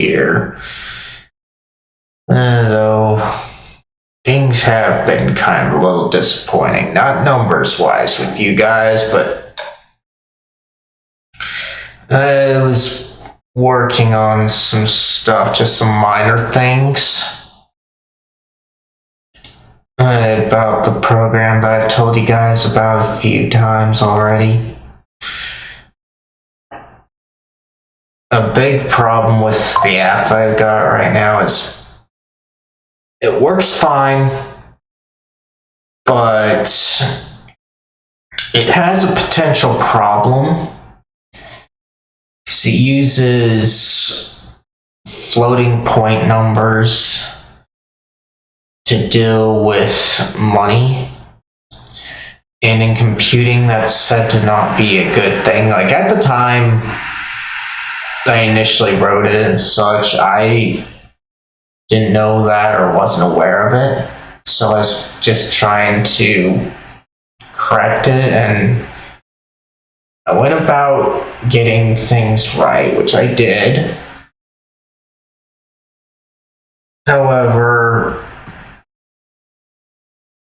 here. Though things have been kind of a little disappointing, not numbers-wise with you guys, but I was working on some stuff, just some minor things. About the program that I've told you guys about a few times already. A big problem with the app that I've got right now is it works fine, but it has a potential problem because it uses floating point numbers to deal with money, and in computing that's said to not be a good thing. Like at the time I initially wrote it and such, I didn't know that or wasn't aware of it, so I was just trying to correct it, and I went about getting things right, which I did. However,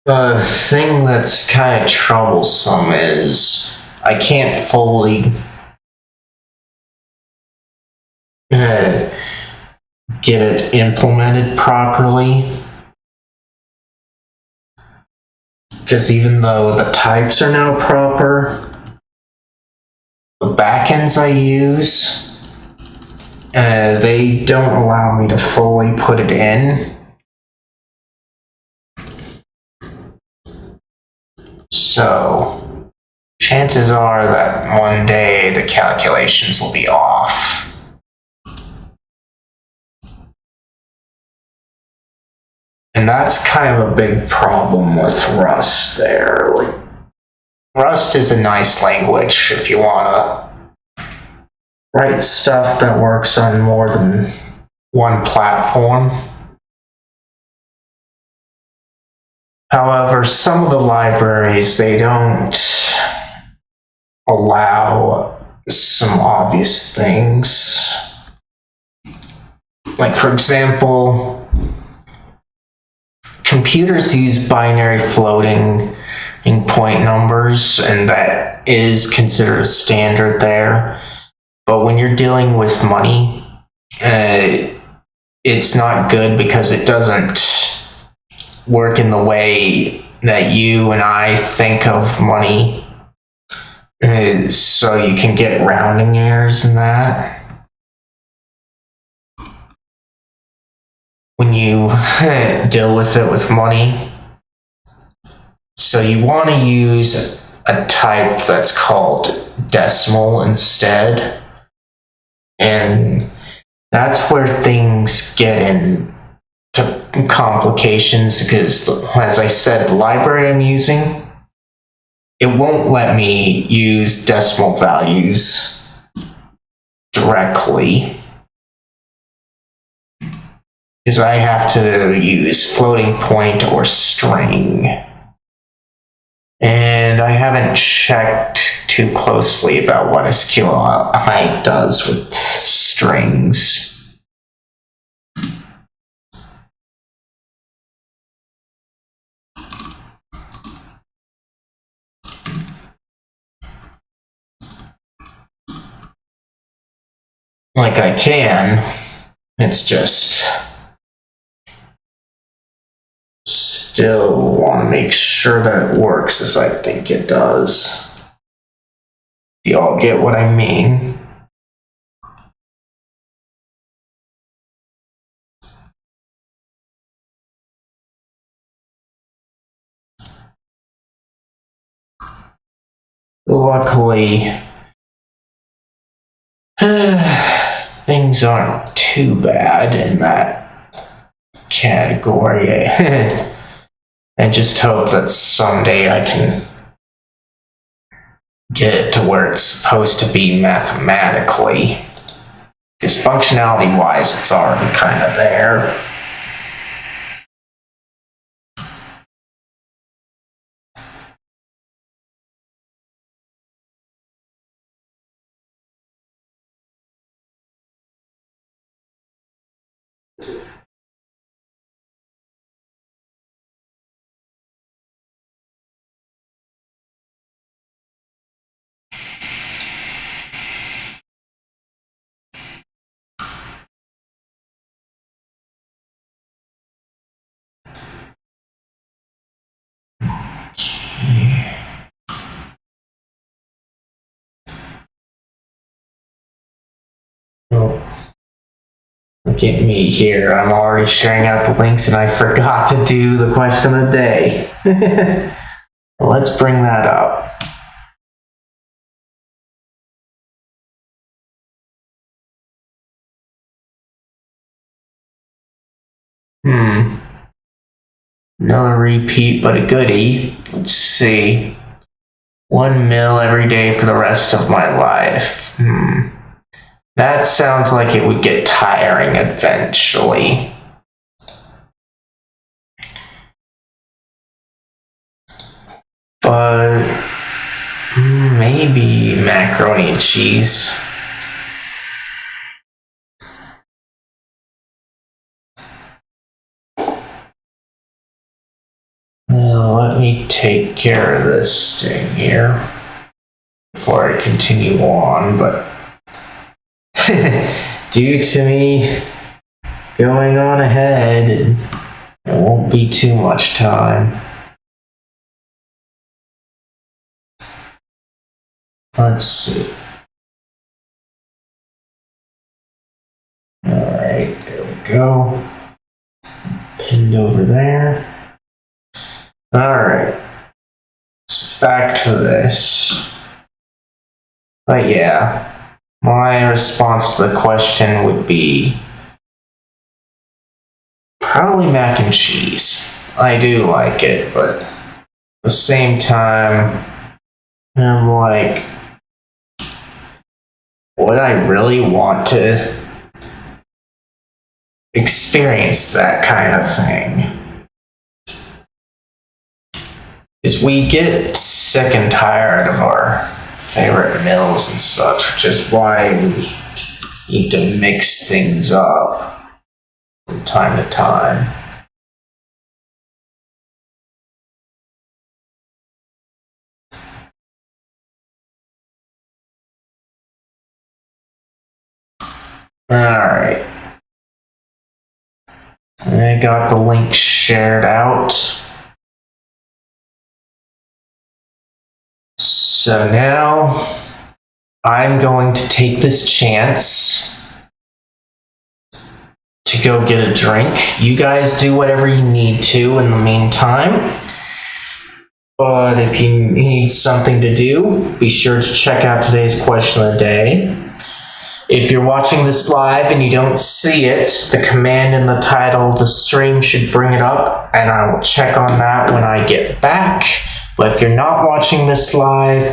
the thing that's kind of troublesome is I can't fully get it implemented properly, because even though the types are now proper, the backends I use, they don't allow me to fully put it in. So, chances are that one day the calculations will be off. And that's kind of a big problem with Rust there. Like, Rust is a nice language if you want to write stuff that works on more than one platform. However, some of the libraries, they don't allow some obvious things. Like, for example, computers use binary floating point numbers, and that is considered standard there. But when you're dealing with money, it's not good because it doesn't work in the way that you and I think of money. So you can get rounding errors in that when you deal with it with money. So you want to use a type that's called decimal instead. And that's where things get into complications, because, as I said, the library I'm using, it won't let me use decimal values directly, because I have to use floating point or string. And I haven't checked too closely about what SQLite does with strings. Like I can, it's just still want to make sure that it works as I think it does. Y'all get what I mean? Luckily, things aren't too bad in that category. I just hope that someday I can get it to where it's supposed to be mathematically. Because functionality-wise, it's already kind of there. Oh, look at me here. I'm already sharing out the links and I forgot to do the question of the day. Let's bring that up. Another repeat, but a goodie. Let's see. 1 mil every day for the rest of my life. That sounds like it would get tiring eventually. But maybe macaroni and cheese. Let me take care of this thing here before I continue on, but due to me going on ahead, it won't be too much time. Let's see. Alright, there we go. Pinned over there. Alright. So back to this. But yeah, my response to the question would be probably mac and cheese. I do like it, but at the same time, I'm like, would I really want to experience that kind of thing? Because we get sick and tired of our favorite meals and such, which is why we need to mix things up from time to time. Alright. I got the link shared out. So now I'm going to take this chance to go get a drink. You guys do whatever you need to in the meantime. But if you need something to do, be sure to check out today's question of the day. If you're watching this live and you don't see it, the command in the title of the stream should bring it up, and I will check on that when I get back. But if you're not watching this live,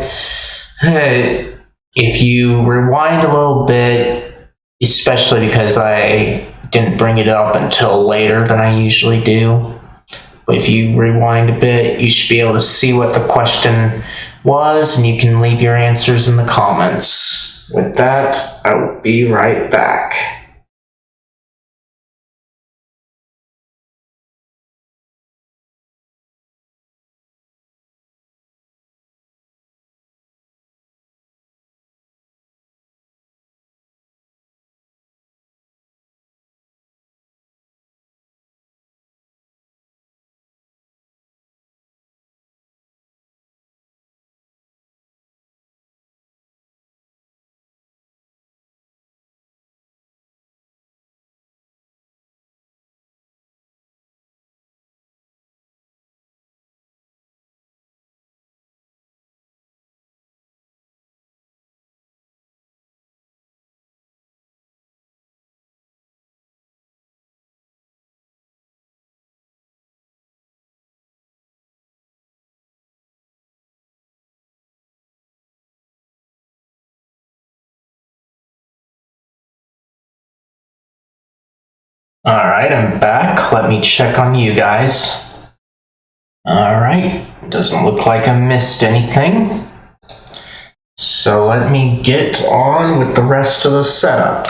if you rewind a little bit, especially because I didn't bring it up until later than I usually do, but if you rewind a bit, you should be able to see what the question was, and you can leave your answers in the comments. With that, I will be right back. Alright, I'm back. Let me check on you guys. Alright, doesn't look like I missed anything. So let me get on with the rest of the setup.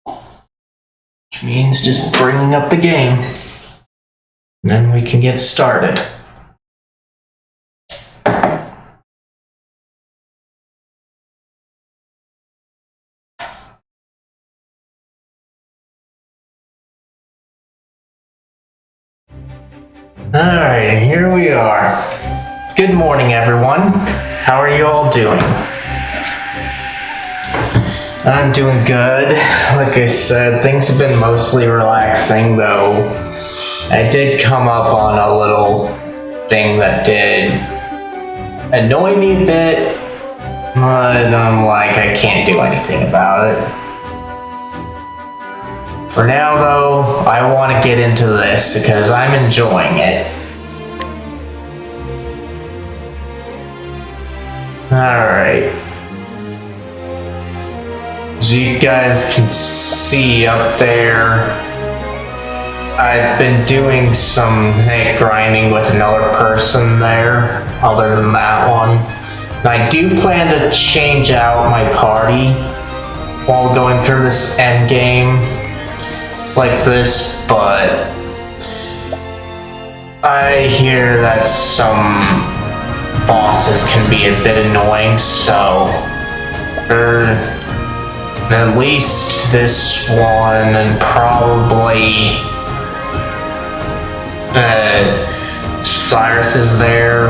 Which means just bringing up the game. And then we can get started. Alright, here we are. Good morning, everyone. How are you all doing? I'm doing good. Like I said, things have been mostly relaxing, though I did come up on a little thing that did annoy me a bit, but I'm like, I can't do anything about it. For now, though, I want to get into this because I'm enjoying it. Alright. As you guys can see up there, I've been doing some grinding with another person there, other than that one. And I do plan to change out my party while going through this end game like this, but I hear that some bosses can be a bit annoying, so at least this one and probably Cyrus is there.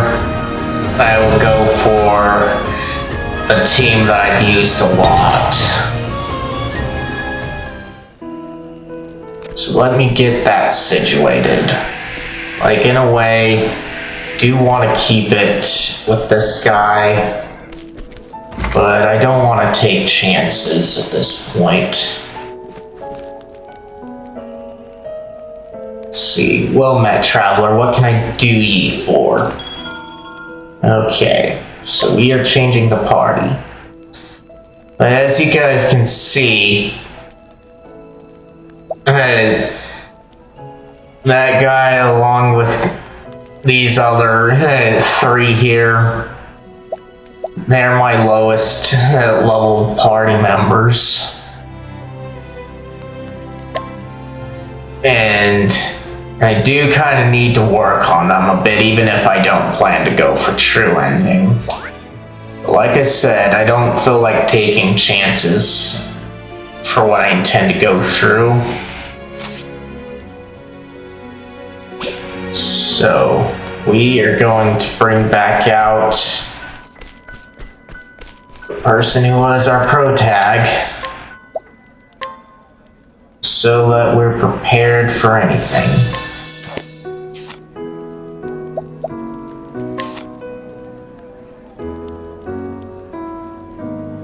I will go for a team that I've used a lot. So let me get that situated. Like, in a way, do want to keep it with this guy, but I don't want to take chances at this point. Let's see, well met, traveler, what can I do ye for? Okay, so we are changing the party. But as you guys can see, that guy along with these other three here, they're my lowest level party members. And I do kind of need to work on them a bit, even if I don't plan to go for true ending. But like I said, I don't feel like taking chances for what I intend to go through. So we are going to bring back out the person who was our pro tag, so that we're prepared for anything.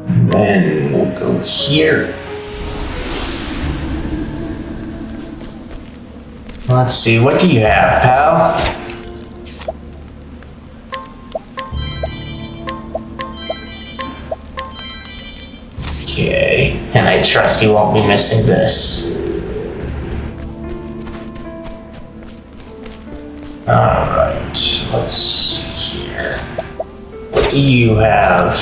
And then we'll go here. Let's see, what do you have, pal? Okay, and I trust you won't be missing this. Alright, let's see here. What do you have?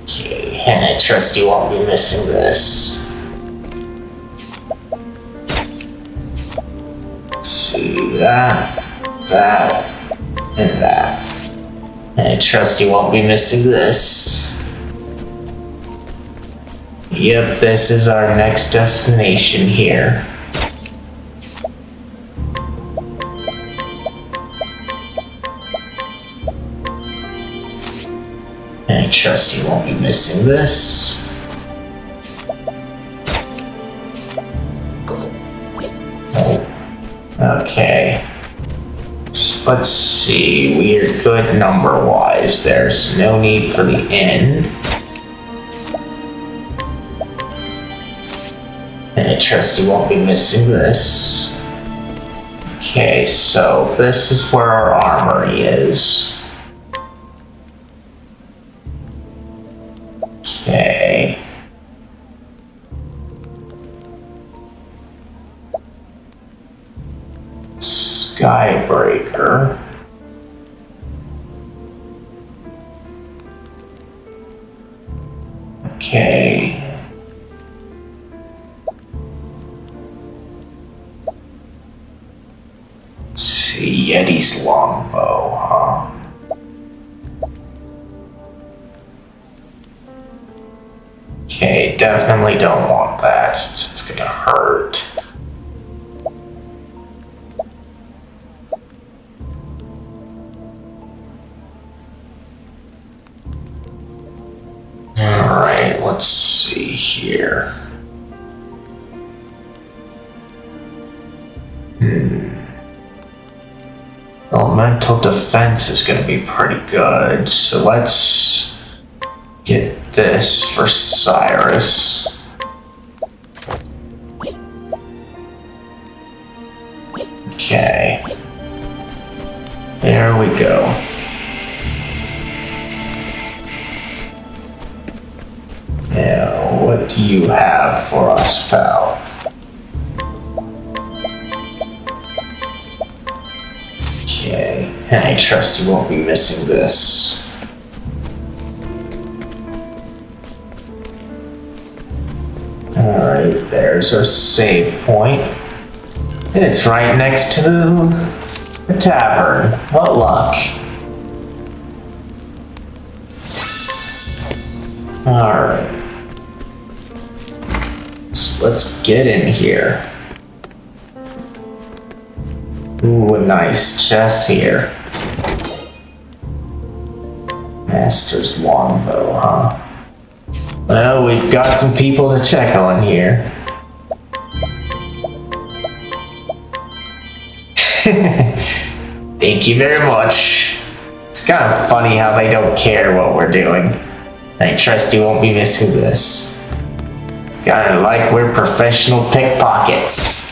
Okay, and I trust you won't be missing this. Let's see, that, and that. And I trust you won't be missing this. Yep, this is our next destination here. And I trust you won't be missing this. Oh. Okay. So let's see, we are good number-wise. There's no need for the inn. And I trust you won't be missing this. Okay, so this is where our armory is. Okay. Skybreaker. Okay. Let's see, Yeti's longbow, huh? Okay, definitely don't want that. It's going gonna hurt. Alright, let's see here. Elemental defense is going to be pretty good, so let's get this for Cyrus. Okay. There we go. Now, what do you have for us, pal? Okay, I trust you won't be missing this. Alright, there's our save point. And it's right next to the tavern. What luck. Alright. So let's get in here. Ooh, a nice chest here. Master's longbow, huh? Well, we've got some people to check on here. Thank you very much. It's kind of funny how they don't care what we're doing. I trust you won't be missing this. It's kind of like we're professional pickpockets.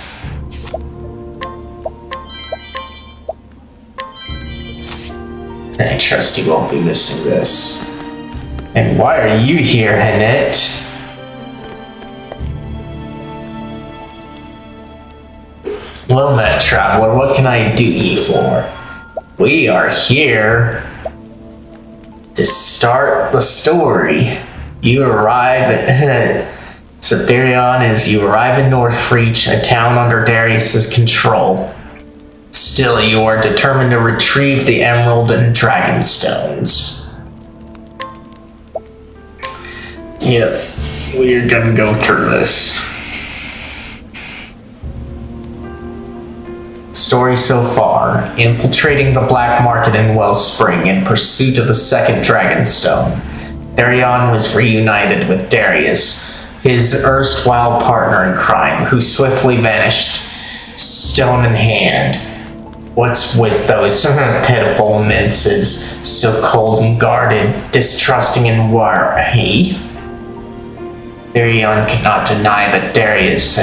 I trust you won't be missing this. And why are you here, Annette? Well met, traveler, what can I do you for? We are here to start the story. You arrive at Therion as you arrive in Northreach, a town under Darius's control. Still, you are determined to retrieve the Emerald and Dragon Stones. Yep, we're gonna go through this. Story so far: infiltrating the black market in Wellspring in pursuit of the second Dragonstone, Therion was reunited with Darius, his erstwhile partner in crime, who swiftly vanished, stone in hand. What's with those pitiful minces, so cold and guarded, distrusting and wary? Therion could not deny that Darius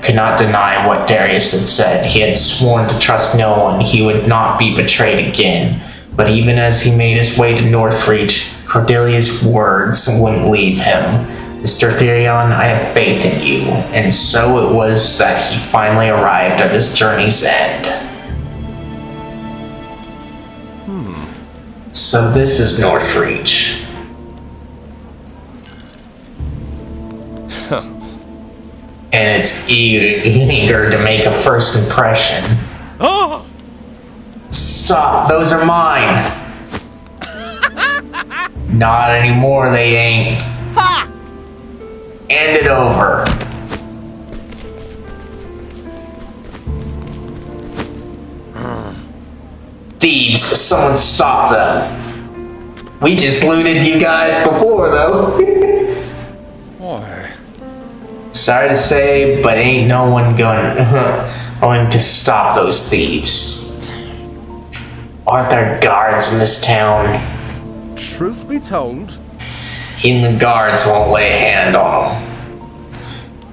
could not deny what Darius had said. He had sworn to trust no one. He would not be betrayed again. But even as he made his way to Northreach, Cordelia's words wouldn't leave him. Mr. Therion, I have faith in you. And so it was that he finally arrived at his journey's end. So this is Northreach. And it's eager to make a first impression. Oh! Stop, those are mine. Not anymore, they ain't. Ha! Hand it over. Thieves, someone stop them. We just looted you guys before, though. Why? Sorry to say, but ain't no one going to stop those thieves. Aren't there guards in this town? Truth be told, Even the guards won't lay a hand on them.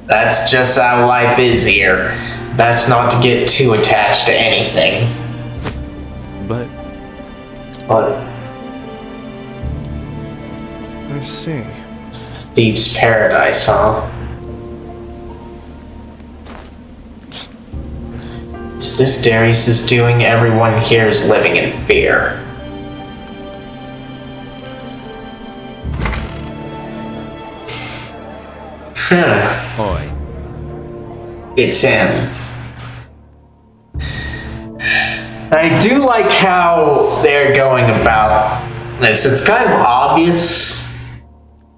That's just how life is here. Best not to get too attached to anything. but But I see. Thieves' paradise, huh? Is this Darius' doing? Everyone here is living in fear. Oi. It's him. I do like how they're going about this. It's kind of obvious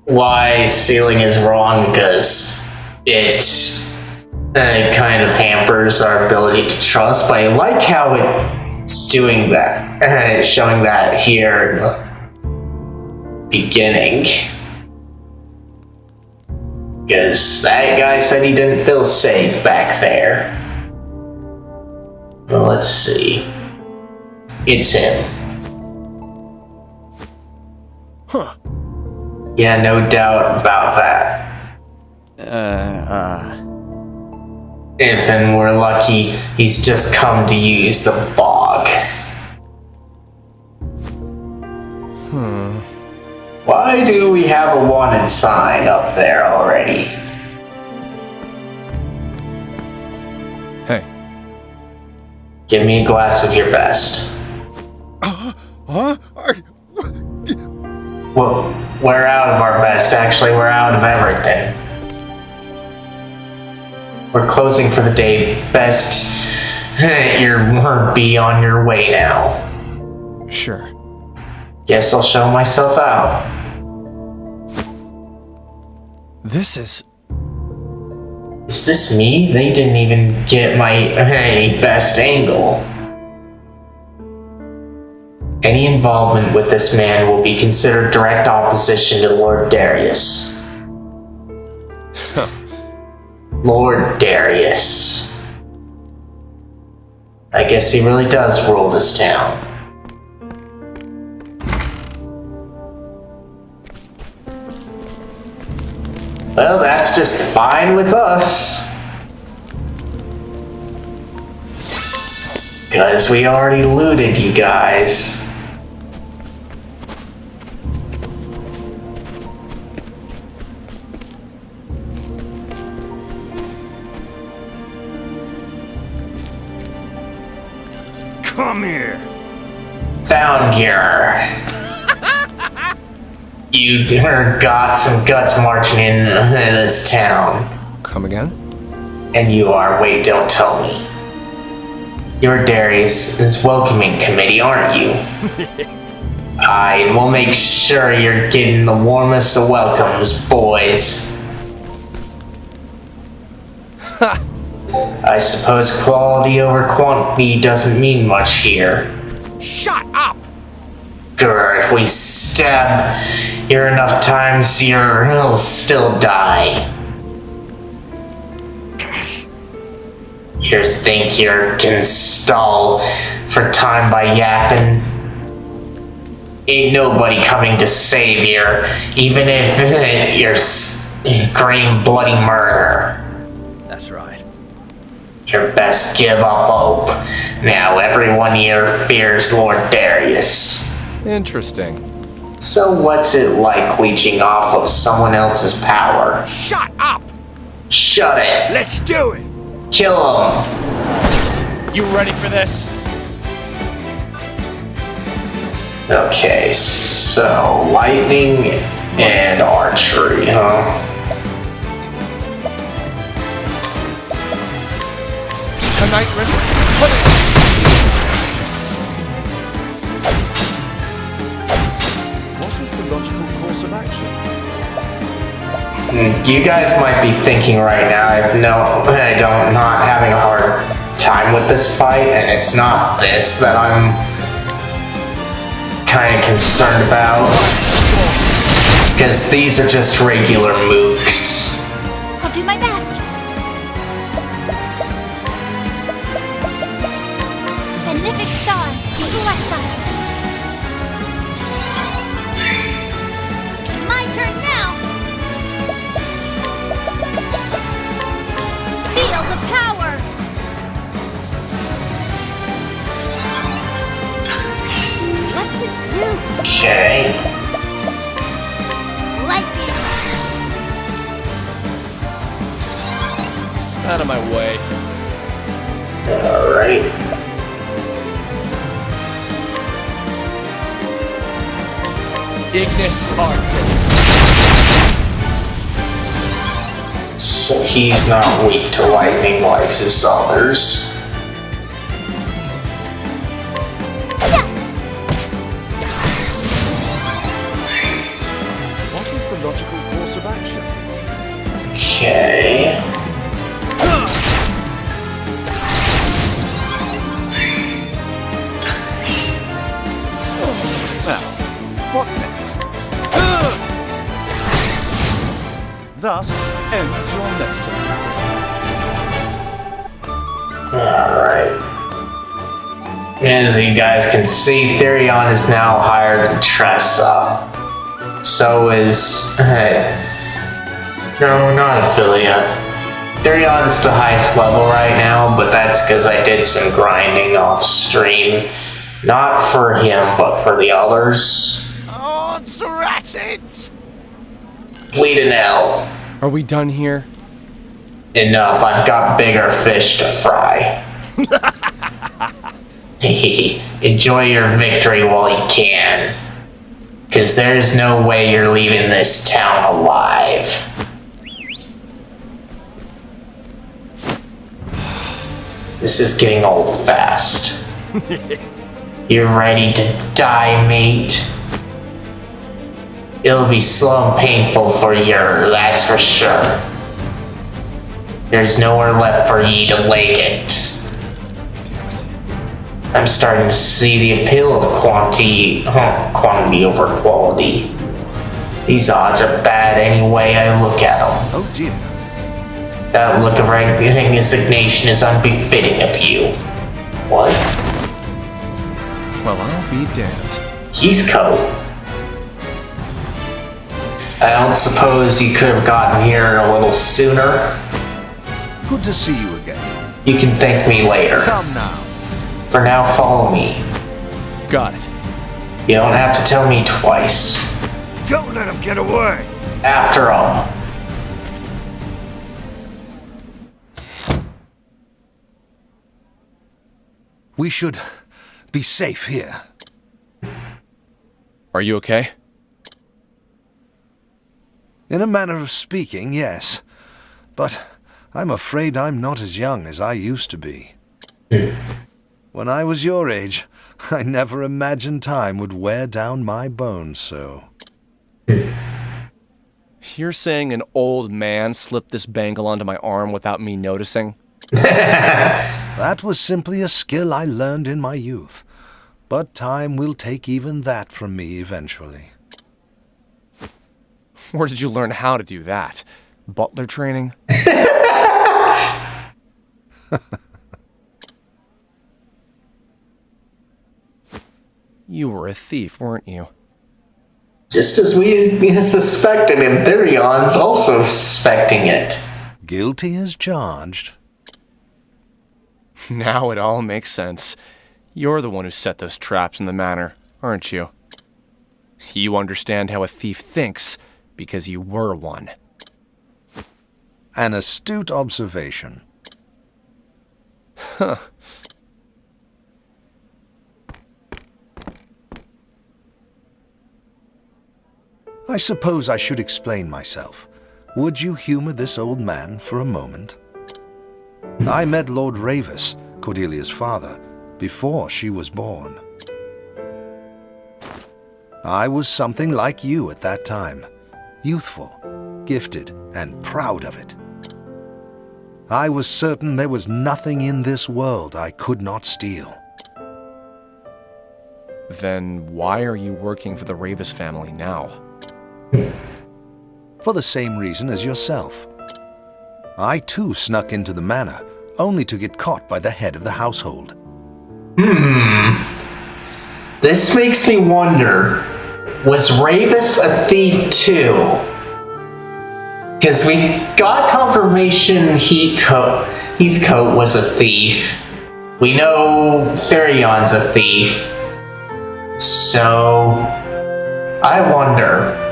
why sealing is wrong, because it kind of hampers our ability to trust, but I like how it's doing that, showing that here in the beginning. Because that guy said he didn't feel safe back there. Well, let's see. It's him. Huh. Yeah, no doubt about that. If and we're lucky, he's just come to use the bog. Why do we have a wanted sign up there already? Hey. Give me a glass of your best. Huh? Well, we're out of our best. Actually, we're out of everything. We're closing for the day. Best, you're be on your way now. Sure. Guess I'll show myself out. This is... Is this me? They didn't even get my best angle. Any involvement with this man will be considered direct opposition to Lord Darius. Lord Darius. I guess he really does rule this town. Well, that's just fine with us. Because we already looted you guys. Come here. Found your. You got some guts marching in this town. Come again? And you are. Wait, don't tell me. You're Darius' welcoming committee, aren't you? Aye, we'll make sure you're getting the warmest of welcomes, boys. I suppose quality over quantity doesn't mean much here. Shut up! Grr, if we stab you enough times, you'll still die. You think you can stall for time by yapping? Ain't nobody coming to save you, even if you're scream bloody murder. That's right. Your best give up hope. Now everyone here fears Lord Darius. Interesting. So what's it like leeching off of someone else's power? Shut up! Shut it! Let's do it! Kill him! You ready for this? Okay, so lightning and archery, huh? Tonight, River. What is the logical course of action? You guys might be thinking right now, I'm not having a hard time with this fight, and it's not this that I'm kind of concerned about. Because these are just regular mooks. I'll do my best. Benefic stars, bless us. My turn now. Field of power. What to do? Okay. Lightning. Out of my way. Alright. Ignis Arc. So he's not weak to lightning like his others. What is the logical course of action? Okay. thus ends your lesson. Alright. As you guys can see, Therion is now higher than Tressa. So is... no, not Ophelia. Therion's the highest level right now, but that's because I did some grinding off stream. Not for him, but for the others. Oh, drat it! Bleeding out. Are we done here? Enough, I've got bigger fish to fry. Enjoy your victory while you can. Because there's no way you're leaving this town alive. This is getting old fast. You're ready to die, mate? It'll be slow and painful for you, that's for sure. There's nowhere left for ye to leg it. I'm starting to see the appeal of quantity over quality. These odds are bad any way I look at them. Oh dear. That look of resignation is unbefitting of you. What? Well, I'll be damned. Heathcote? I don't suppose you could have gotten here a little sooner? Good to see you again. You can thank me later. Come now. For now, follow me. Got it. You don't have to tell me twice. Don't let him get away. After all. We should be safe here. Are you okay? In a manner of speaking, yes. But I'm afraid I'm not as young as I used to be. When I was your age, I never imagined time would wear down my bones so. You're saying an old man slipped this bangle onto my arm without me noticing? That was simply a skill I learned in my youth. But time will take even that from me eventually. Where did you learn how to do that? Butler training? You were a thief, weren't you? Just as we suspected, and Therion's also suspecting it. Guilty as charged. Now it all makes sense. You're the one who set those traps in the manor, aren't you? You understand how a thief thinks because you were one. An astute observation. Huh. I suppose I should explain myself. Would you humor this old man for a moment? I met Lord Ravis, Cordelia's father, before she was born. I was something like you at that time. Youthful, gifted, and proud of it. I was certain there was nothing in this world I could not steal. Then why are you working for the Ravis family now? For the same reason as yourself. I too snuck into the manor, only to get caught by the head of the household. This makes me wonder, was Ravis a thief too? Because we got confirmation Heathcote was a thief. We know Therion's a thief. So, I wonder.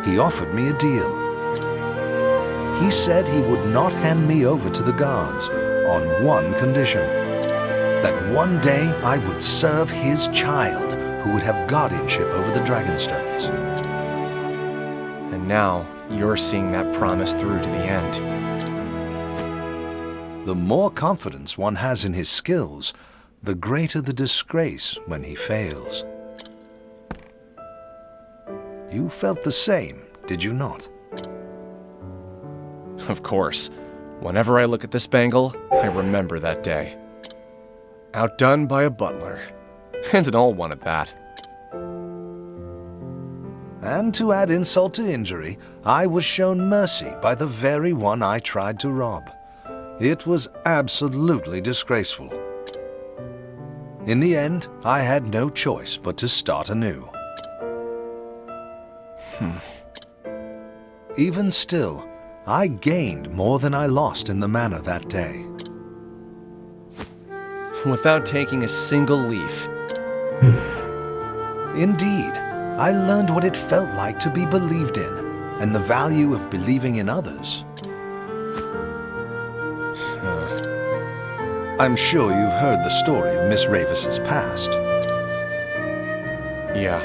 He offered me a deal. He said he would not hand me over to the guards on one condition. That one day I would serve his child, who would have guardianship over the Dragonstones. And now you're seeing that promise through to the end. The more confidence one has in his skills, the greater the disgrace when he fails. You felt the same, did you not? Of course. Whenever I look at this bangle, I remember that day. Outdone by a butler. And an old one at that. And to add insult to injury, I was shown mercy by the very one I tried to rob. It was absolutely disgraceful. In the end, I had no choice but to start anew. Even still, I gained more than I lost in the manor that day. Without taking a single leaf. Indeed, I learned what it felt like to be believed in, and the value of believing in others. I'm sure you've heard the story of Miss Ravis's past. Yeah,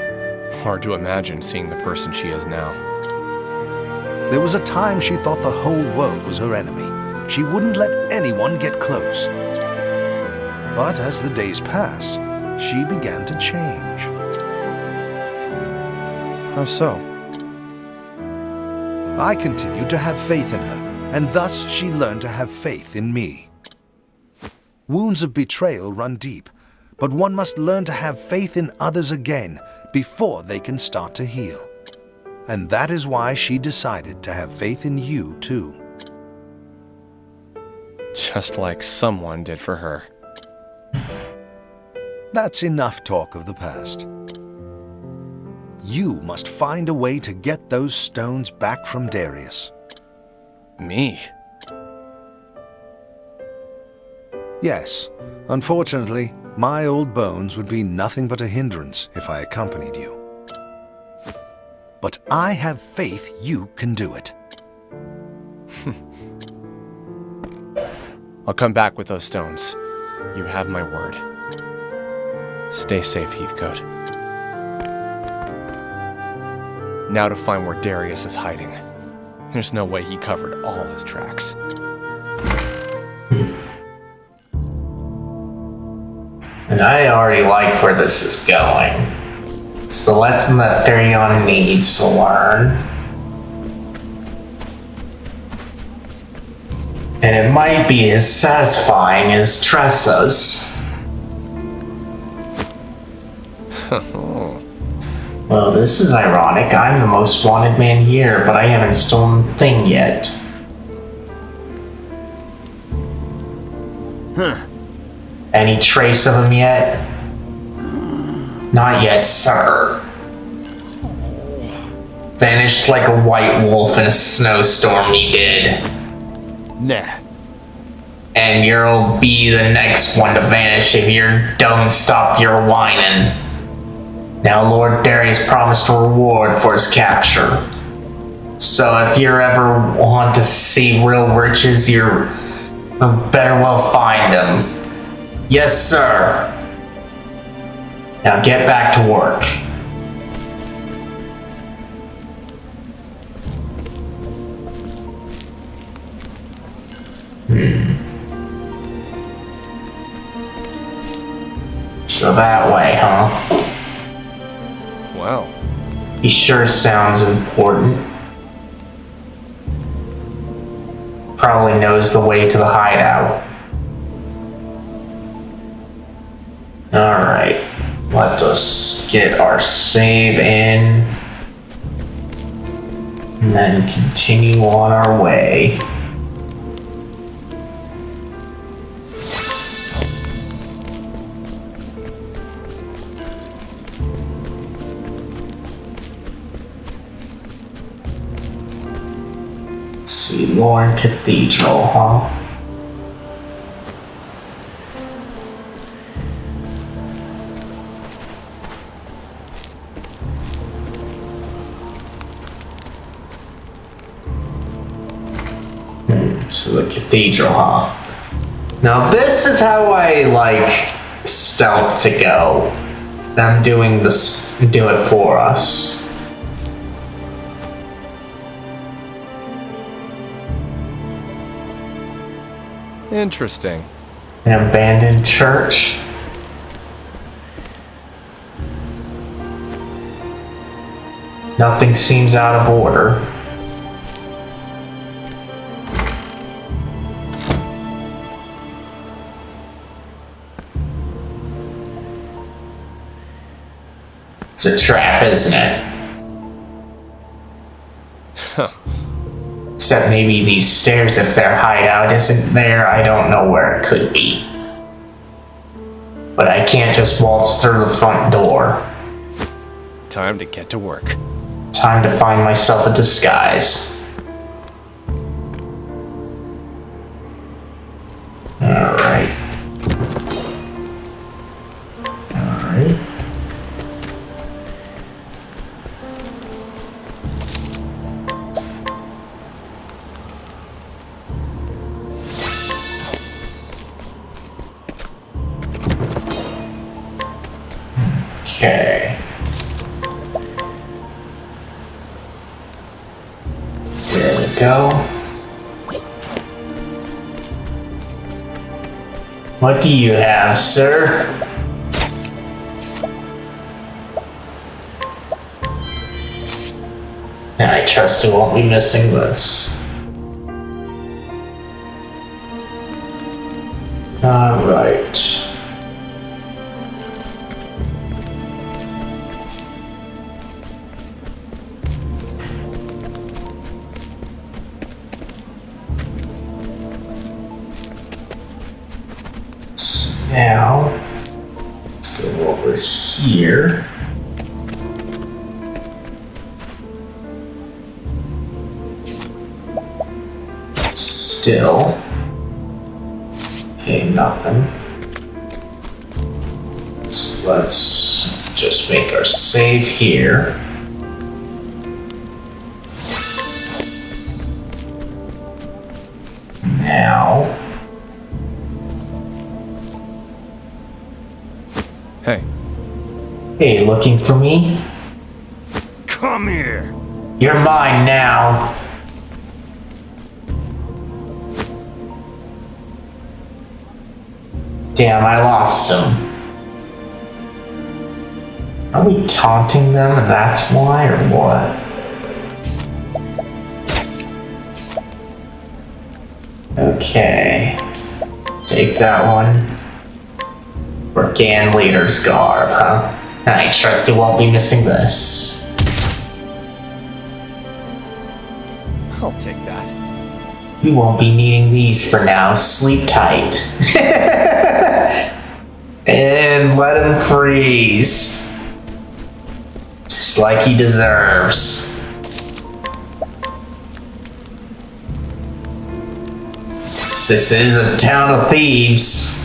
hard to imagine seeing the person she is now. There was a time she thought the whole world was her enemy. She wouldn't let anyone get close. But as the days passed, she began to change. How so? I continued to have faith in her, and thus she learned to have faith in me. Wounds of betrayal run deep, but one must learn to have faith in others again before they can start to heal. And that is why she decided to have faith in you, too. Just like someone did for her. That's enough talk of the past. You must find a way to get those stones back from Darius. Me? Yes, unfortunately, my old bones would be nothing but a hindrance if I accompanied you. But I have faith you can do it. I'll come back with those stones. You have my word. Stay safe, Heathcote. Now to find where Darius is hiding. There's no way he covered all his tracks. And I already like where this is going. It's the lesson that Therion needs to learn. And it might be as satisfying as Tressa's. Well, this is ironic. I'm the most wanted man here, but I haven't stolen a thing yet. Any trace of him yet? Not yet, sir. Vanished like a white wolf in a snowstorm, he did. Nah. And you'll be the next one to vanish if you don't stop your whining. Now, Lord Darius promised a reward for his capture. So if you ever want to see real riches, you better well find them. Yes, sir. Now get back to work. So that way, huh? Well. He sure sounds important. Probably knows the way to the hideout. Alright, let us get our save in. And then continue on our way. See, Lorne Cathedral, huh? So the cathedral, huh? Now this is how I like stealth to go. Them doing this, do it for us. Interesting. An abandoned church. Nothing seems out of order. It's a trap, isn't it? Except maybe these stairs, if their hideout isn't there, I don't know where it could be. But I can't just waltz through the front door. Time to get to work. Time to find myself a disguise. Alright. Alright. Okay. There we go. What do you have, sir? I trust you won't be missing this. Alright. Now, let's go over here. Still. Okay, nothing. So let's just make our save here. Now. Hey. Hey, looking for me? Come here. You're mine now. Damn, I lost him. Are we taunting them and that's why, or what? Okay. Take that one. Organ leader's garb, huh? I trust you won't be missing this. I'll take that. We won't be needing these for now. Sleep tight. And let him freeze. Just like he deserves. This is a town of thieves.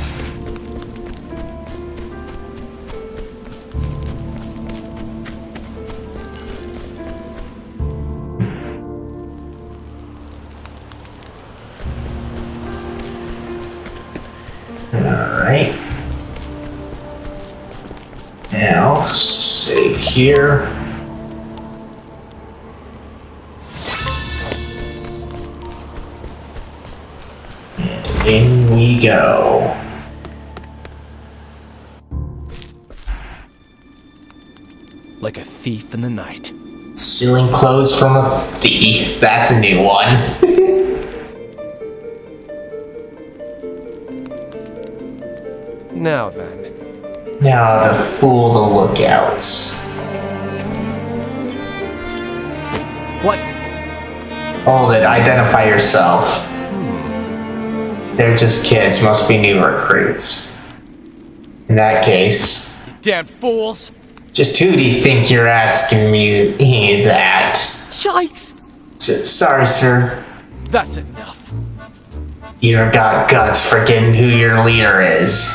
Alright. Now, save here. And in we go. Like a thief in the night. Stealing clothes from a thief. That's a new one. Now then. Now to fool the lookouts. What? Hold it, identify yourself. They're just kids, must be new recruits. In that case, Damn fools! just who do you think you're asking me that? Yikes! Sorry, sir. That's enough. You've got guts for getting who your leader is.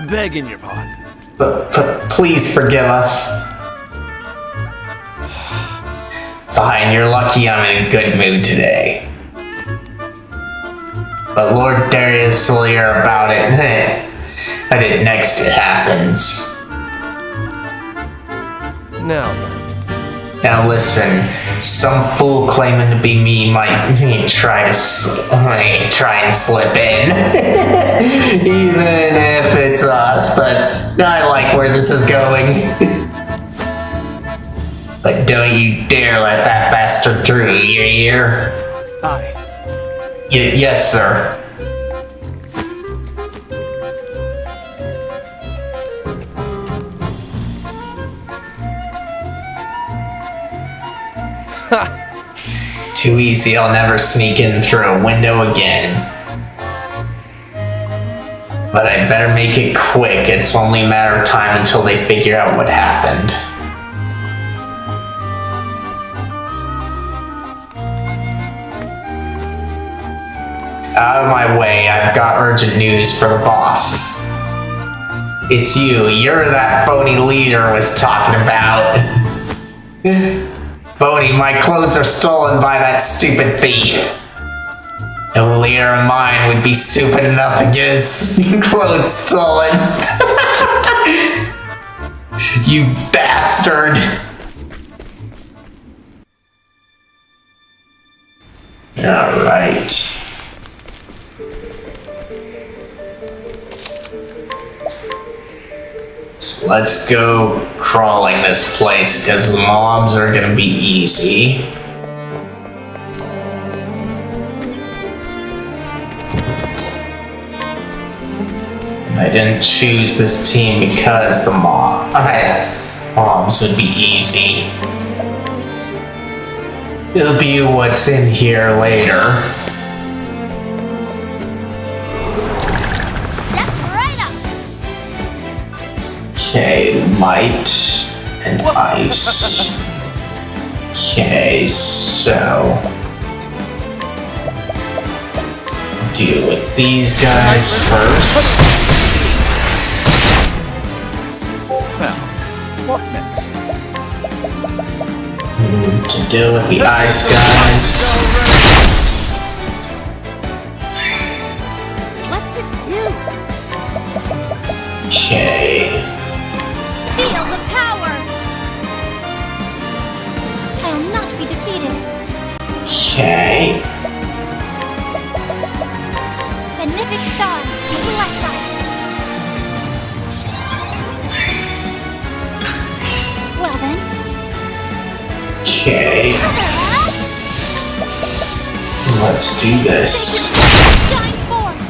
Begging your pardon. But please forgive us. Fine, you're lucky I'm in a good mood today. But Lord Darius will hear about it. But next it happens. Now then. Now listen, some fool claiming to be me might try and slip in. Even if it's us, but I like where this is going. But don't you dare let that bastard through, you hear? Aye. Yes, sir. Too easy, I'll never sneak in through a window again. But I better make it quick, it's only a matter of time until they figure out what happened. Out of my way, I've got urgent news for the boss. It's you, you're that phony leader I was talking about. Phony, my clothes are stolen by that stupid thief. No leader of mine would be stupid enough to get his clothes stolen. You bastard! Alright. So let's go crawling this place because the mobs are gonna be easy. I didn't choose this team because the mobs would be easy. It'll be what's in here later. Step right up. Okay, might and ice. Okay, so deal with these guys first. What next? To deal with the ice guys. What to do? Okay. Feel the power. I will not be defeated. Okay. Benefic stars, bless us. Well then. Okay. Let's do this. Shine forth.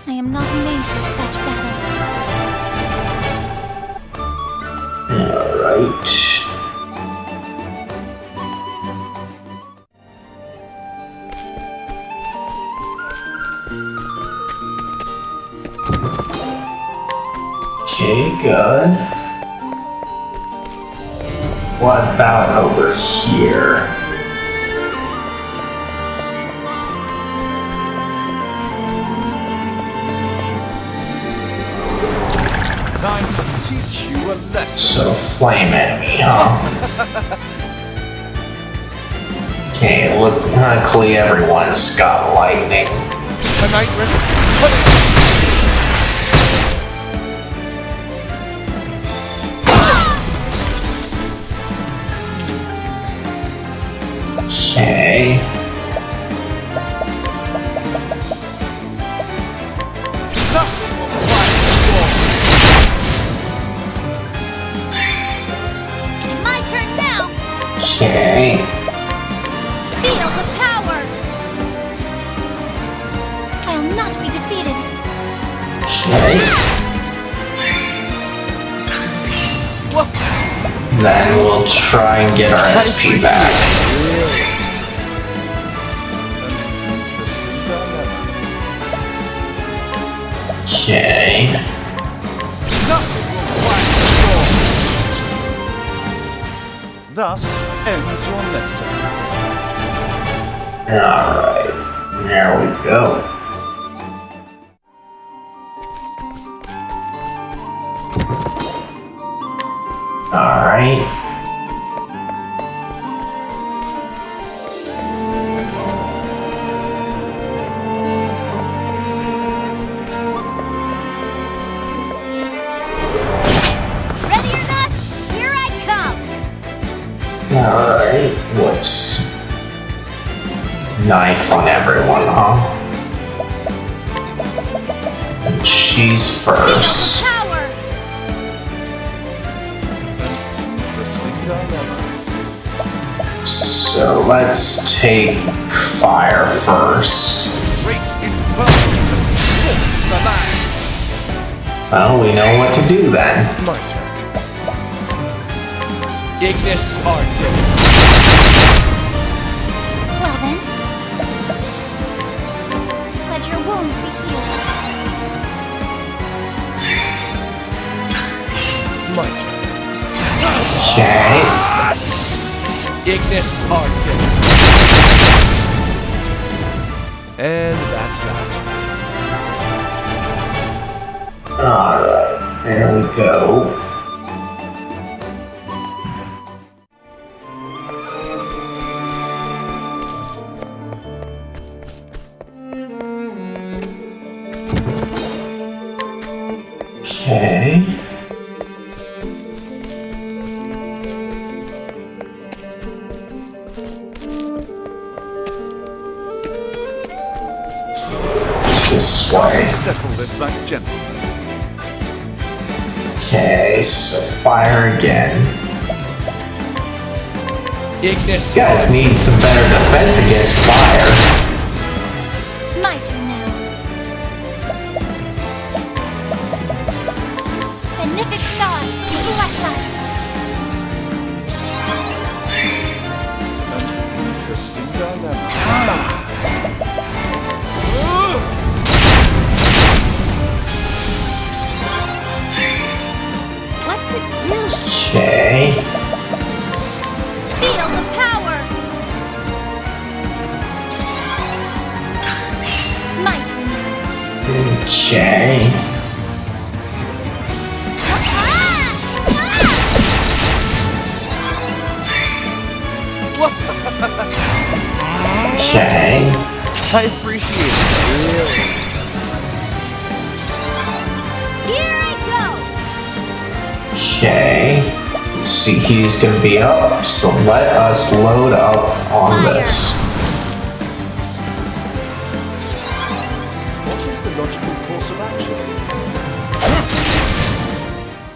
I am not made for such battles. Alright. Okay, good. What about over here? Time to teach you a lesson. So, flame enemy, huh? Okay, luckily everyone's got lightning. Tonight, Okay. My turn now. Okay. Feel the power. I will not be defeated. Okay. Then we'll try and get our SP back. Okay. Thus ends your lesson. Alright. There we go. Alright. Ready or not, here I come. Alright. Let's knife on everyone, huh? And she's Feel the first. power. So let's take fire first. Well, we know what to do then. My turn. Ignis Arctic. Well then. Let your wounds be healed. Might. Okay. Ignis Arctic. And that's that. Alright, there we go. Okay. This way. Settle this like gentlemen. Okay, so fire again. Ignis You guys need some better defense against fire. My turn now. Benefic stars, bless us. Interesting dilemma. What to do? Okay. Field of power. My turn now. Okay. Okay. I appreciate it. Really. Here I go. Okay. Let's see, he's gonna be up, so let us load up on this. What is the logical course of action?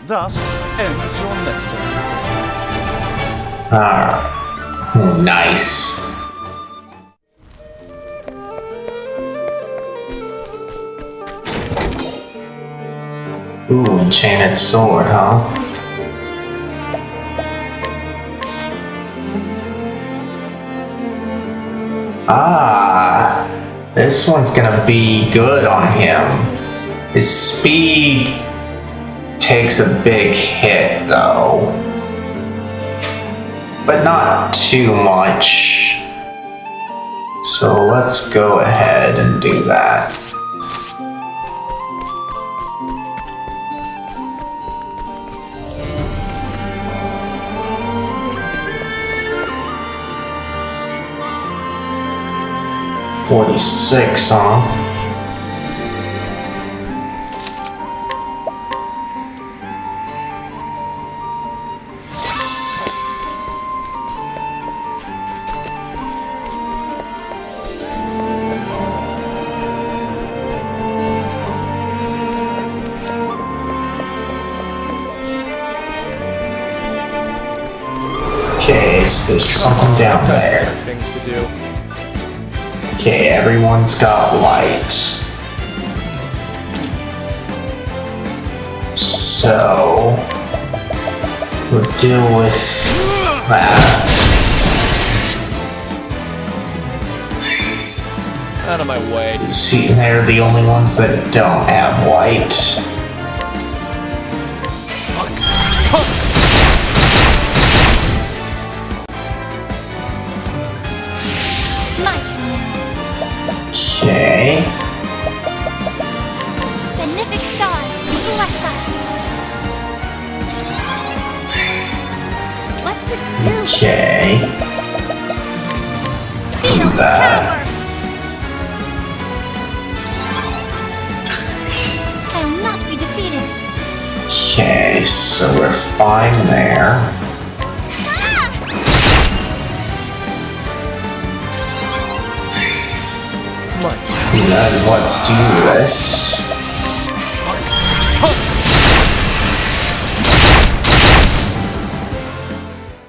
Thus ends your lesson. Alright. Oh, nice. Ooh, enchanted sword, huh? Ah, this one's gonna be good on him. His speed takes a big hit though, but not too much. So let's go ahead and do that. $46, huh? Okay, so there's something down there. Things to do. Okay, everyone's got light. So we'll deal with that. Out of my way. See, they're the only ones that don't have white. My turn now. Okay. Benefic stars, bless us. What to do? Okay. Field of that. power. I will not be defeated. Okay, so we're fine there. Then let's do this.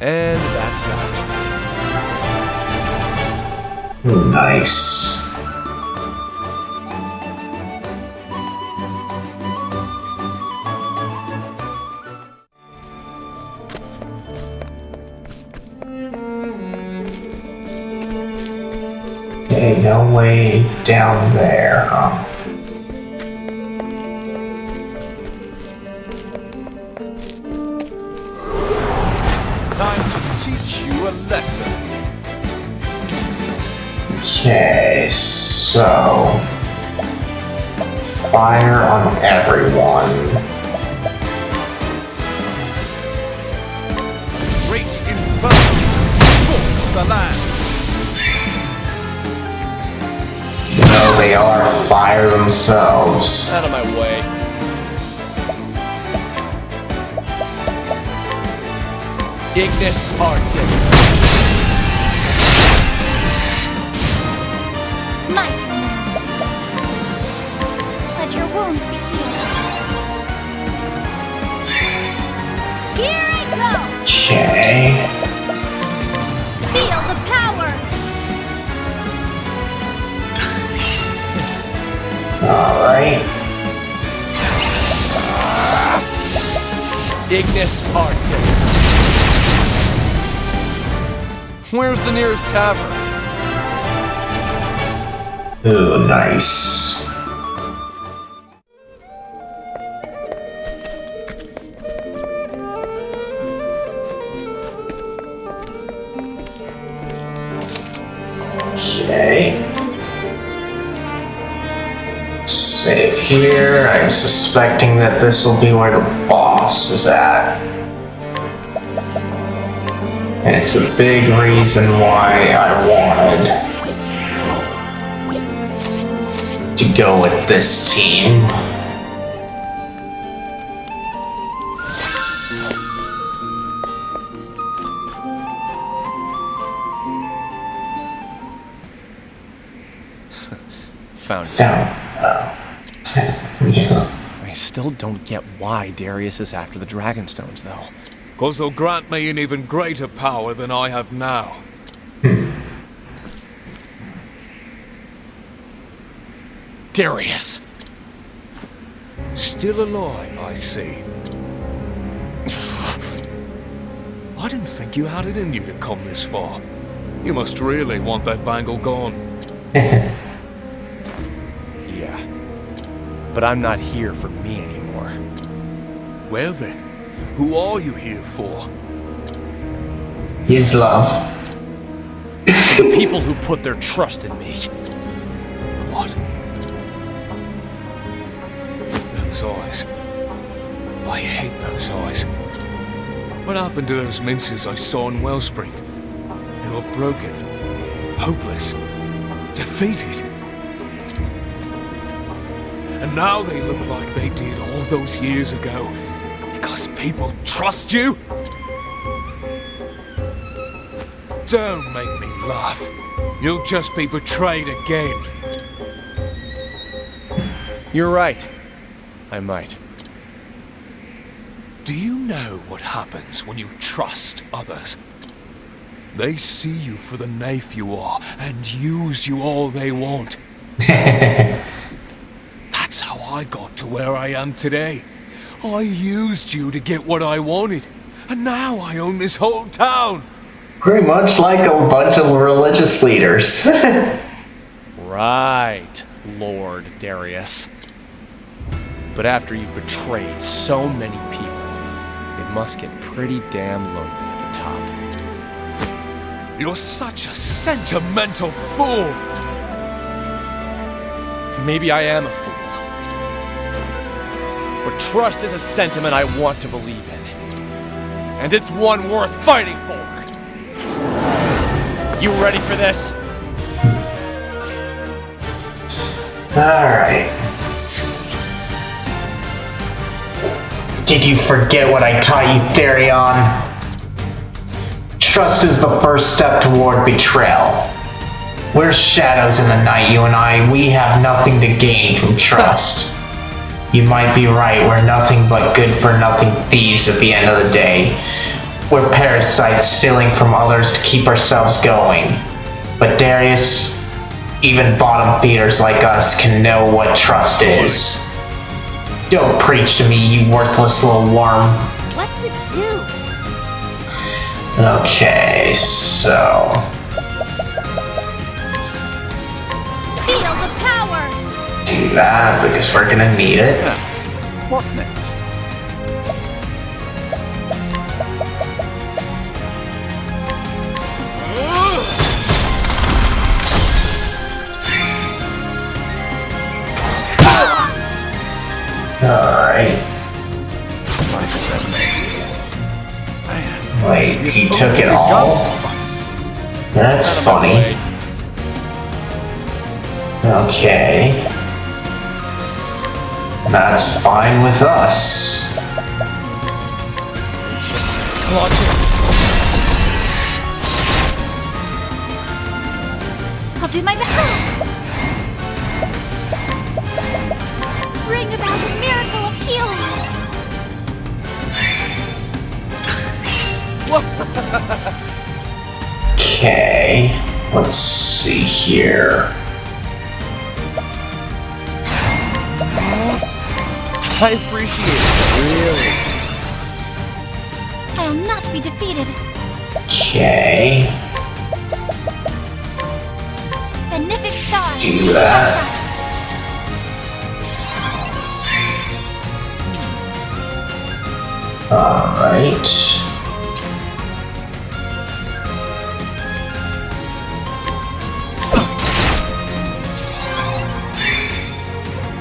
And that's that. Ooh, nice. way, no way down there, huh? Time to teach you a lesson. Okay, so fire on everyone. Great inferno. Scorch the land. No, they are fire themselves. Out of my way. Ignis Arctic. My turn now. Let your wounds be healed. Here I go! Okay. Feel the power! Alright. Ignis Arctic. Where's the nearest tavern? Ooh, nice. Okay. Save here. I'm suspecting that this will be where the boss is at. And it's a big reason why I wanted to go with this team. Found it. Yeah. I still don't get why Darius is after the Dragonstones, though. 'Cause they'll grant me an even greater power than I have now. Darius! Still alive, I see. I didn't think you had it in you to come this far. You must really want that bangle gone. Yeah. But I'm not here for me anymore. Well then, who are you here for? His love. The people who put their trust in me. What? Those eyes. I hate those eyes. What happened to those minces I saw in Wellspring? They were broken, hopeless, defeated. And now they look like they did all those years ago. Because people trust you? Don't make me laugh. You'll just be betrayed again. You're right. I might. Do you know what happens when you trust others? They see you for the knife you are and use you all they want. That's how I got to where I am today. I used you to get what I wanted, and now I own this whole town. Pretty much like a bunch of religious leaders. Right, Lord Darius. But after you've betrayed so many people, it must get pretty damn lonely at the top. You're such a sentimental fool. Maybe I am a fool. But trust is a sentiment I want to believe in. And it's one worth fighting for. You ready for this? Alright. Did you forget what I taught you, Therion? Trust is the first step toward betrayal. We're shadows in the night, you and I. We have nothing to gain from trust. You might be right, we're nothing but good-for-nothing thieves at the end of the day. We're parasites stealing from others to keep ourselves going. But Darius, even bottom feeders like us can know what trust is. Don't preach to me, you worthless little worm. What to do? Okay, so... Do that because we're gonna need it. Now, what next? Alright. My friends. Wait, he took it all? That's funny. Okay. That's fine with us. I'll do my best. Bring about the miracle of healing. Okay. Let's see here. I appreciate it, really. I will not be defeated. Okay. Benefic star. Do that. Alright.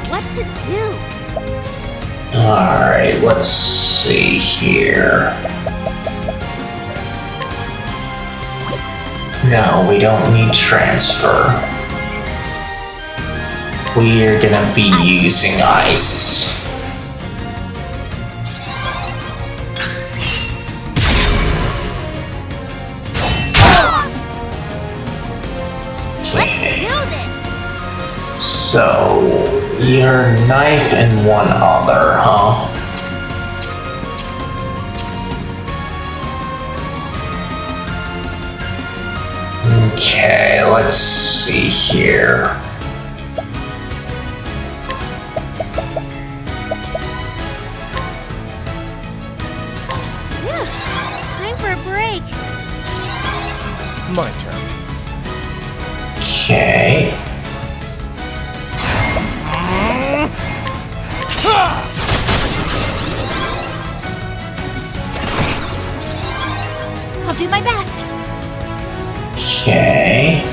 What to do? Alright, let's see here. No, we don't need transfer. We are gonna be using ice. Let's do this. So, your knife and one other, huh? Okay, let's see here. Phew, time for a break. My turn. Okay. I'll do my best. Okay.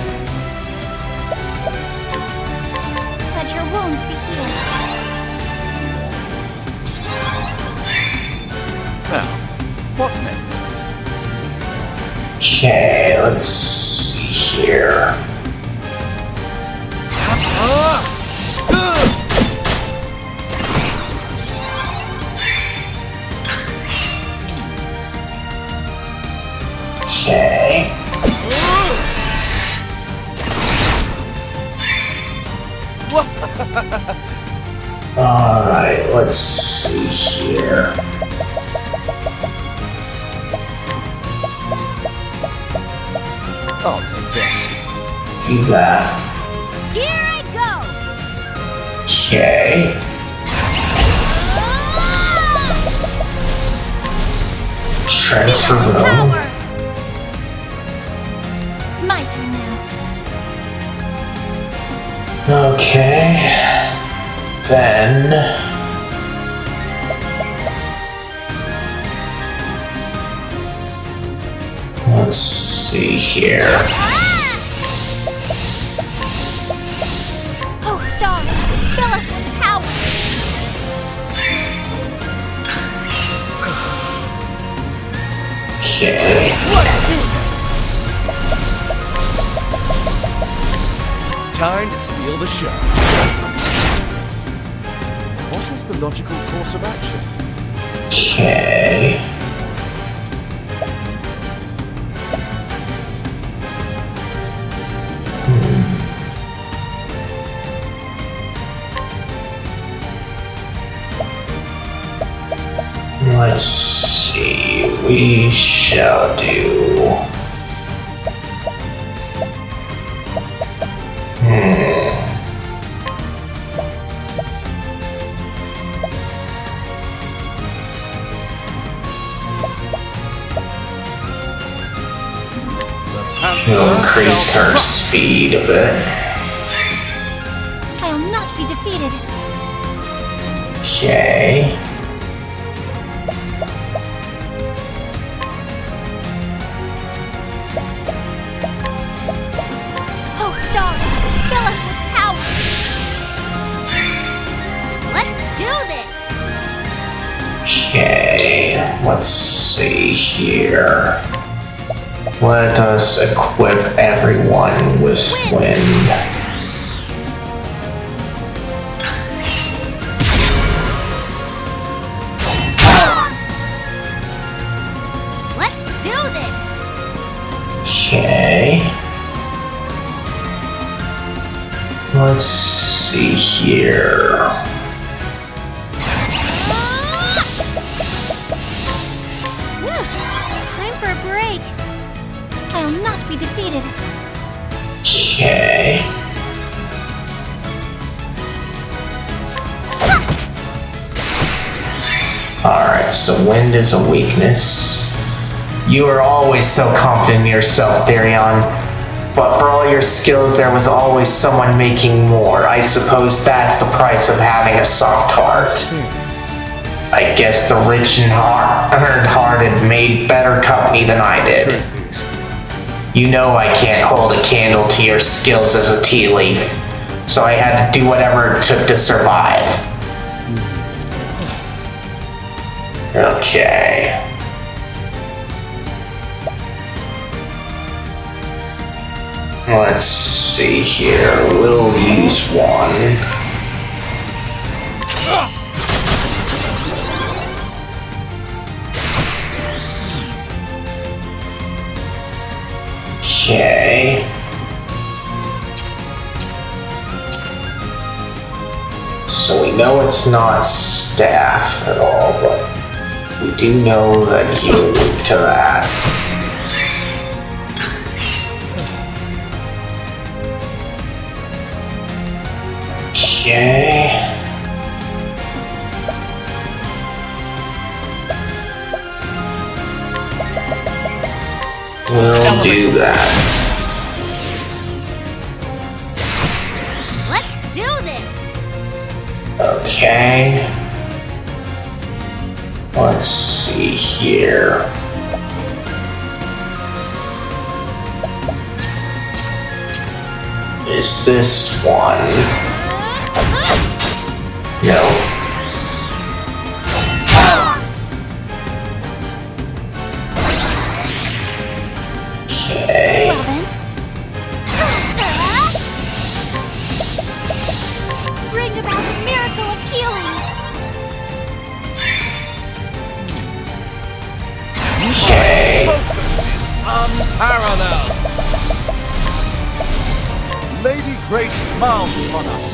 Let your wounds be healed. Now, what next? Okay, let's see here. Okay. Alright, let's see here. I'll take this. Do that. Here I go. Okay. Transfer room. Power. My turn now. Okay. Then let's see here. Oh, stars, fill us with power. Okay. Time to steal the show. What is the logical course of action? Okay. Let's see. We shall do. We'll increase her speed a bit. I will not be defeated. Okay. Oh, stars, fill us with power. Let's do this. Okay, let's see here. Let us equip everyone with wind. Let's do this. Okay. Let's see here. Time for a break. I will not be defeated. Okay. Alright, so wind is a weakness. You are always so confident in yourself, Therion. But for all your skills, there was always someone making more. I suppose that's the price of having a soft heart. I guess the rich and hard-hearted made better company than I did. Truth is, You know I can't hold a candle to your skills as a tea leaf, so I had to do whatever it took to survive. Okay. Let's see here. We'll use one. Okay. So we know it's not staff at all, but we do know that he'll weak to that. Okay. We'll do that. Let's do this. Okay. Let's see here. Is this one? No. Okay. Well then. Bring about the miracle of healing. Okay. Unparalleled. Lady Grace smiles upon us.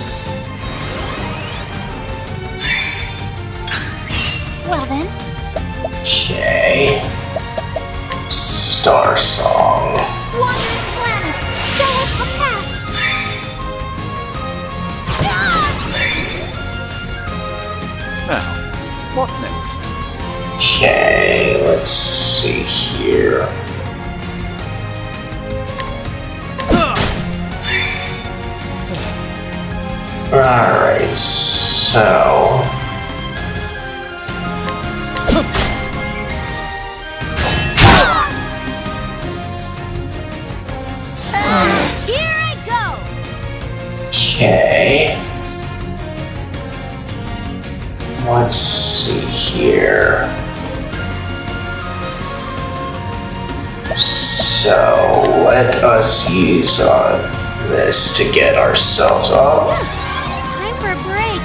Well then. Okay. Star Song. Wandering planets, show us a path. Now, what next? Okay, let's see here. Alright, so... Here I go. Okay. Let's see here. So, let us use this to get ourselves up. Time for a break.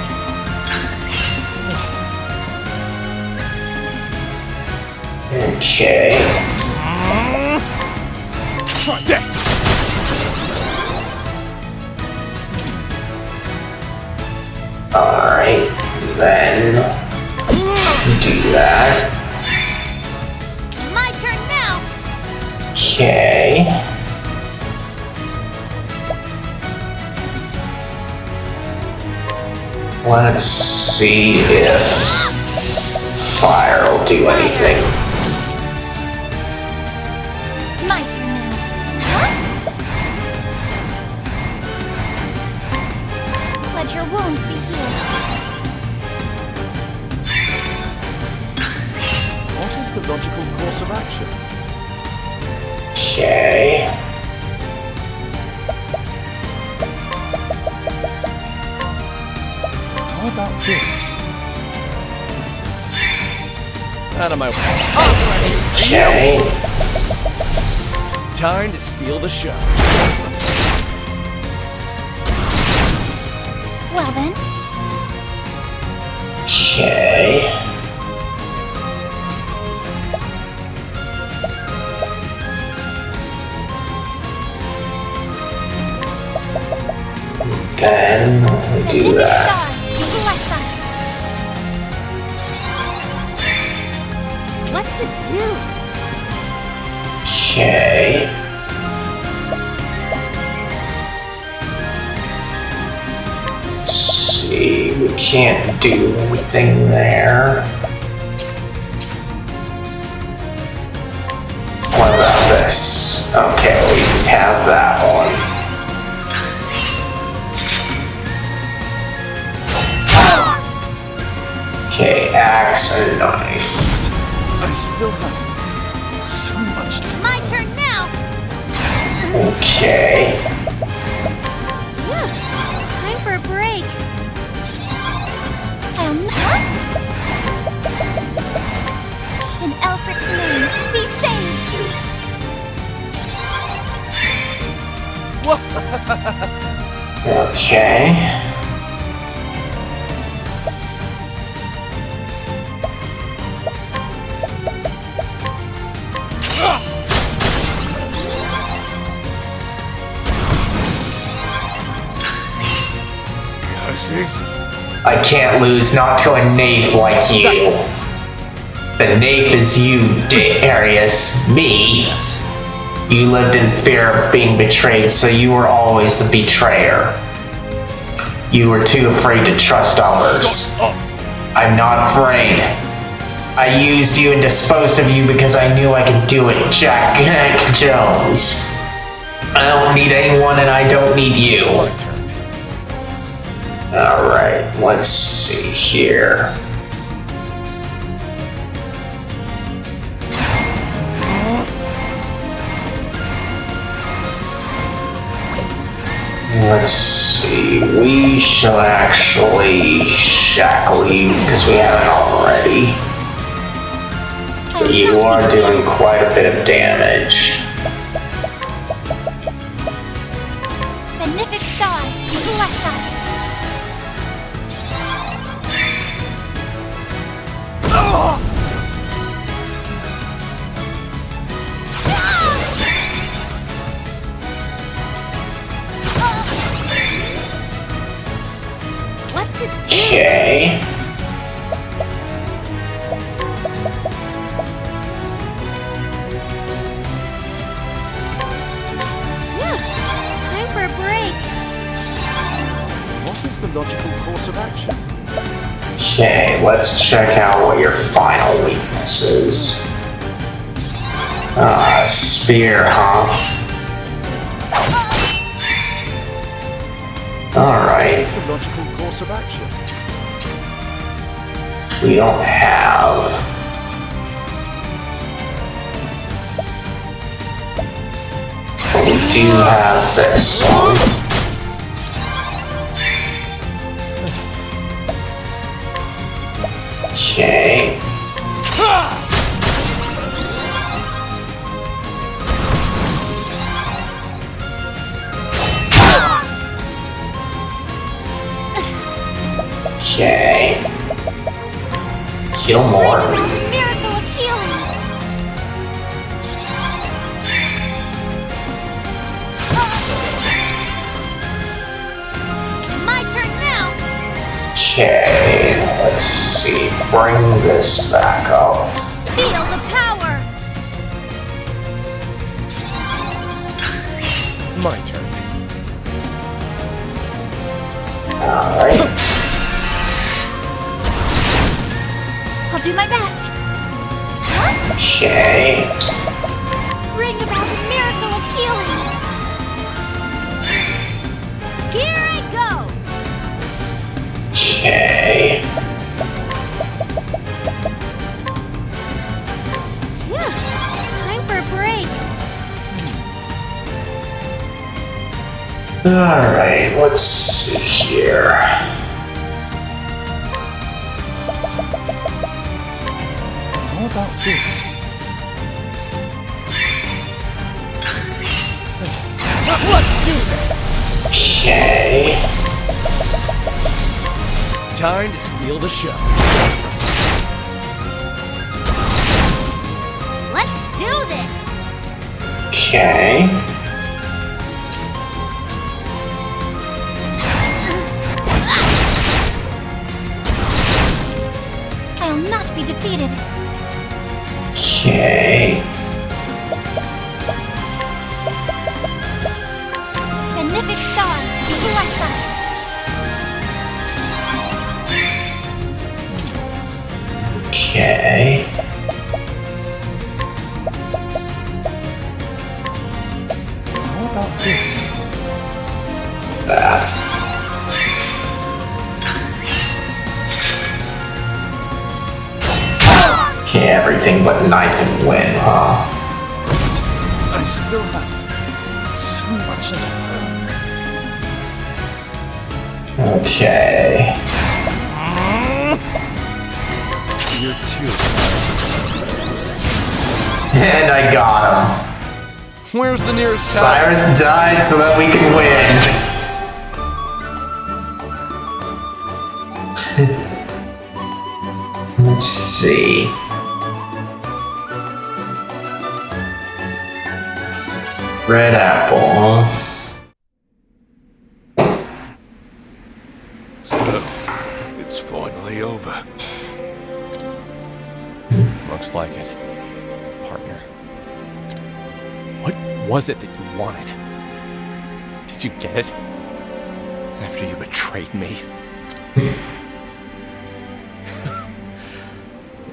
Okay. Try this! Alright, then do that. My turn now. Okay. Let's see if fire will do anything. My turn now. Huh? Let your wounds be healed. logical course of action? Okay. How about this? Out of my way. Okay. Time to steal the show. Well then, Okay. Then we do that. stars, bless us. What to do? Okay. Let's see, we can't do anything there. What about this? Okay, we have that one. Okay, axe and knife. I still have so much to... My turn now. Okay. Phew, time for a break. In Elfric's name, be saved. Okay. Curses. I can't lose, not to a knave like you. The knave is you, Darius. Me. You lived in fear of being betrayed, so you were always the betrayer. You were too afraid to trust others. I'm not afraid. I used you and disposed of you because I knew I could do it, Jack Jones. I don't need anyone and I don't need you. Alright, let's see here. Let's see, we shall actually shackle you because we haven't already. But you are doing quite a bit of damage. Benefic stars, bless us. What to do? Okay. Time for a break. What is the logical course of action? Okay, let's check out what your final weakness is. Spear, huh? What Alright, is the logical course of action? we don't have... But we do have this one. Okay. Okay. Kill more. Miracle of healing. My turn now. Okay, let's see. Bring this back up. Feel the power. My turn. Alright. I'll do my best. Okay. Bring about the miracle of healing. Here I go. Okay. Alright, let's see here. How about this? Let's do this! Okay. Time to steal the show. Let's do this! Okay. I'll not be defeated. Okay. Benefic stars, bless us. Okay. How about this? Okay, everything but knife and win, huh? I still have so much left. Okay. You're too. And I got him. Where's the nearest town? Cyrus died so that we can win. Let's see. Red apple, huh? So, it's finally over. Looks like it. Partner. What was it that you wanted? Did you get it? After you betrayed me?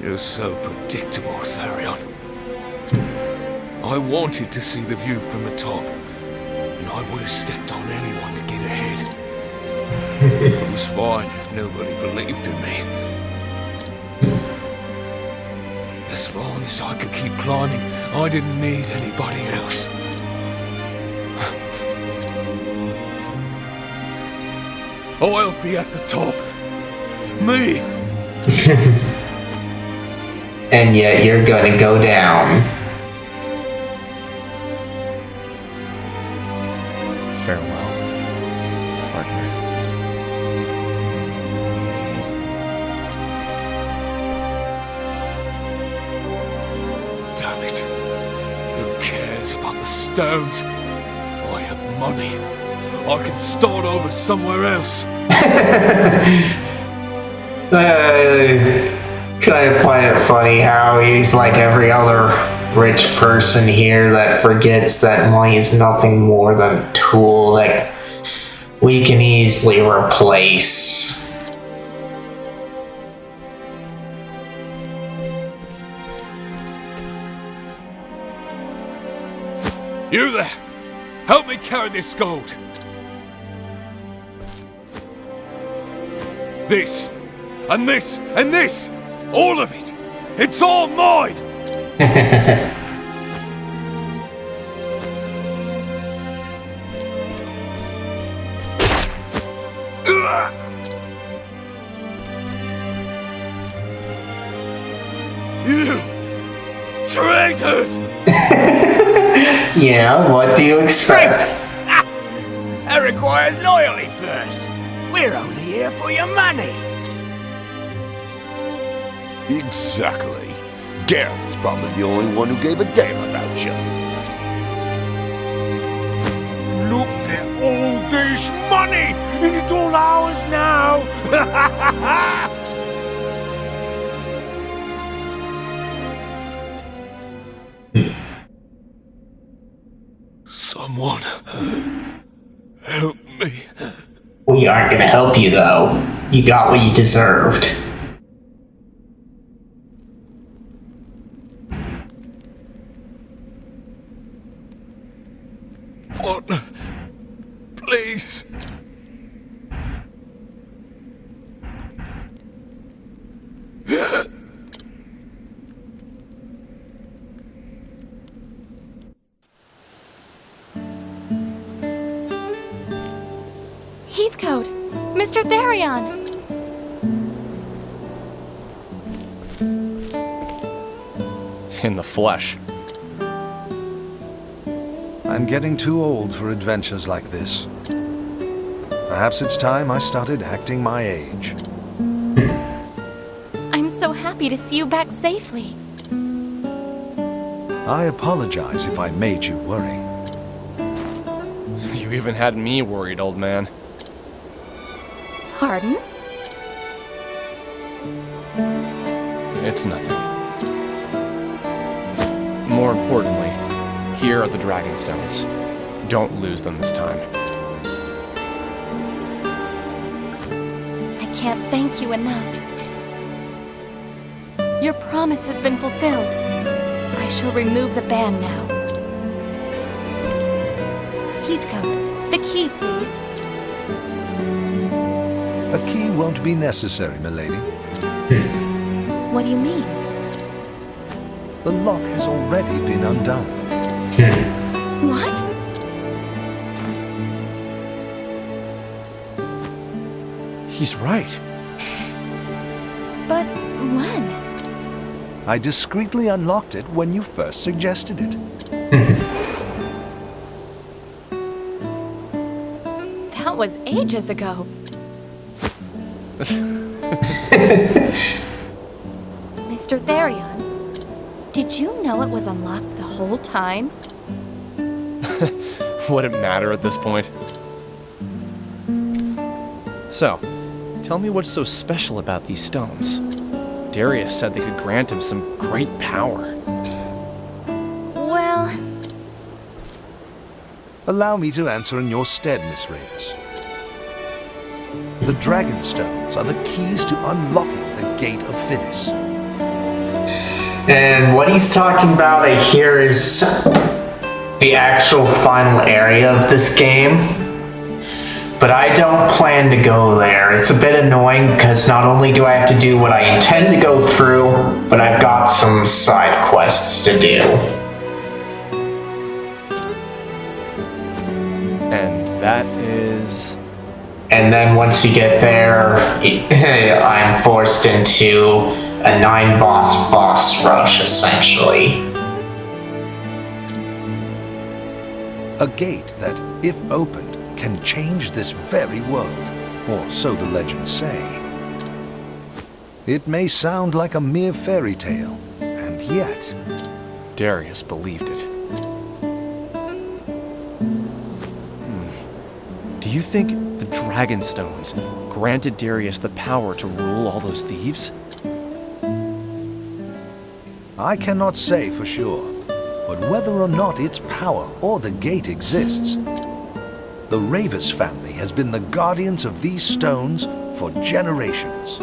You're so predictable, Therion. I wanted to see the view from the top, and I would have stepped on anyone to get ahead. It was fine if nobody believed in me. As long as I could keep climbing, I didn't need anybody else. I'll be at the top. Me! And yet you're gonna go down. Farewell, partner. Damn it. Who cares about the stones? I have money. I can start over somewhere else. Kind of find it funny how he's like every other rich person here that forgets that money is nothing more than a tool that we can easily replace. You there! Help me carry this gold! This, and this, and this! All of it! It's all mine! You traitors! Yeah, what do you expect? That requires loyalty first. We're only here for your money. Exactly. Gareth was probably the only one who gave a damn about you. Look at all this money, and it's all ours now. Someone help me. We aren't gonna help you though. You got what you deserved. Partner, please. Heathcote! Mr. Therion! In the flesh. I'm getting too old for adventures like this. Perhaps it's time I started acting my age. I'm so happy to see you back safely. I apologize if I made you worry. You even had me worried, old man. Pardon? It's nothing. More importantly, here are the Dragonstones. Don't lose them this time. I can't thank you enough. Your promise has been fulfilled. I shall remove the ban now. Heathcote, the key, please. A key won't be necessary, milady. What do you mean? The lock has already been undone. What? He's right. But when? I discreetly unlocked it when you first suggested it. That was ages ago. Mr. Therion, did you know it was unlocked the whole time? Would it matter at this point? So, tell me what's so special about these stones. Darius said they could grant him some great power. Well, Allow me to answer in your stead, Miss Ravis. The Dragonstones are the keys to unlocking the Gate of Finis. And what he's talking about, I hear, is the actual final area of this game. But I don't plan to go there. It's a bit annoying because not only do I have to do what I intend to go through, but I've got some side quests to do. And that is... And then once you get there, I'm forced into a 9-boss boss rush, essentially. A gate that, if opened, can change this very world, or so the legends say. It may sound like a mere fairy tale, and yet... Darius believed it. Do you think the Dragonstones granted Darius the power to rule all those thieves? I cannot say for sure, but whether or not its power or the gate exists, the Ravis family has been the guardians of these stones for generations.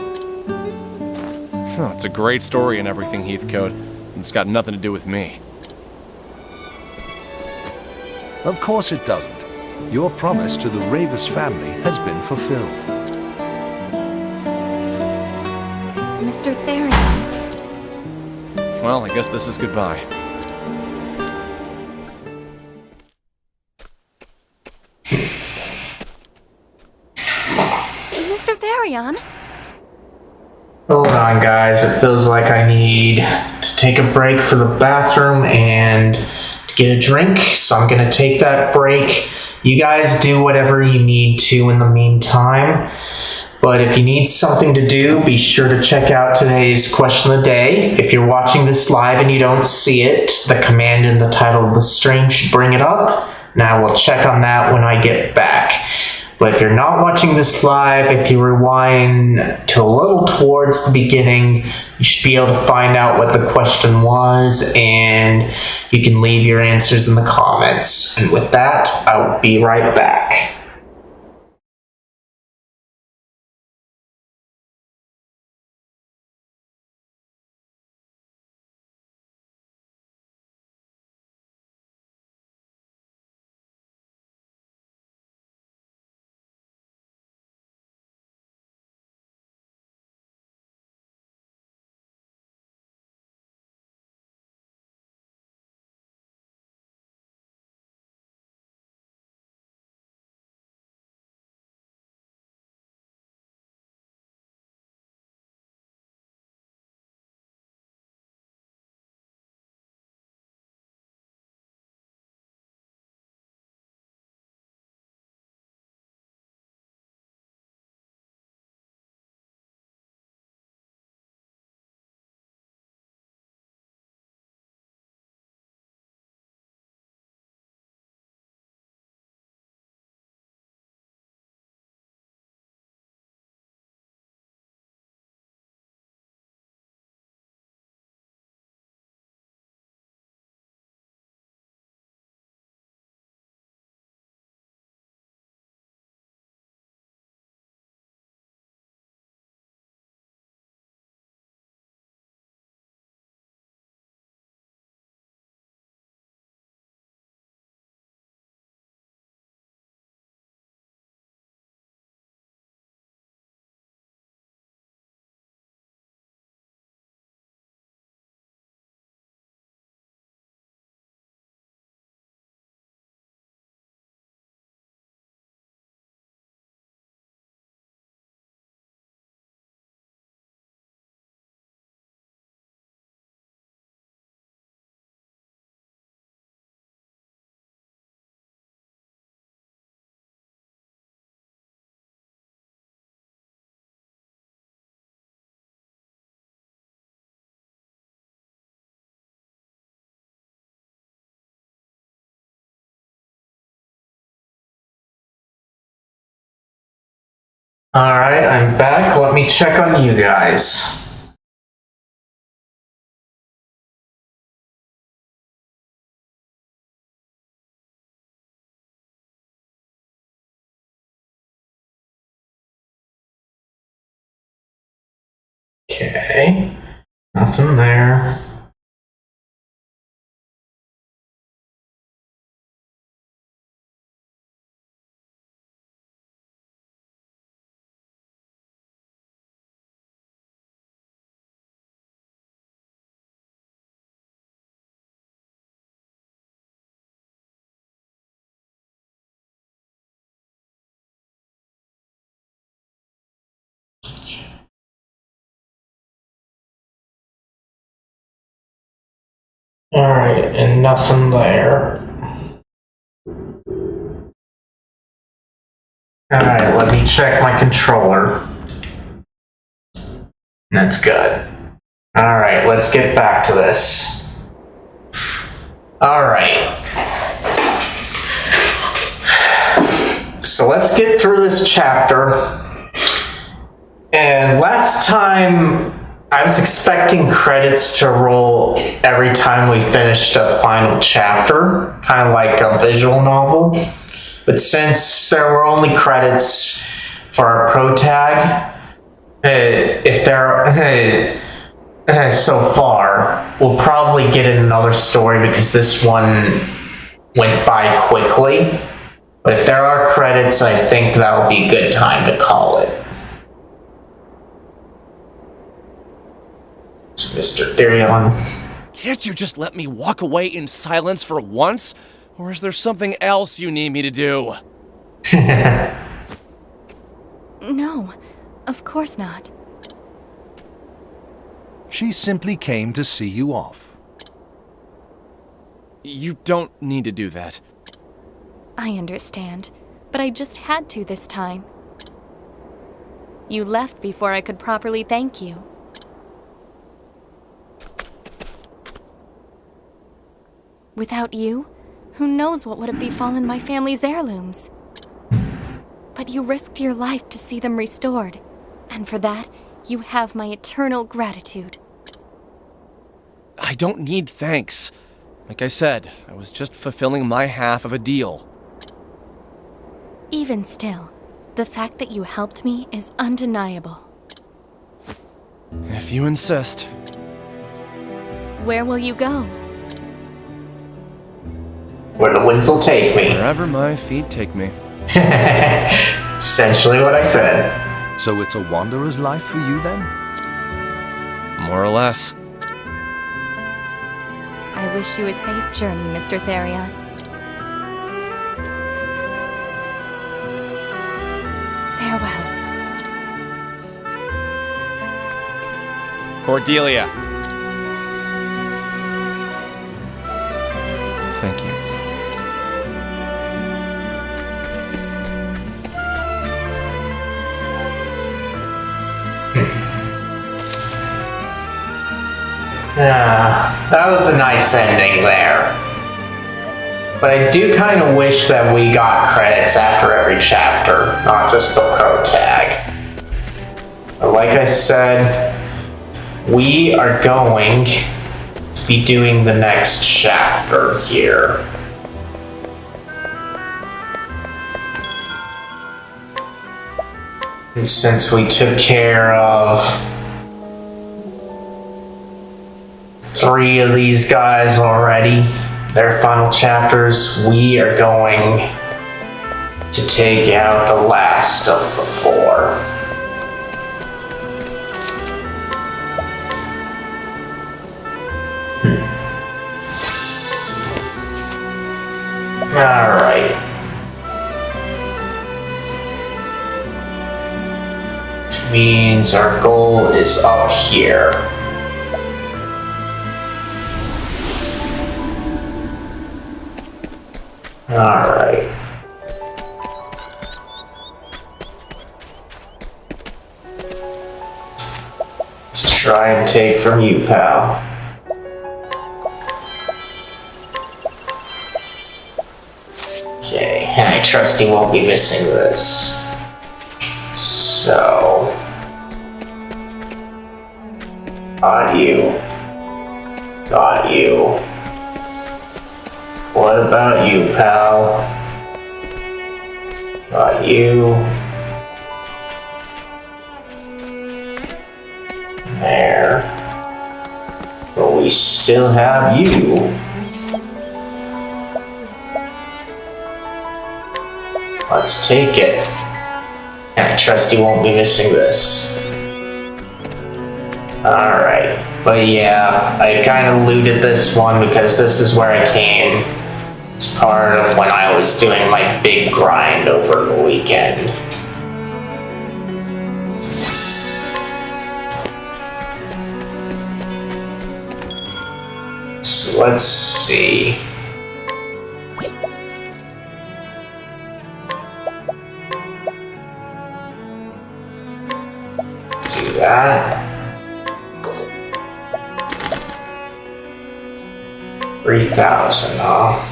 Oh, it's a great story and everything, Heathcote. It's got nothing to do with me. Of course it doesn't. Your promise to the Ravis family has been fulfilled. Mr. Therion, Well, I guess this is goodbye. Mr. Therion, Hold on, guys. It feels like I need to take a break for the bathroom and to get a drink, so I'm gonna take that break. You guys do whatever you need to in the meantime. But if you need something to do, be sure to check out today's question of the day. If you're watching this live and you don't see it, the command in the title of the stream should bring it up, and I will check on that when I get back. But if you're not watching this live, if you rewind to a little towards the beginning, you should be able to find out what the question was, and you can leave your answers in the comments. And with that, I'll be right back. Alright, I'm back. Let me check on you guys. Okay, nothing there. Alright, and nothing there. Alright, let me check my controller. That's good. Alright, let's get back to this. Alright. So let's get through this chapter. And last time, I was expecting credits to roll every time we finished a final chapter, kind of like a visual novel. But since there were only credits for our pro tag, if there so far, we'll probably get in another story because this one went by quickly. But if there are credits, I think that'll be a good time to call it. So, Mr. Therion. Can't you just let me walk away in silence for once? Or is there something else you need me to do? No, of course not. She simply came to see you off. You don't need to do that. I understand, but I just had to this time. You left before I could properly thank you. Without you, who knows what would have befallen my family's heirlooms? But you risked your life to see them restored, and for that, you have my eternal gratitude. I don't need thanks. Like I said, I was just fulfilling my half of a deal. Even still, the fact that you helped me is undeniable. If you insist. Where will you go? Where the winds will take me. Wherever my feet take me. Essentially what I said. So it's a wanderer's life for you then? More or less. I wish you a safe journey, Mr. Therion. Farewell. Cordelia. Thank you. That was a nice ending there. But I do kind of wish that we got credits after every chapter, not just the pro tag. But like I said, we are going to be doing the next chapter here. And since we took care of 3 of these guys already, their final chapters, we are going to take out the last of the 4. Alright. Which means our goal is up here. Alright. Let's try and take from you, pal. Okay, I trust you won't be missing this. So So, got you. Got you. What about you, pal? Got you. There. But we still have you. Let's take it. And I trust you won't be missing this. Alright. But yeah, I kind of looted this one because this is where I came. It's part of when I was doing my big grind over the weekend. So let's see. Do that. 3,000, huh?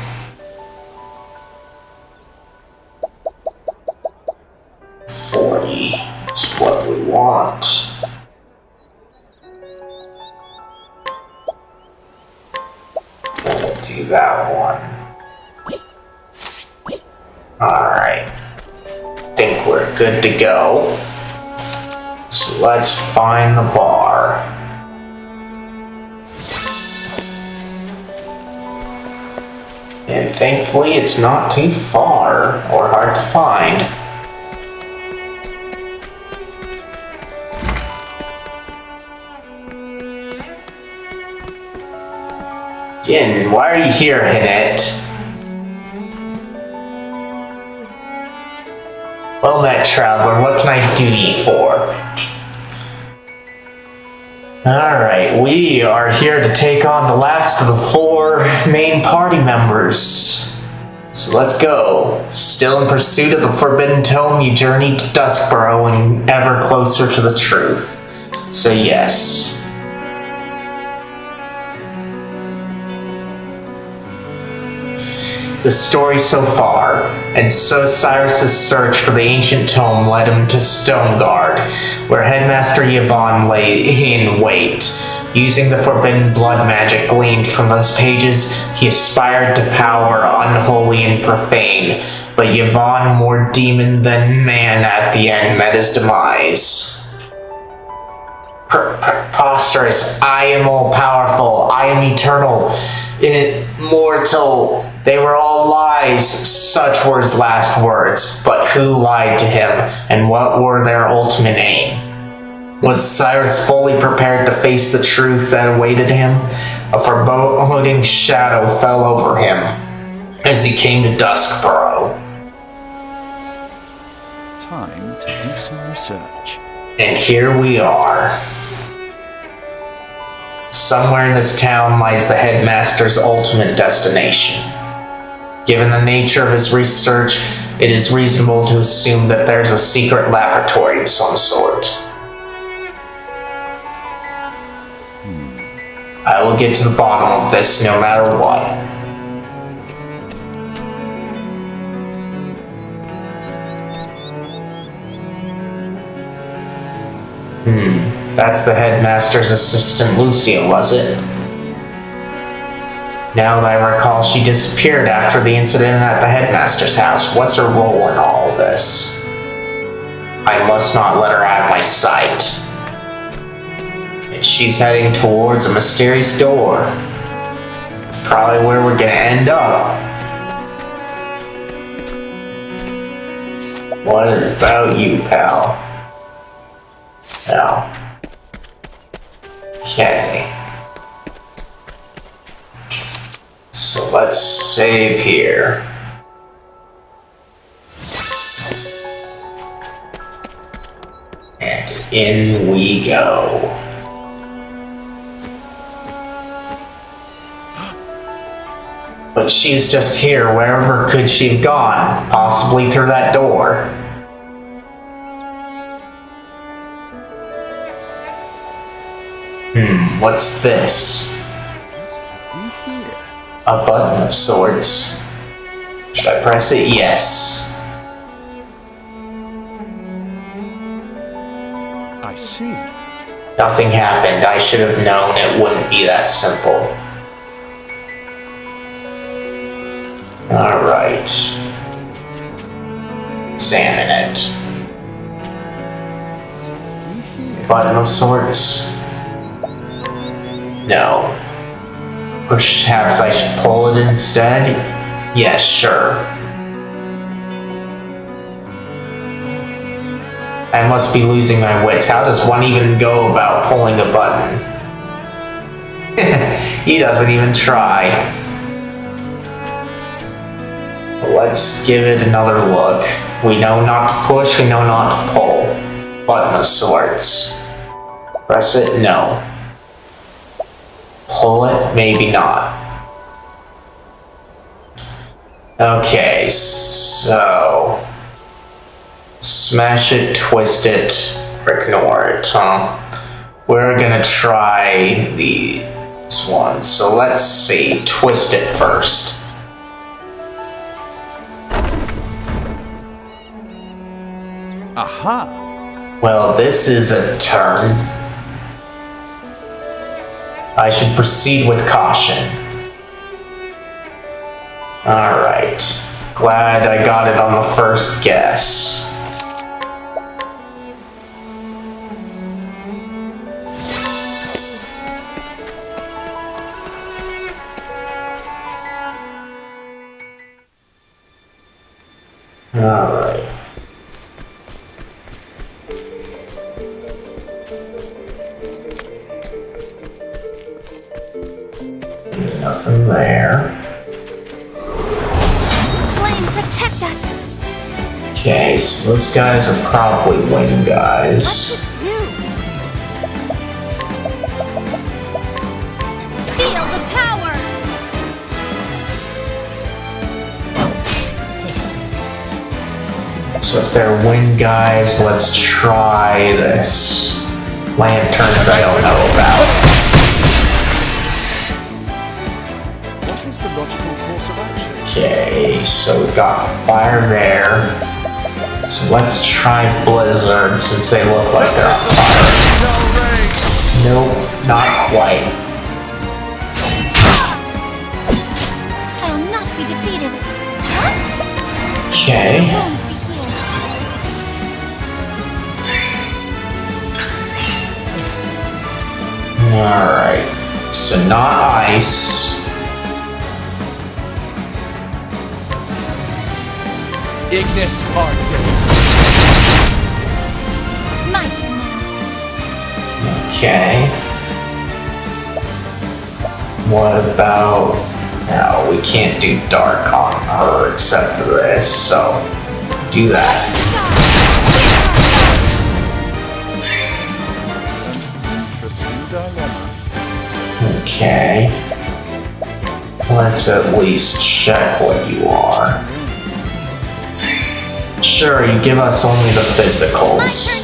Is what we want. We'll do that one. Alright. Think we're good to go. So let's find the bar. And thankfully it's not too far or hard to find. Again, why are you here, Hinnett? Well met, traveler, what can I do you for? Alright, we are here to take on the last of the 4 main party members. So let's go. Still in pursuit of the Forbidden Tome, you journey to Duskboro and ever closer to the truth. So yes. The story so far, and so Cyrus's search for the ancient tome led him to Stoneguard, where Headmaster Yvonne lay in wait. Using the forbidden blood magic gleaned from those pages, he aspired to power unholy and profane, but Yvonne, more demon than man at the end, met his demise. Preposterous, I am all-powerful, I am eternal, immortal. They were all lies, such were his last words, but who lied to him, and what were their ultimate aim? Was Cyrus fully prepared to face the truth that awaited him? A foreboding shadow fell over him as he came to Duskboro. Time to do some research. And here we are. Somewhere in this town lies the headmaster's ultimate destination. Given the nature of his research, it is reasonable to assume that there's a secret laboratory of some sort. I will get to the bottom of this no matter what. That's the headmaster's assistant Lucia, was it? Now that I recall, she disappeared after the incident at the headmaster's house. What's her role in all of this? I must not let her out of my sight. And she's heading towards a mysterious door. It's probably where we're gonna end up. What about you, pal? No. Okay. So let's save here. And in we go. But she's just here. Wherever could she have gone? Possibly through that door. What's this? A button of sorts. Should I press it? Yes. I see. Nothing happened. I should have known it wouldn't be that simple. Alright. Examine it. Button of sorts? No. Perhaps I should pull it instead? Yes, sure. I must be losing my wits. How does one even go about pulling a button? He doesn't even try. Let's give it another look. We know not to push, we know not to pull. Button of sorts. Press it? No. Pull it? Maybe not. Okay, so... Smash it, twist it, or ignore it, huh? We're gonna try these ones. So let's see, twist it first. Aha! Well, this is a turn. I should proceed with caution. Alright. Glad I got it on the first guess. Alright. Nothing there. Flame, protect us! Okay, so those guys are probably wing guys. What's it do? Feel the power! So if they're wing guys, let's try this. Lanterns I don't know about. What is the logical course of action? Okay, so we got fire there. So let's try blizzard since they look like they're on fire. Nope, not quite. I will not be defeated. Huh? Okay. Alright. So not ice. Ignis target. My turn now. Okay. What about... No, we can't do dark on her except for this, so do that. Interesting dilemma. Okay. Let's at least check what you are. Sure, you give us only the My physicals. turn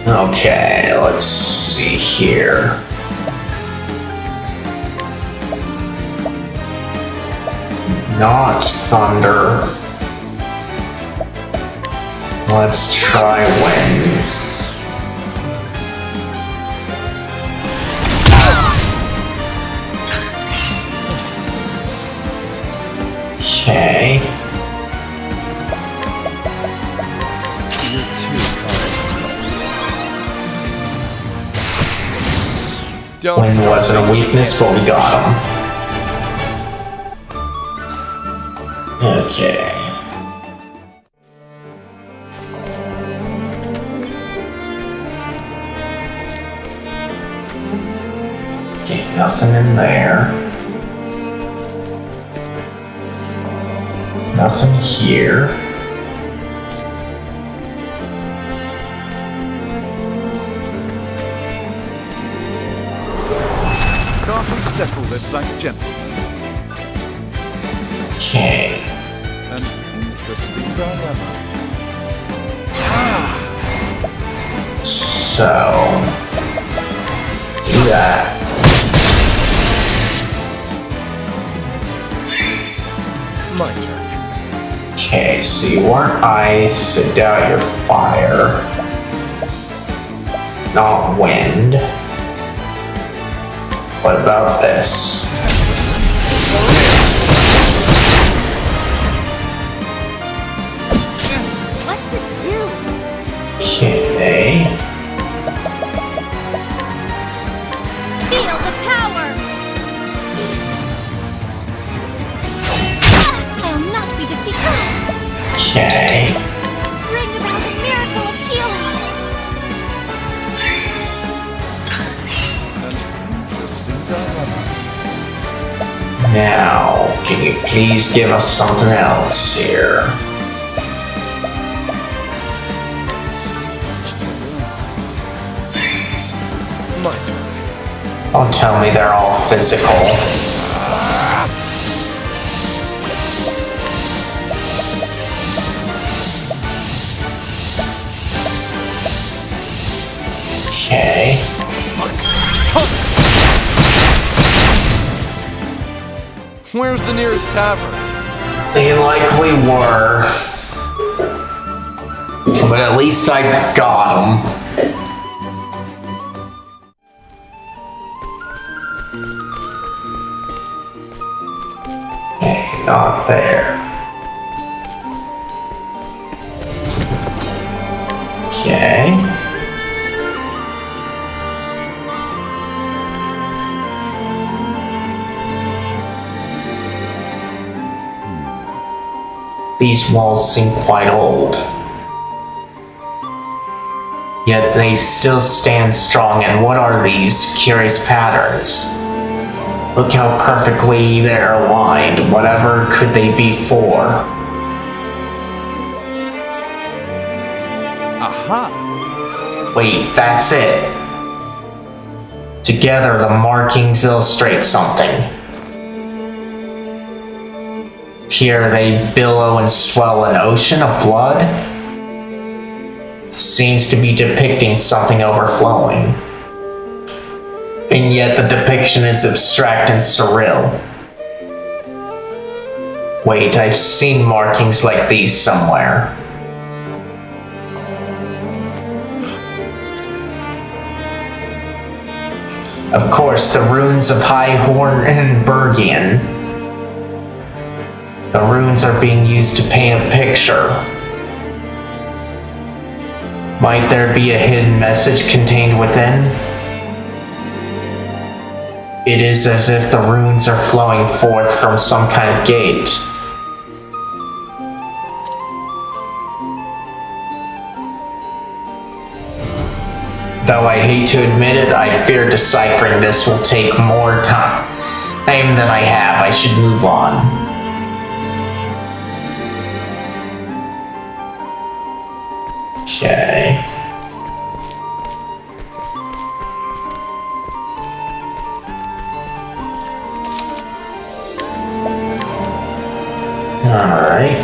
now! Okay, let's see here. Not thunder. Let's try wind. Okay. You're too kind. Don't Wind wasn't a weakness, but we got him. Okay. Okay, nothing in there. Nothing here. Can't we settle this like gentlemen? Okay. An interesting dilemma. So do that. My turn. Okay, so you want ice, I doubt you're fire. Not wind. What about this? What to do? Okay. Feel the power! I'll not be defeated! Okay. Bring about the miracle of healing! Interesting dilemma. Now, can you please give us something else here? My turn. Don't tell me they're all physical. Okay. Where's the nearest tavern? They likely were. But at least I got them. Okay, not there. Okay. These walls seem quite old. Yet they still stand strong, and what are these curious patterns? Look how perfectly they're aligned. Whatever could they be for? Aha! Wait, that's it. Together, the markings illustrate something. Here they billow and swell an ocean of blood. Seems to be depicting something overflowing. And yet the depiction is abstract and surreal. Wait, I've seen markings like these somewhere. Of course, the runes of High Horn and Bergian. The runes are being used to paint a picture. Might there be a hidden message contained within? It is as if the runes are flowing forth from some kind of gate. Though I hate to admit it, I fear deciphering this will take more time than I have. I should move on. Okay. All right.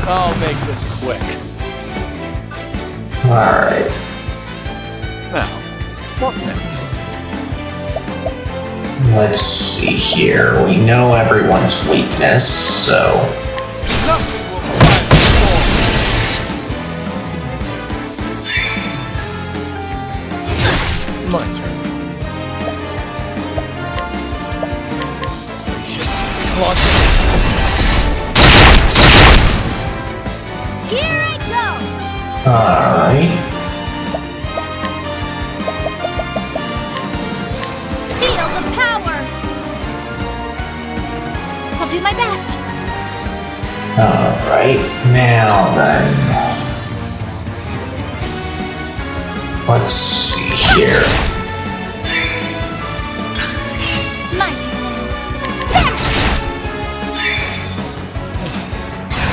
I'll make this quick. All right. Now, what next? Let's see here. We know everyone's weakness, so... Nothing will pass before me. My turn. Here I go! Alright. Feel the power! I'll do my best. Alright, now then. Let's see here. My turn now.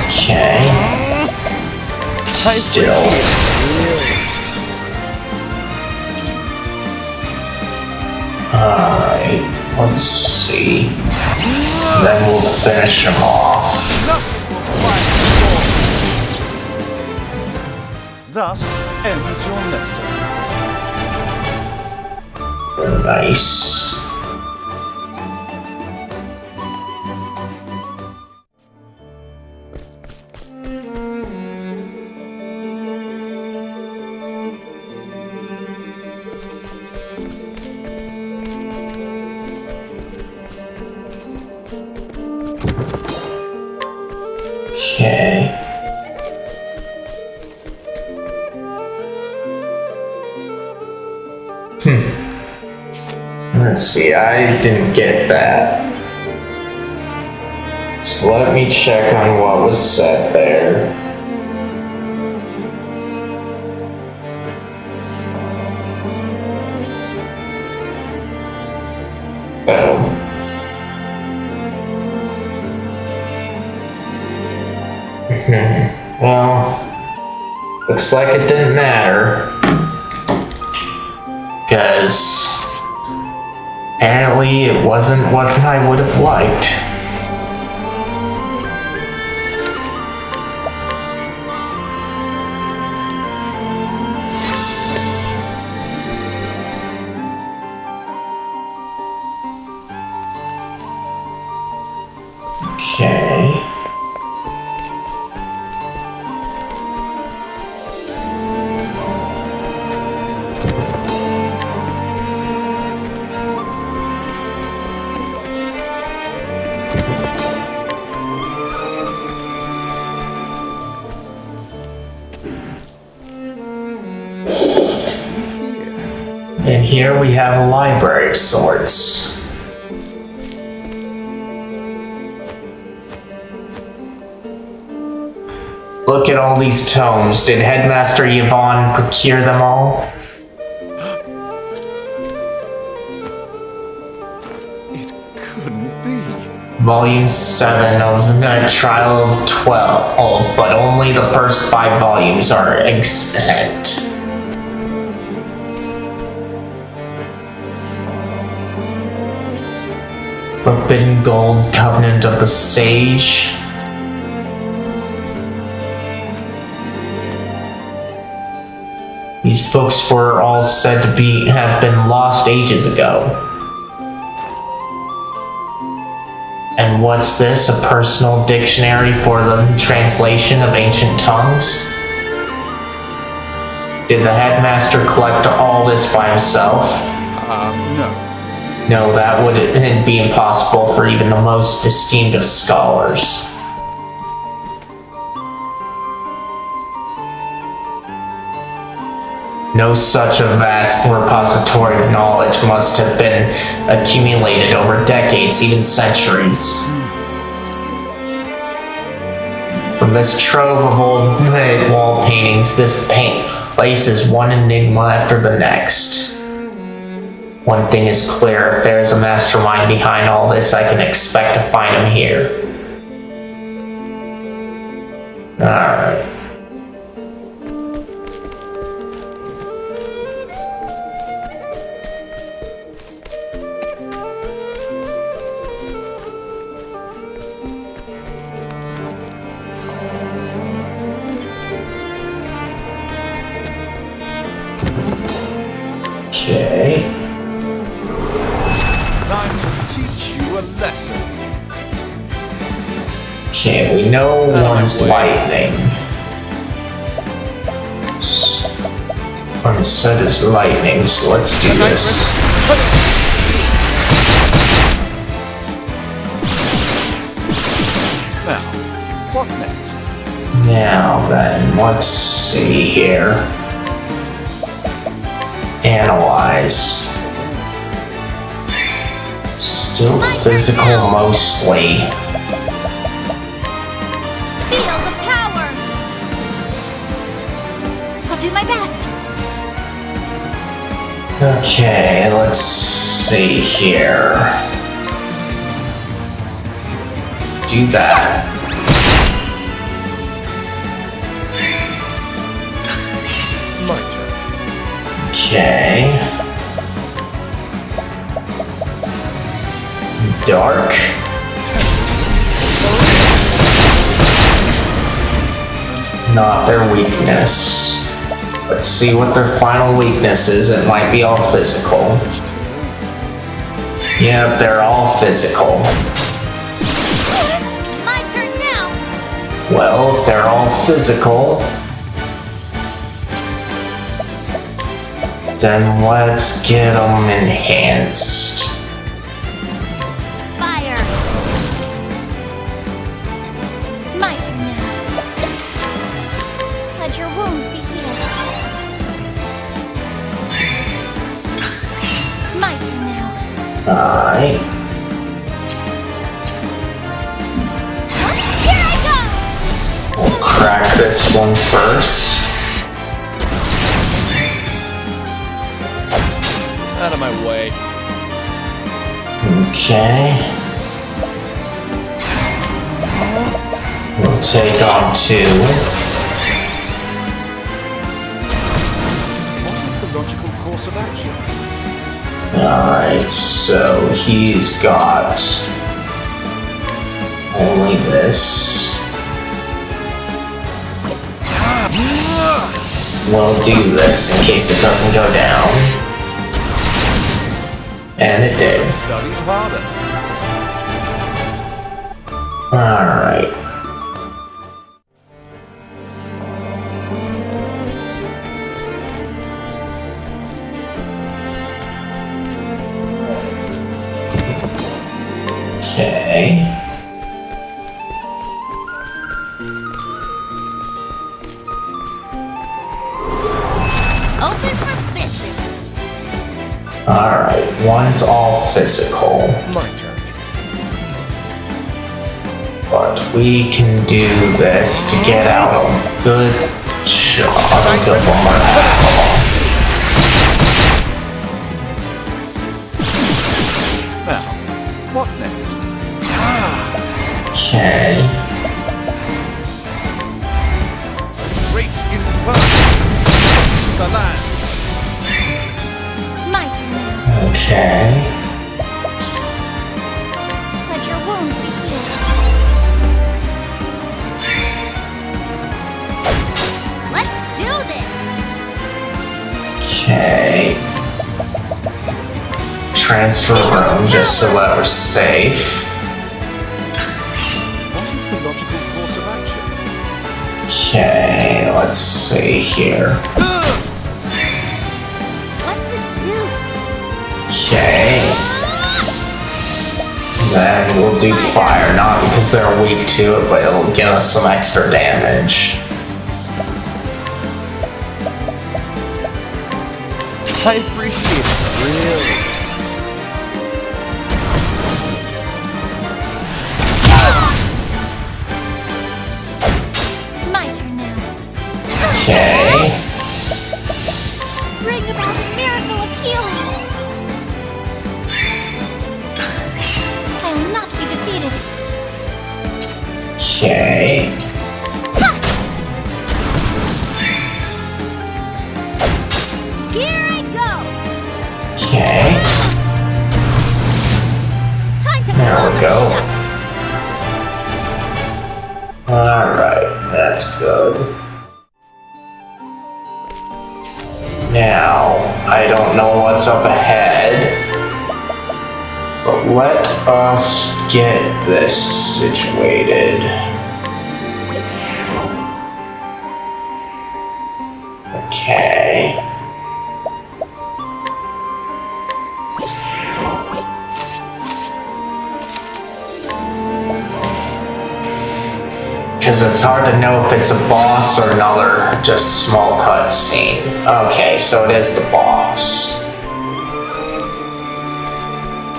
Okay. Still. Alright, let's see. Then we'll finish him off. Nothing will pass before me. Thus ends your lesson. Nice. Okay. Let's see, I didn't get that. So let me check on what was said there. Oh. Well, looks like it didn't matter. Because apparently it wasn't what I would have liked. Okay. And here we have a library of sorts. Look at all these tomes. Did Headmaster Yvonne procure them all? It couldn't be. Volume 7 of the Trial of 12, but only the first 5 volumes are extant. Forbidden Gold, Covenant of the Sage. These books were all said to have been lost ages ago. And what's this? A personal dictionary for the translation of ancient tongues? Did the headmaster collect all this by himself? No. No, that would be impossible for even the most esteemed of scholars. No such a vast repository of knowledge must have been accumulated over decades, even centuries. From this trove of old wall paintings, this place is one enigma after the next. One thing is clear, if there is a mastermind behind all this, I can expect to find him here. Alright. Okay. Time to teach you a lesson. Okay, we know one's lightning. One said is lightning, so let's do this. Now, what next? Now then, let's see here. Analyze. Still physical mostly. Field of power! I'll do my best. Okay, let's see here. Do that. My turn. Okay. Dark. Not their weakness. Let's see what their final weakness is. It might be all physical. Yep, they're all physical. My turn now! Well, if they're all physical, then let's get them enhanced. Fire! My turn now. Let your wounds be healed. My turn now. Alright. Here I go! We'll crack this one first. Out of my way. Okay. We'll take on 2. What is the logical course of action? Alright, so he's got only this. We'll do this in case it doesn't go down. And it did. Study harder. Alright. Okay. Open for business. Alright, one's all physical. My turn. But we can do this to get out a good shot of the bomber alcohol. Now, what next? Okay. Great in first. The land. My turn now. Okay. Let your wounds be healed. Let's do this! Okay. Transfer room just so that we're safe. What is the logical course of action? Okay, let's see here. What to do? Okay. Then we'll do fire, not because they're weak to it, but it'll give us some extra damage. I appreciate it, really. My turn now. Okay. Bring about a miracle of healing. I will not be defeated. Okay. Here I go. Okay. Time to There we close go. up shop. Alright, that's good. Now, I don't know what's up ahead, but let us get this situated. Okay. Because it's hard to know if it's a boss or another just small cutscene. Okay, so it is the boss.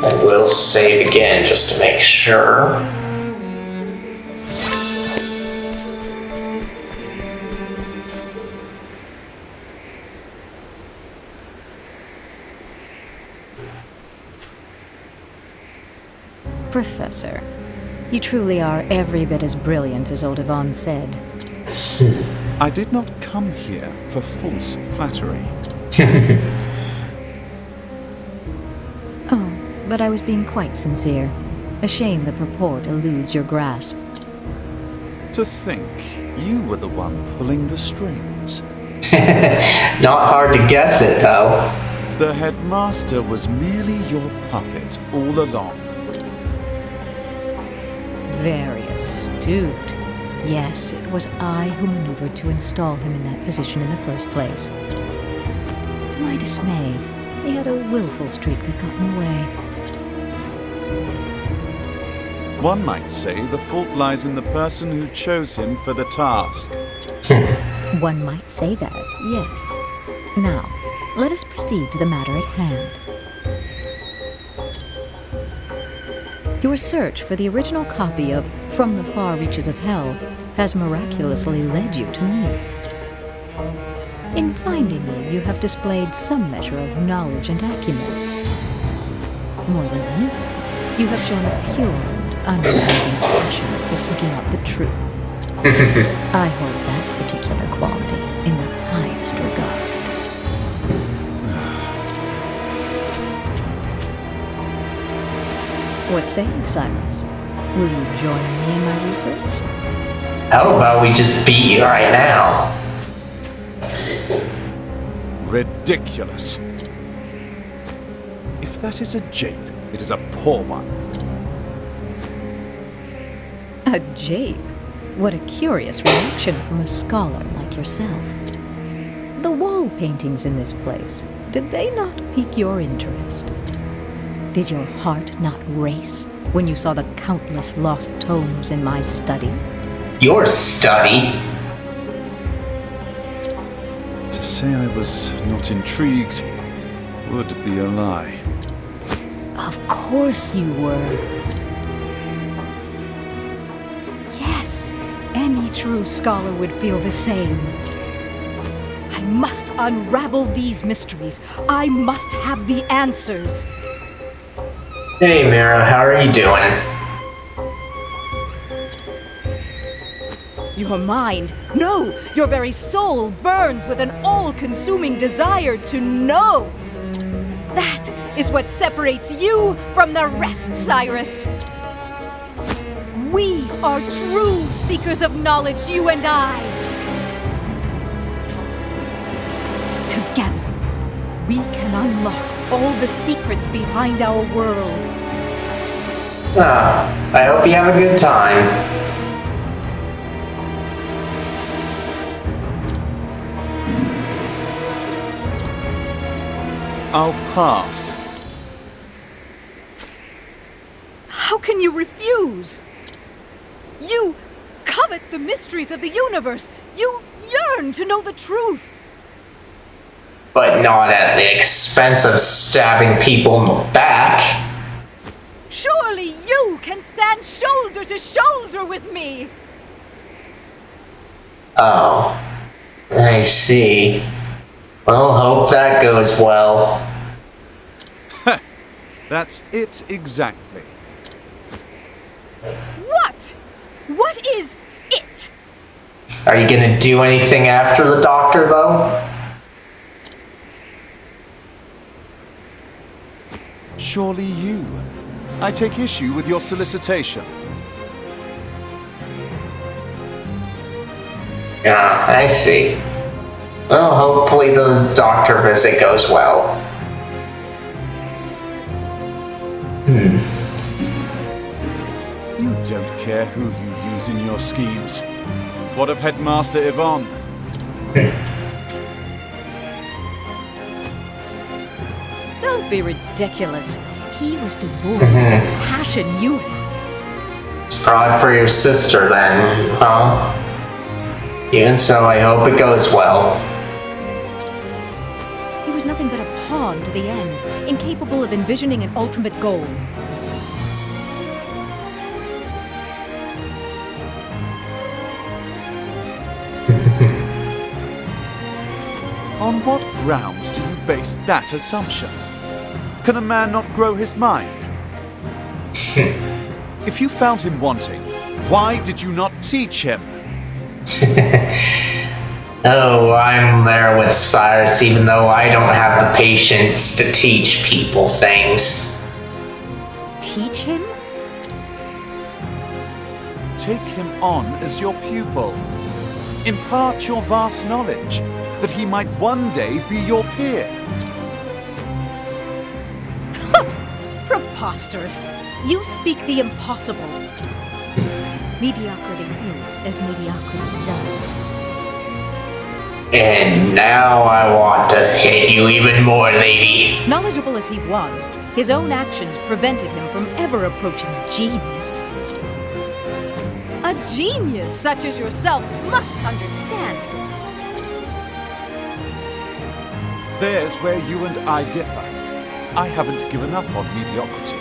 And we'll save again just to make sure. Professor, you truly are every bit as brilliant as old Yvonne said. I did not come here for false flattery. Oh, but I was being quite sincere. A shame the purport eludes your grasp. To think you were the one pulling the strings. Not hard to guess it, though. The headmaster was merely your puppet all along. Very astute. Yes, it was I who maneuvered to install him in that position in the first place. To my dismay, he had a willful streak that got in the way. One might say the fault lies in the person who chose him for the task. One might say that, yes. Now, let us proceed to the matter at hand. Your search for the original copy of From the Far Reaches of Hell has miraculously led you to me. In finding me, you have displayed some measure of knowledge and acumen. More than anything, you have shown a pure and unrelenting passion for seeking out the truth. I hold that particular quality in the highest regard. What say you, Cyrus? Will you join me in my research? How about we just beat you right now? Ridiculous. If that is a jape, it is a poor one. A jape? What a curious reaction from a scholar like yourself. The wall paintings in this place, did they not pique your interest? Did your heart not race when you saw the countless lost tomes in my study? Your study? To say I was not intrigued would be a lie. Of course you were. Yes, any true scholar would feel the same. I must unravel these mysteries. I must have the answers. Hey Mira, how are you doing? Your mind, no, your very soul burns with an all-consuming desire to know. That is what separates you from the rest, Cyrus. We are true seekers of knowledge, you and I. Together, we can unlock all the secrets behind our world. I hope you have a good time. I'll pass. How can you refuse? You covet the mysteries of the universe. You yearn to know the truth. But not at the expense of stabbing people in the back. Surely you can stand shoulder to shoulder with me. Oh, I see. Well, hope that goes well. That's it exactly. What? What is it? Are you gonna do anything after the doctor, though? Surely you. I take issue with your solicitation. Ah, I see. Well, hopefully the doctor visit goes well. You don't care who you use in your schemes. What of Headmaster Yvonne? Don't be ridiculous. He was devoid of the passion you have. It's probably for your sister then, huh? Even so, I hope it goes well. He was nothing but a pawn to the end, incapable of envisioning an ultimate goal. On what grounds do you base that assumption? Can a man not grow his mind? If you found him wanting, why did you not teach him? Oh, I'm there with Cyrus even though I don't have the patience to teach people things. Teach him? Take him on as your pupil. Impart your vast knowledge, that he might one day be your peer. preposterous. You speak the impossible. Mediocrity is as mediocrity does. And now I want to hit you even more, lady. Knowledgeable as he was, his own actions prevented him from ever approaching genius. A genius such as yourself must understand this. There's where you and I differ. I haven't given up on mediocrity.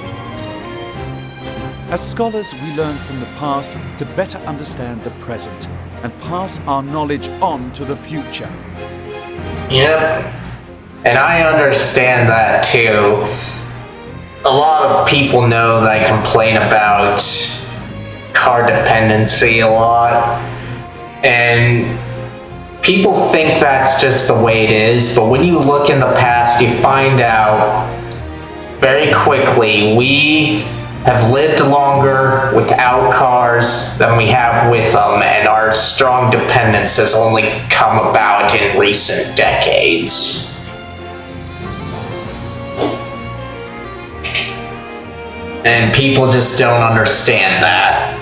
As scholars, we learn from the past to better understand the present and pass our knowledge on to the future. Yep. And I understand that too. A lot of people know that I complain about car dependency a lot. And people think that's just the way it is, but when you look in the past, you find out very quickly we have lived longer without cars than we have with them, and our strong dependence has only come about in recent decades. And people just don't understand that.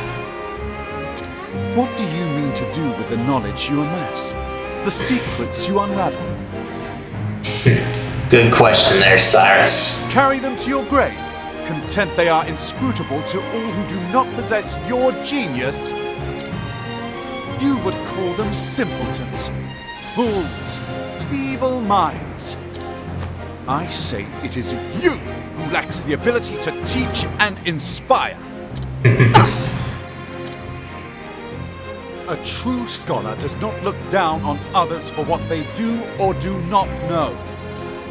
What do you mean to do with the knowledge you amass? The secrets you unravel? Good question there, Cyrus. Carry them to your grave, content they are inscrutable to all who do not possess your genius. You would call them simpletons, fools, feeble minds. I say it is you who lacks the ability to teach and inspire. A true scholar does not look down on others for what they do or do not know.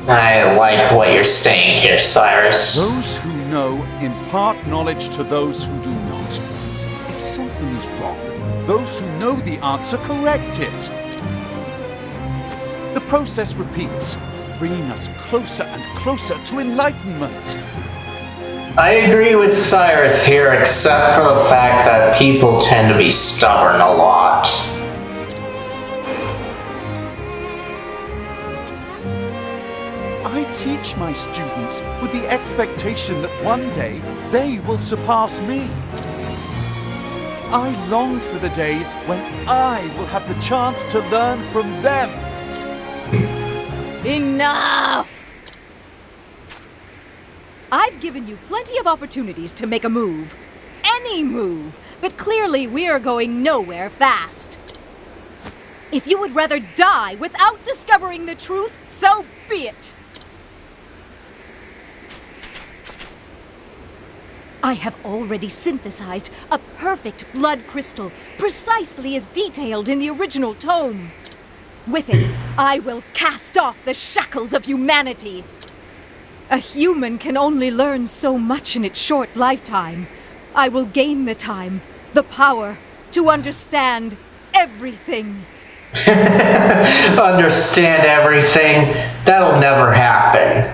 I like what you're saying here, Cyrus. Those who know impart knowledge to those who do not. If something is wrong, those who know the answer correct it. The process repeats, bringing us closer and closer to enlightenment. I agree with Cyrus here, except for the fact that people tend to be stubborn a lot. I teach my students with the expectation that one day they will surpass me. I long for the day when I will have the chance to learn from them. Enough! I've given you plenty of opportunities to make a move. Any move. But clearly we're going nowhere fast. If you would rather die without discovering the truth, so be it. I have already synthesized a perfect blood crystal, precisely as detailed in the original tome. With it, I will cast off the shackles of humanity. A human can only learn so much in its short lifetime. I will gain the time, the power, to understand everything. Understand everything? That'll never happen.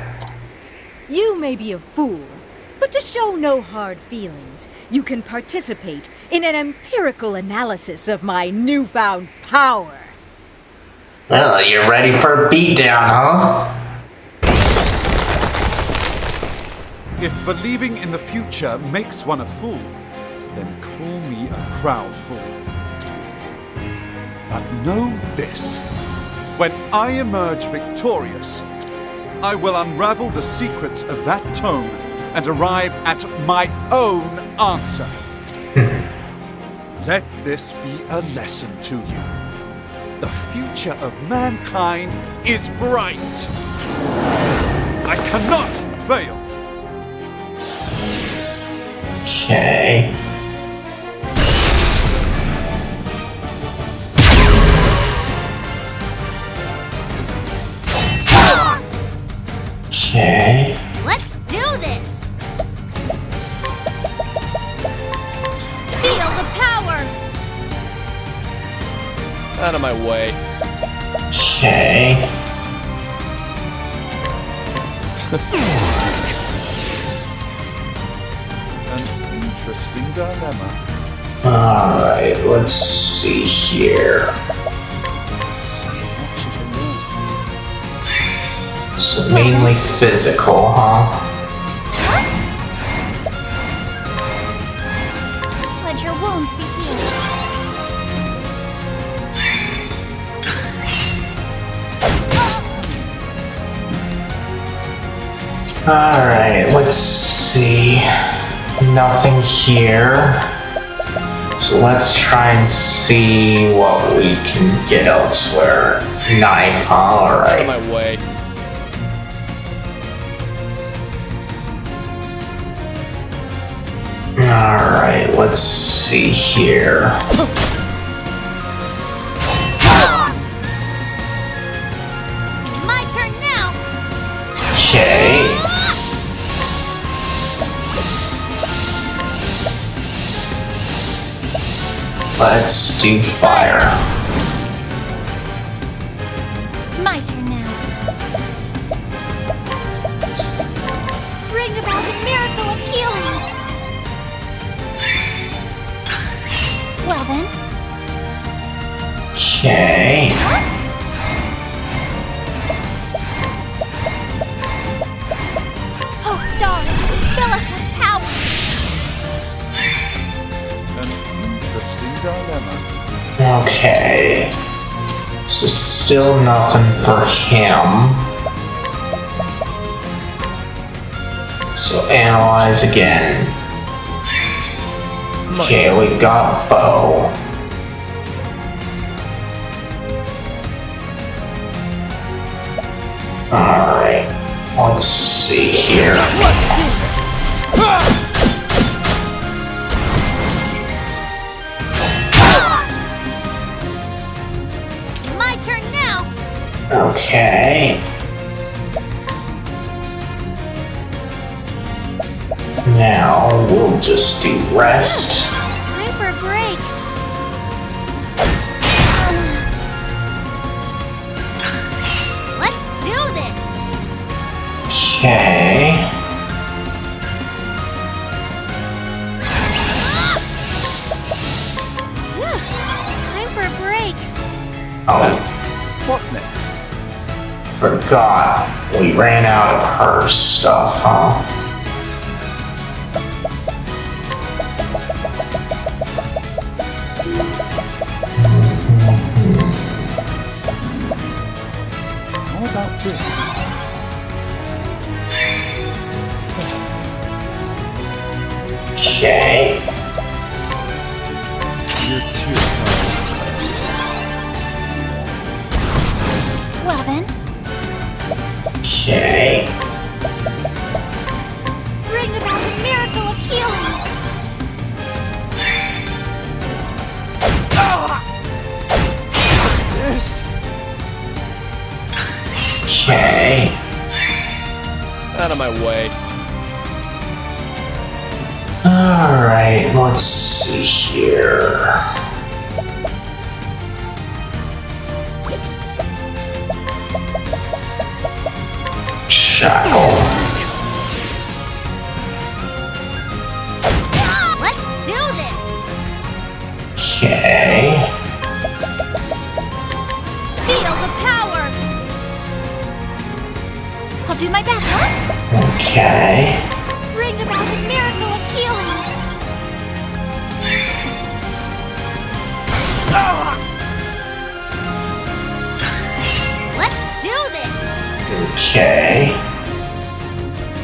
You may be a fool, but to show no hard feelings, you can participate in an empirical analysis of my newfound power. Well, you're ready for a beatdown, huh? If believing in the future makes one a fool, then call me a proud fool. But know this, when I emerge victorious, I will unravel the secrets of that tome and arrive at my own answer. Let this be a lesson to you. The future of mankind is bright. I cannot fail. Okay. Okay. Let's do this! Feel the power! Out of my way. Okay. An interesting dilemma. Alright, let's see here. Much to learn. So mainly physical, huh? Alright, let's see. Nothing here. So let's try and see what we can get elsewhere. Knife, huh? Out of Alright. my way. Alright, let's see here. My turn now. Okay. Let's do fire. My turn now. Bring about the miracle of healing. Well then, Okay. oh stars, fill us with power. An interesting dilemma. Okay. So still nothing for him. So analyze again. Okay, we got bow. Alright, let's see here. My turn now. Okay. Now we'll just do rest. Time for a break. Let's do this. Okay. Time for a break. Oh, What next? forgot. We ran out of her stuff, huh? How about this? Okay. You're too kind. Well then, Okay. bring about the miracle of healing. What's this? Okay. Out of my way. Alright, let's see here. Shackle. Let's do this. Okay. Feel the power. I'll do my best, huh? Okay. Bring about the miracle of healing. Let's do this. Okay.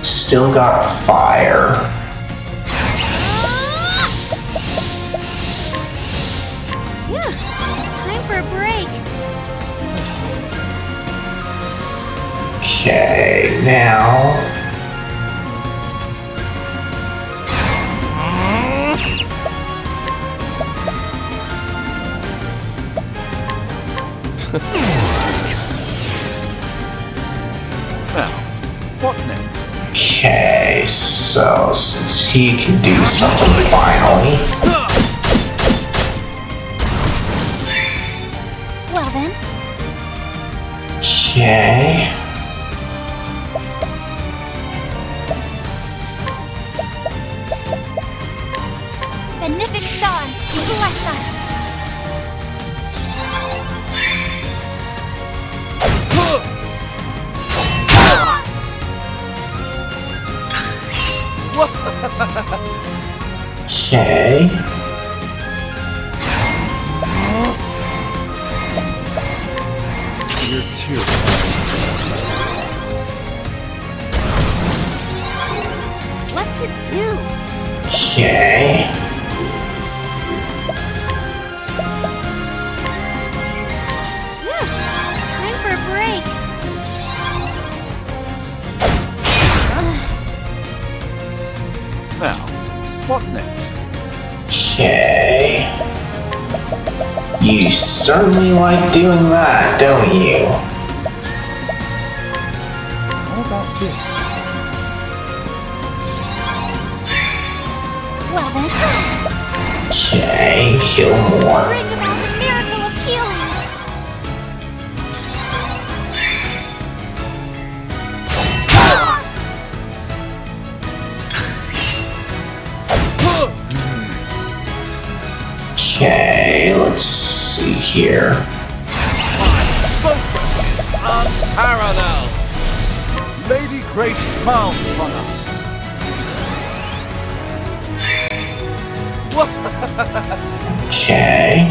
Still got fire. Yeah, time for a break. Okay, now. Now, what next? Okay, so since he can do something finally. Well then, Okay. benefic stars, bless us. Okay. You're too kind. to do? Okay. Time for a break. Now, what next? Okay. You certainly like doing that, don't you? How about this? Well then, Okay, heal more. bring about the miracle of healing. Okay, let's see here. Focus is unparalleled. Lady Grace smiles upon us. Okay.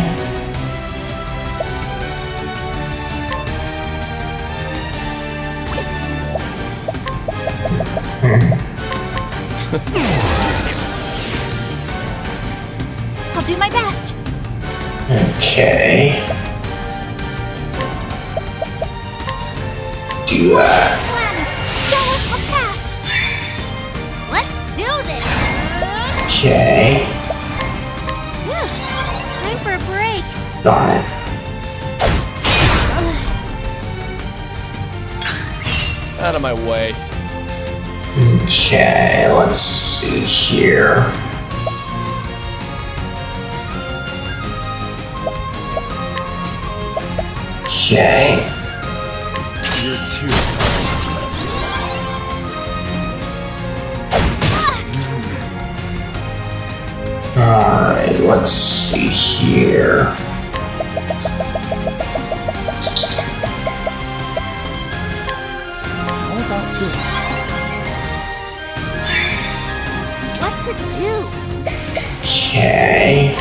I'll do my best. Okay. Do that. Planets, show us a path. Let's do this. Okay. Time for a break. Darn it. Out of my way. Okay, let's see here. Okay. You're too Alright, let's see here. How about this? What to do? Okay.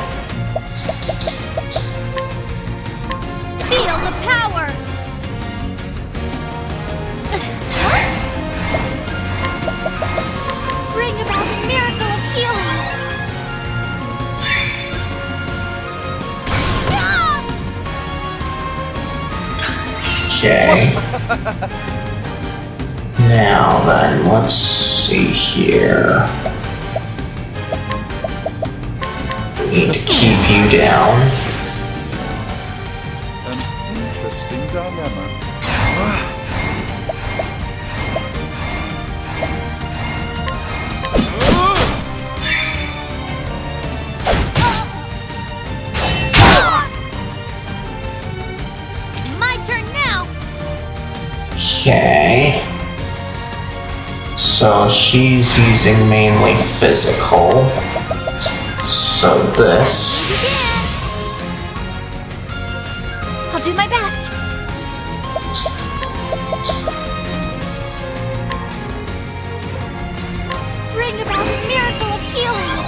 Feel the power. Bring about the miracle of healing. Okay. Now then, let's see here. We need to keep you down. An interesting dilemma. My turn now. Okay. So she's using mainly physical. So this. I'll do my best. Bring about the miracle of healing.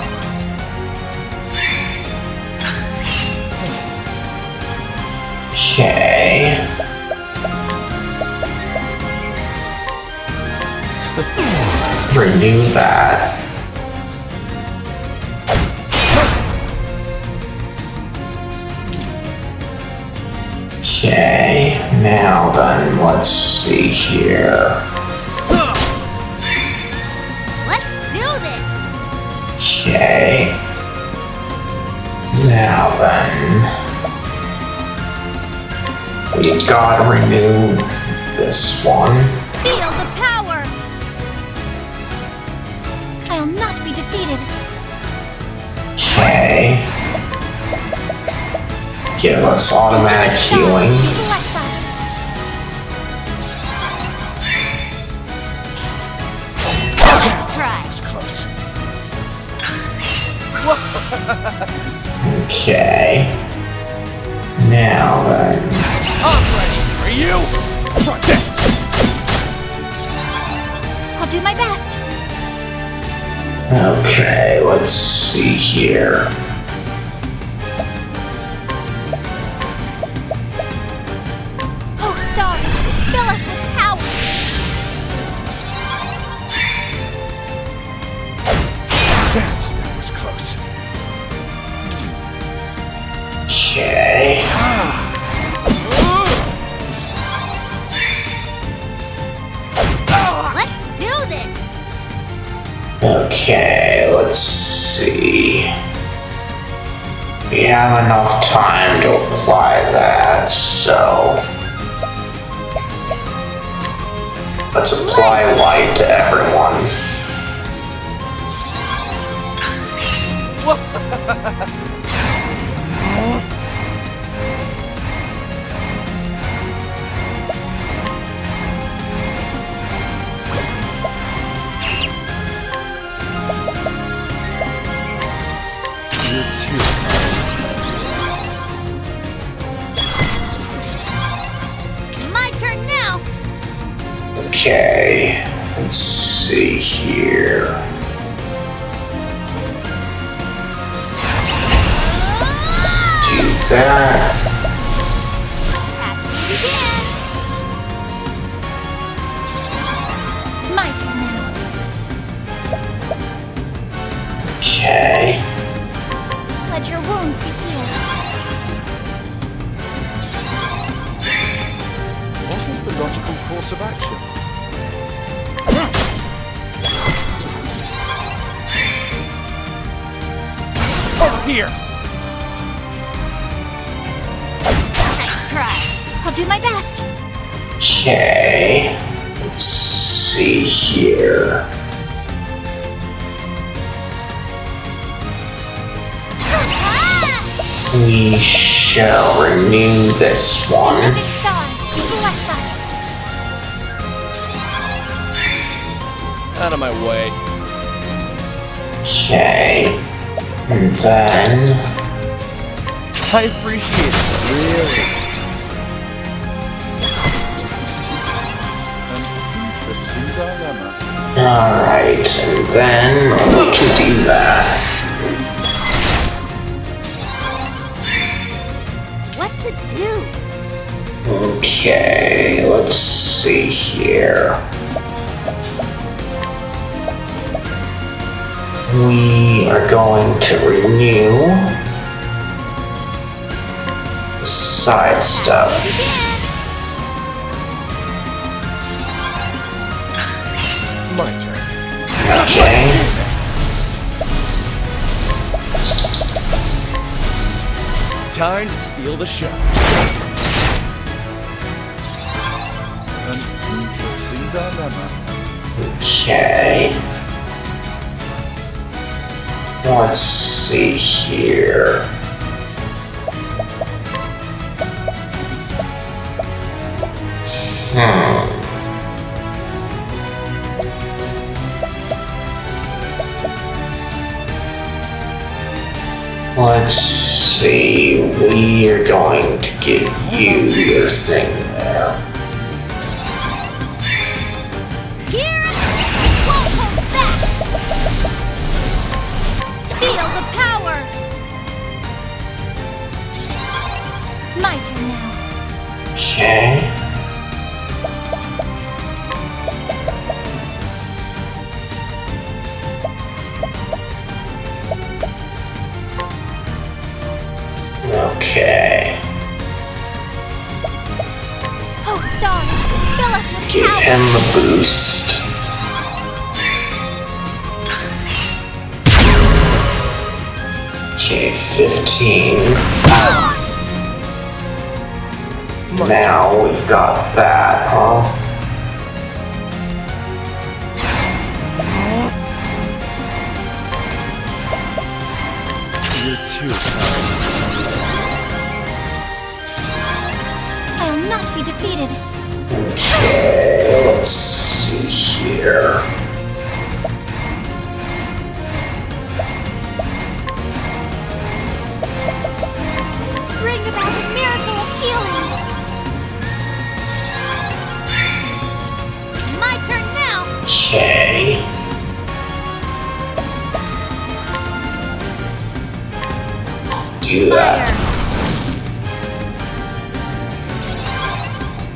Okay. Renew that. Okay, now then, let's see here. Let's do this. Okay. Now then. We've got to renew this one. Feel the power. I'll not be defeated. Okay. Give us automatic healing. Bless us. Let's try. It's close. Okay. Now then. I'm ready for you! Try this! I'll do my best. Okay, let's see here. Oh, stars, fill us with power. Okay, let's see. We have enough time to apply that, so let's apply light to everyone. My turn now. Okay, let's see here. Do that. Catch me again. My turn now. Okay. Let your wounds be healed. What is the logical course of action? Over here! Nice try. I'll do my best. Okay, let's see here. We shall renew this one. Big stars, bless us. Out of my way. Okay, and then I appreciate it. Really? An interesting dilemma. alright, and then we can do that. What to do? Okay, let's see here. We are going to renew side stuff. My turn. Okay. Time to steal the show. An interesting dilemma. Okay. Let's see here. Let's see. We are going to give you your thing there. Here I won't hold back. Feel the power. My turn now. Okay. Okay. Oh, stars, fill us with Give power. him the boost. Okay, 15. Now we've got that, huh? You're too kind. I will not be defeated. Okay, let's see here. Bring about the miracle of healing. My turn now. Okay. Do that.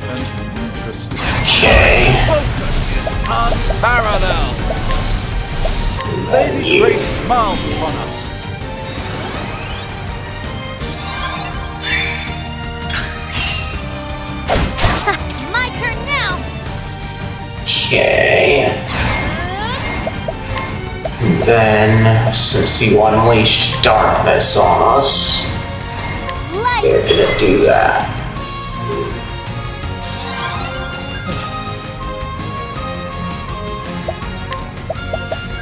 An interesting. Okay. Focus is unparalleled. Then Lady you. Grace smiles upon us. My turn now. Okay. Then, since you unleashed darkness on us, we're gonna do that.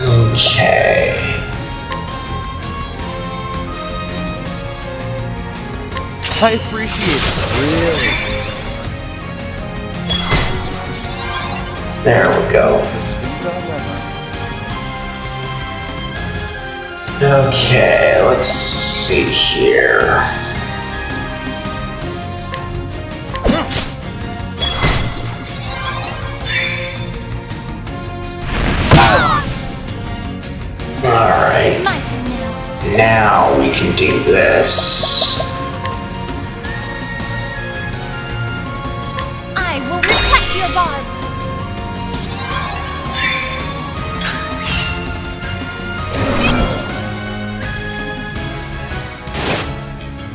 Okay. I appreciate it, really. There we go. Okay, let's see here. Alright. My turn now. Now we can do this. I will reflect your barbs.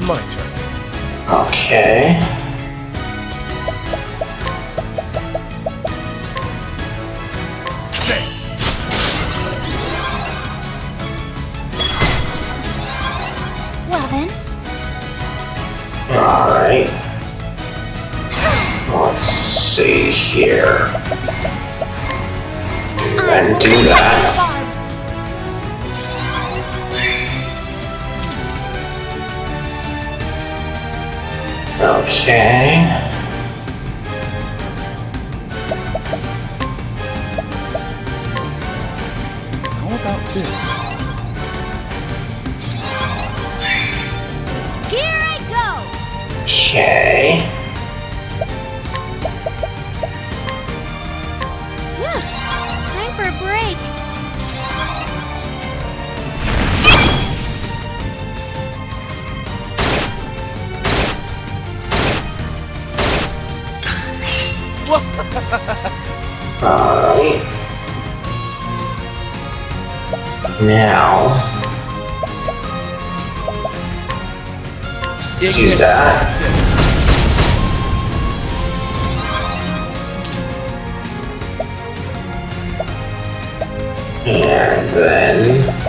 My turn. Okay. Well then, Alright. Let's see here. And do that. Okay. How about this? here I go. Okay. Phew, time for a break. Alright. Now, do that. And then,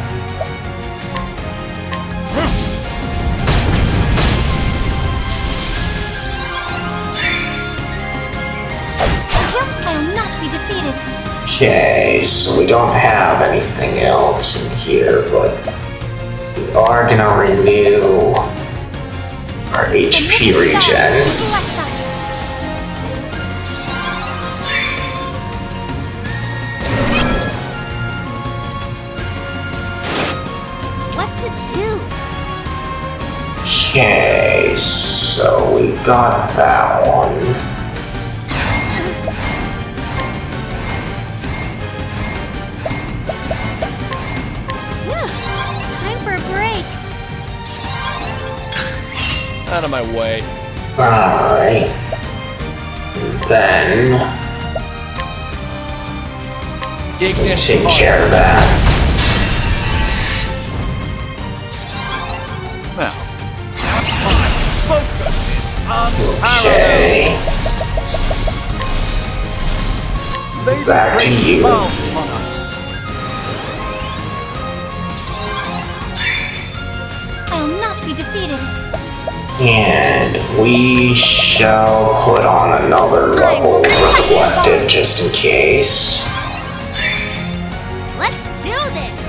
I will not be defeated. okay, so we don't have anything else in here, but we are gonna renew our HP regen. What to do? Okay, so we got that one. Phew, time for a break. Out of my way. Alright. Then, Ignis take fire. care of that. Now, my focus is unparalleled. Okay, They back to bring you. smiles upon us. I will not be defeated. And we shall put on another level reflective just in case. Let's do this.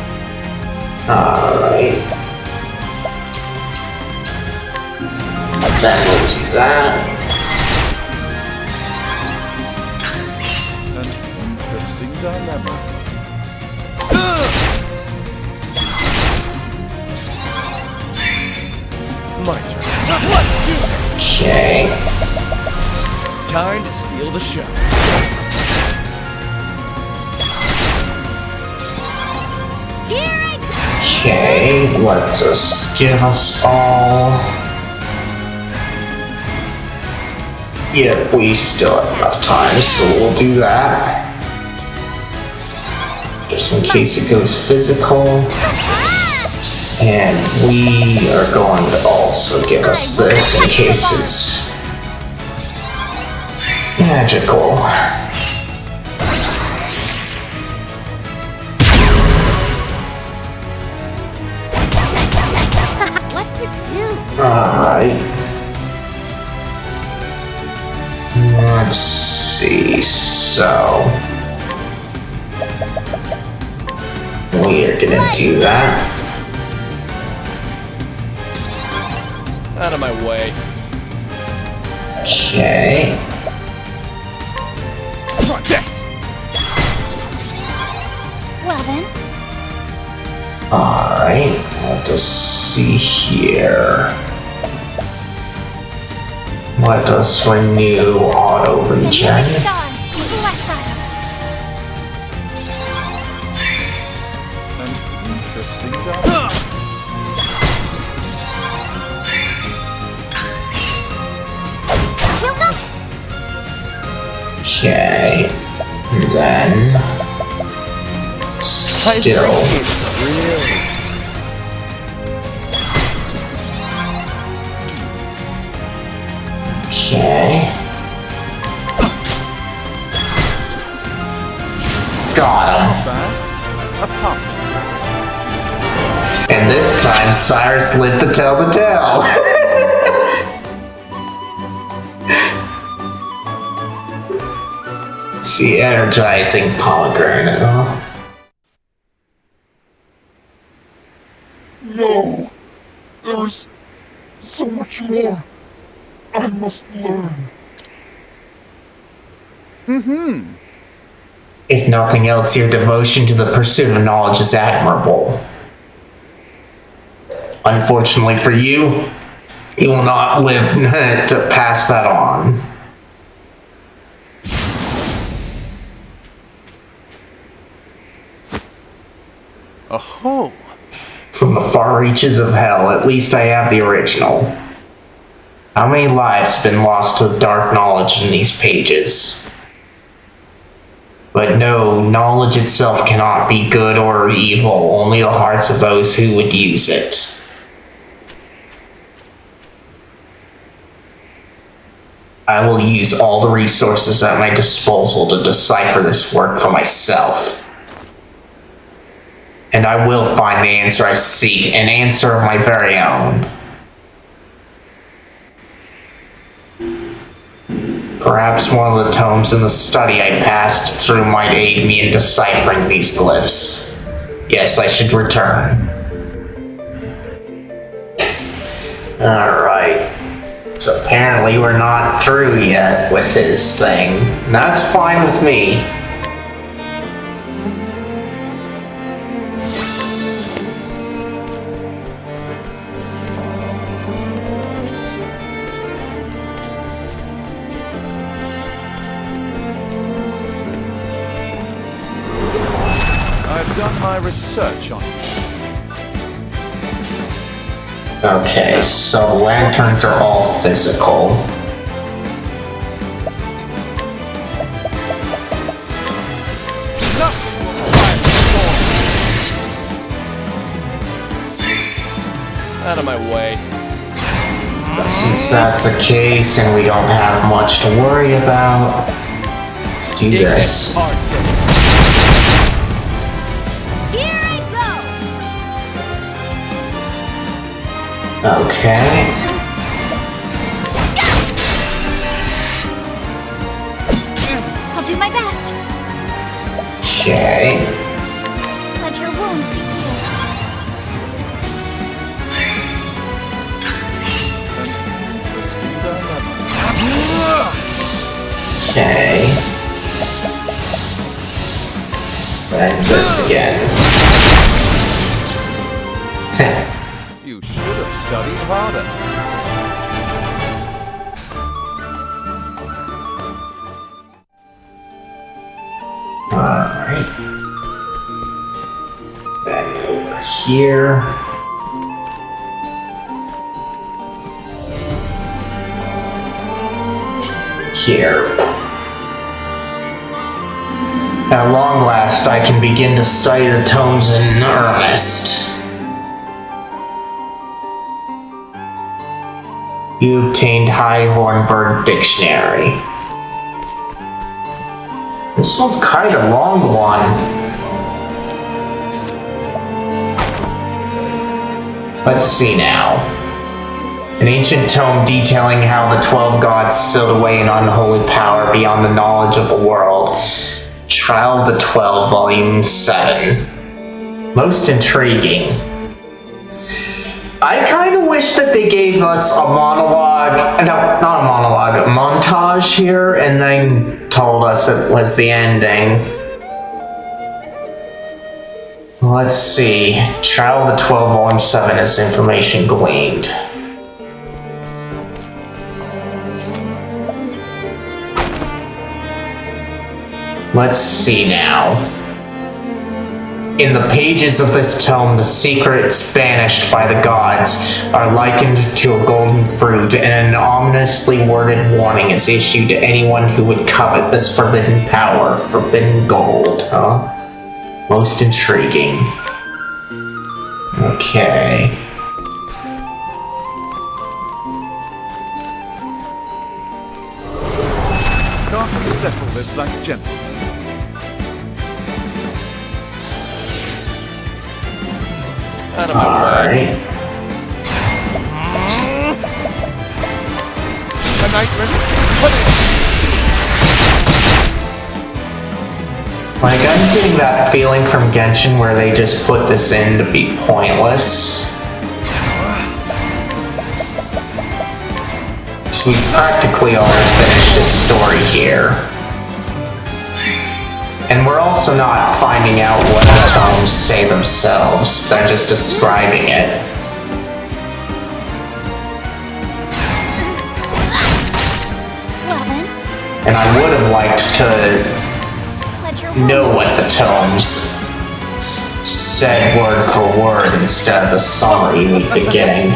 Alright. Then we'll do that. An interesting dilemma. My turn. Okay. Time to steal the show. Here I go. Okay, let's just give us all. Yep, we still have enough time, so we'll do that. Just in case it goes physical. And we are going to also give us this in case it's magical. we're gonna do that. Out of my way. Okay. Try this! Well then, Alright, I'll just see here. Let us renew auto regen. stars, bless us. An interesting guy. Killed us? Okay. And then still. Okay. Got him. Bad. A passing. And this time Cyrus lit to tell the tale. See, energizing pomegranate, huh? No! There is so much more I must learn. If nothing else, your devotion to the pursuit of knowledge is admirable. Unfortunately for you, you will not live to pass that on. Oh, From the far reaches of hell, at least I have the original. How many lives have been lost to dark knowledge in these pages? But no, knowledge itself cannot be good or evil, only the hearts of those who would use it. I will use all the resources at my disposal to decipher this work for myself. And I will find the answer I seek, an answer of my very own. Perhaps one of the tomes in the study I passed through might aid me in deciphering these glyphs. Yes, I should return. Alright. So apparently we're not through yet with his thing. That's fine with me. I've done my research on it. Okay, so lanterns are all physical. Out of my way. But since that's the case and we don't have much to worry about, let's do this. Here I Okay. go! I'll do my best. Okay. Let your wounds be healed. Interesting dilemma. Okay. And this again. You should have studied harder. Alright. Then over here. Here. At long last, I can begin to study the tomes in earnest. You obtained High Hornburg Dictionary. This one's kind of long one. Let's see now. An ancient tome detailing how the 12 gods sealed away an unholy power beyond the knowledge of the world. Trial of the 12, Volume 7. Most intriguing. I kind of wish that they gave us a monologue, no, not a monologue, a montage here, and then told us it was the ending. Let's see. Travel to 12 Volume 7 is information gleaned. Let's see now. In the pages of this tome, the secrets banished by the gods are likened to a golden fruit, and an ominously worded warning is issued to anyone who would covet this forbidden power. Forbidden gold, huh? Most intriguing. Okay. Can't settle this like gentlemen. Alright. Like, I'm getting that feeling from Genshin where they just put this in to be pointless. So we practically already finished this story here. And we're also not finding out what the tomes say themselves, they're just describing it. And I would have liked to know what the tomes said word for word instead of the summary we've been getting.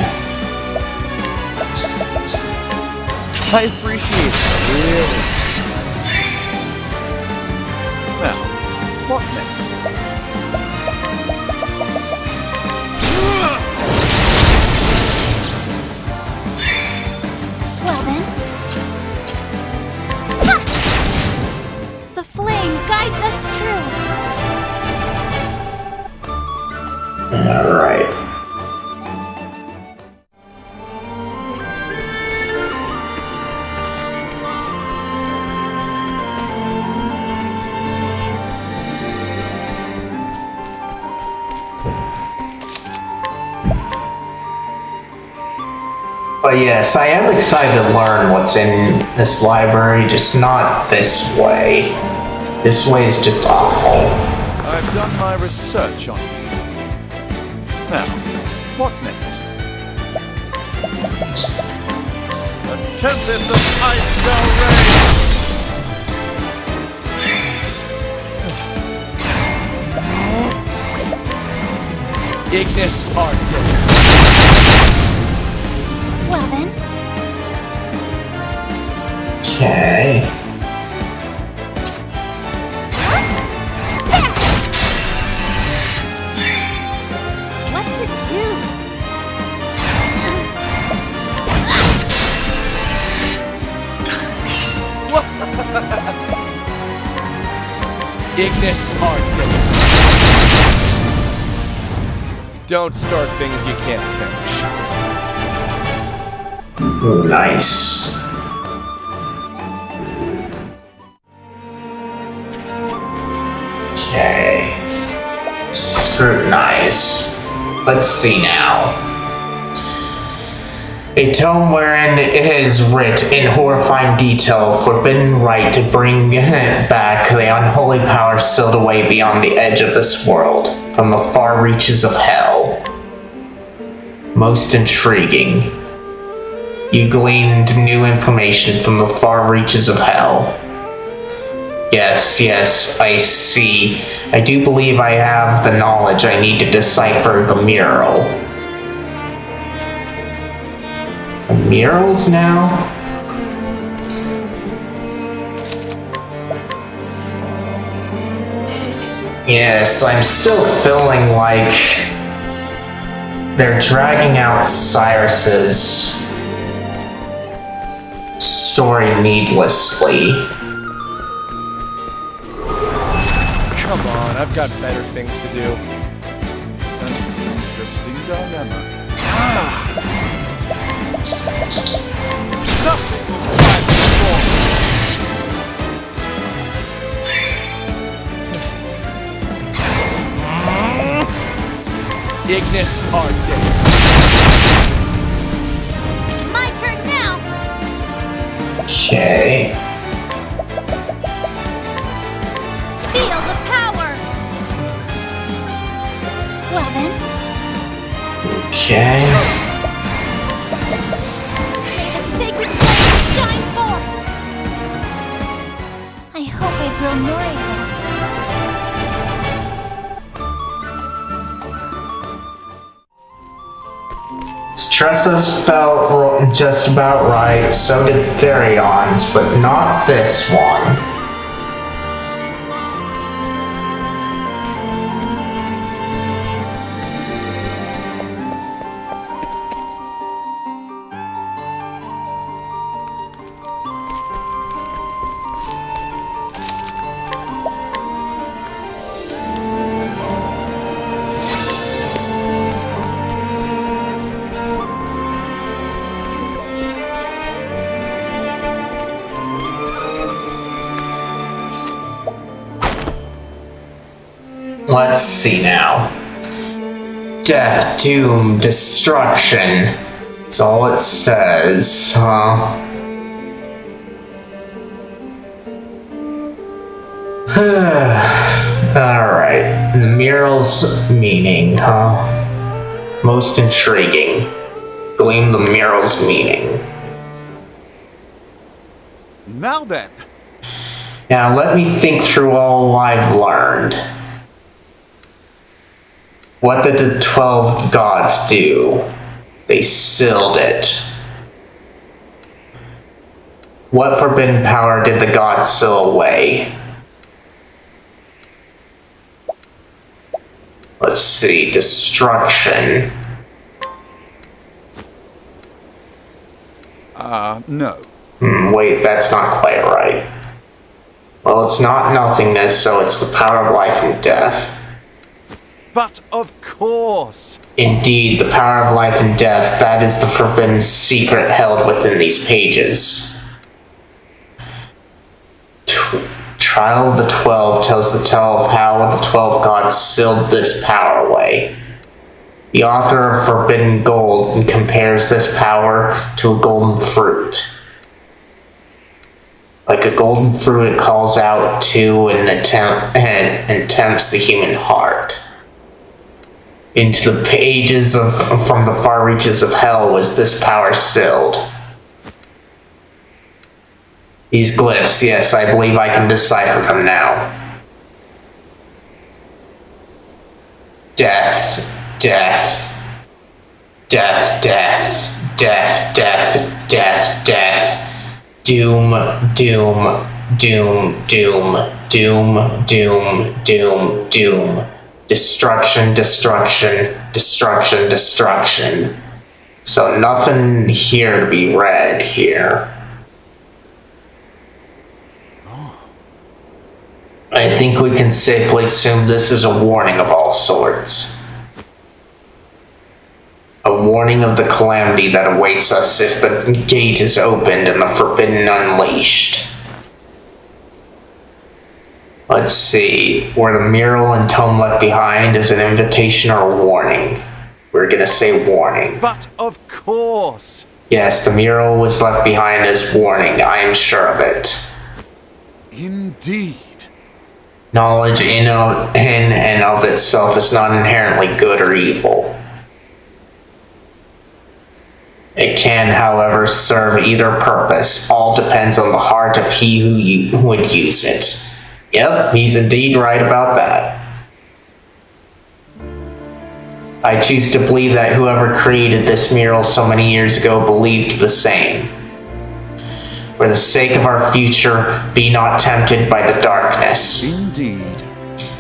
I appreciate it, really. Now, what next? Well then. Ha! The flame guides us true. Alright. But yes, I am excited to learn what's in this library, just not this way. This way is just awful. I've done my research on you. Now, what next? A tempest of ice shall reign! Ignis Arctic. Well then. Okay. What to do? Ignis Arctic. Don't start things you can't finish. Ooh, nice. Okay. Scrutinize. Let's see now. A tome wherein it is writ in horrifying detail, forbidden right to bring back the unholy power sealed away beyond the edge of this world, from the far reaches of hell. Most intriguing. You gleaned new information from the far reaches of hell. Yes, I see. I do believe I have the knowledge I need to decipher the mural. The murals now? Yes, I'm still feeling like they're dragging out Cyrus's story needlessly. Come on, I've got better things to do. An interesting dilemma. Nothing will fight before. Ignis Arde. My turn now. Okay. Feel the power. Well then, Okay. may the sacred flame shine forth. I hope I grow more able. Tressa's felt just about right, so did Therion's, but not this one. Let's see now. Death, doom, destruction. That's all it says, huh? Alright, the mural's meaning, huh? Most intriguing. Gleam the mural's meaning. Now then, Now let me think through all I've learned. What did the 12 gods do? They sealed it. What forbidden power did the gods seal away? Let's see, destruction. no. Wait, that's not quite right. Well, it's not nothingness, so it's the power of life and death. But of course. Indeed, the power of life and death, that is the forbidden secret held within these pages. Trial of the 12 tells the tale of how the 12 gods sealed this power away. The author of Forbidden Gold compares this power to a golden fruit. Like a golden fruit, it calls out to and tempts the human heart. Into the pages from the far reaches of hell was this power sealed. These glyphs, yes, I believe I can decipher them now. Death, death, death, death, death, death, death, death. Doom, doom, doom, doom, doom, doom, doom, doom. Destruction, destruction, destruction, destruction. So nothing here to be read here. I think we can safely assume this is a warning of all sorts. A warning of the calamity that awaits us if the gate is opened and the forbidden unleashed. Let's see, were the mural and tome left behind as an invitation or a warning? We're gonna say warning. But of course. Yes, the mural was left behind as warning, I am sure of it. Indeed. Knowledge in and of itself is not inherently good or evil. It can, however, serve either purpose. All depends on the heart of he who would use it. Yep, he's indeed right about that. I choose to believe that whoever created this mural so many years ago believed the same. For the sake of our future, be not tempted by the darkness. Indeed.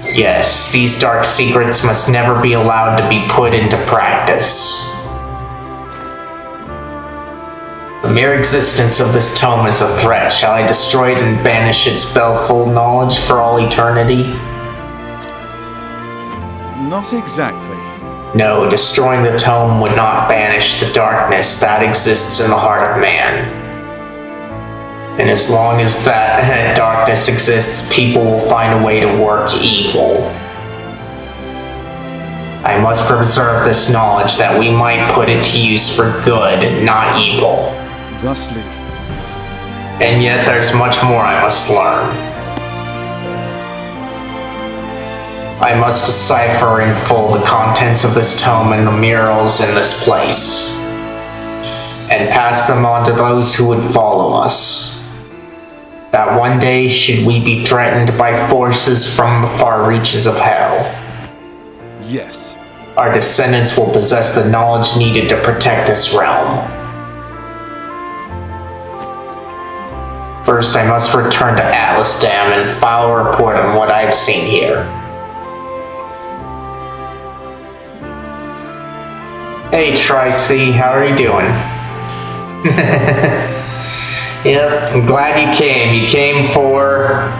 Yes, these dark secrets must never be allowed to be put into practice. The mere existence of this tome is a threat. Shall I destroy it and banish its baleful knowledge for all eternity? Not exactly. No, destroying the tome would not banish the darkness that exists in the heart of man. And as long as that darkness exists, people will find a way to work evil. I must preserve this knowledge that we might put it to use for good, not evil. Thusly, And yet there's much more I must learn. I must decipher in full the contents of this tome and the murals in this place, and pass them on to those who would follow us. That one day, should we be threatened by forces from the far reaches of hell, yes. our descendants will possess the knowledge needed to protect this realm. First, I must return to Atlas Dam and file a report on what I've seen here. Hey, Tracy, how are you doing? Yep, I'm glad you came. You came for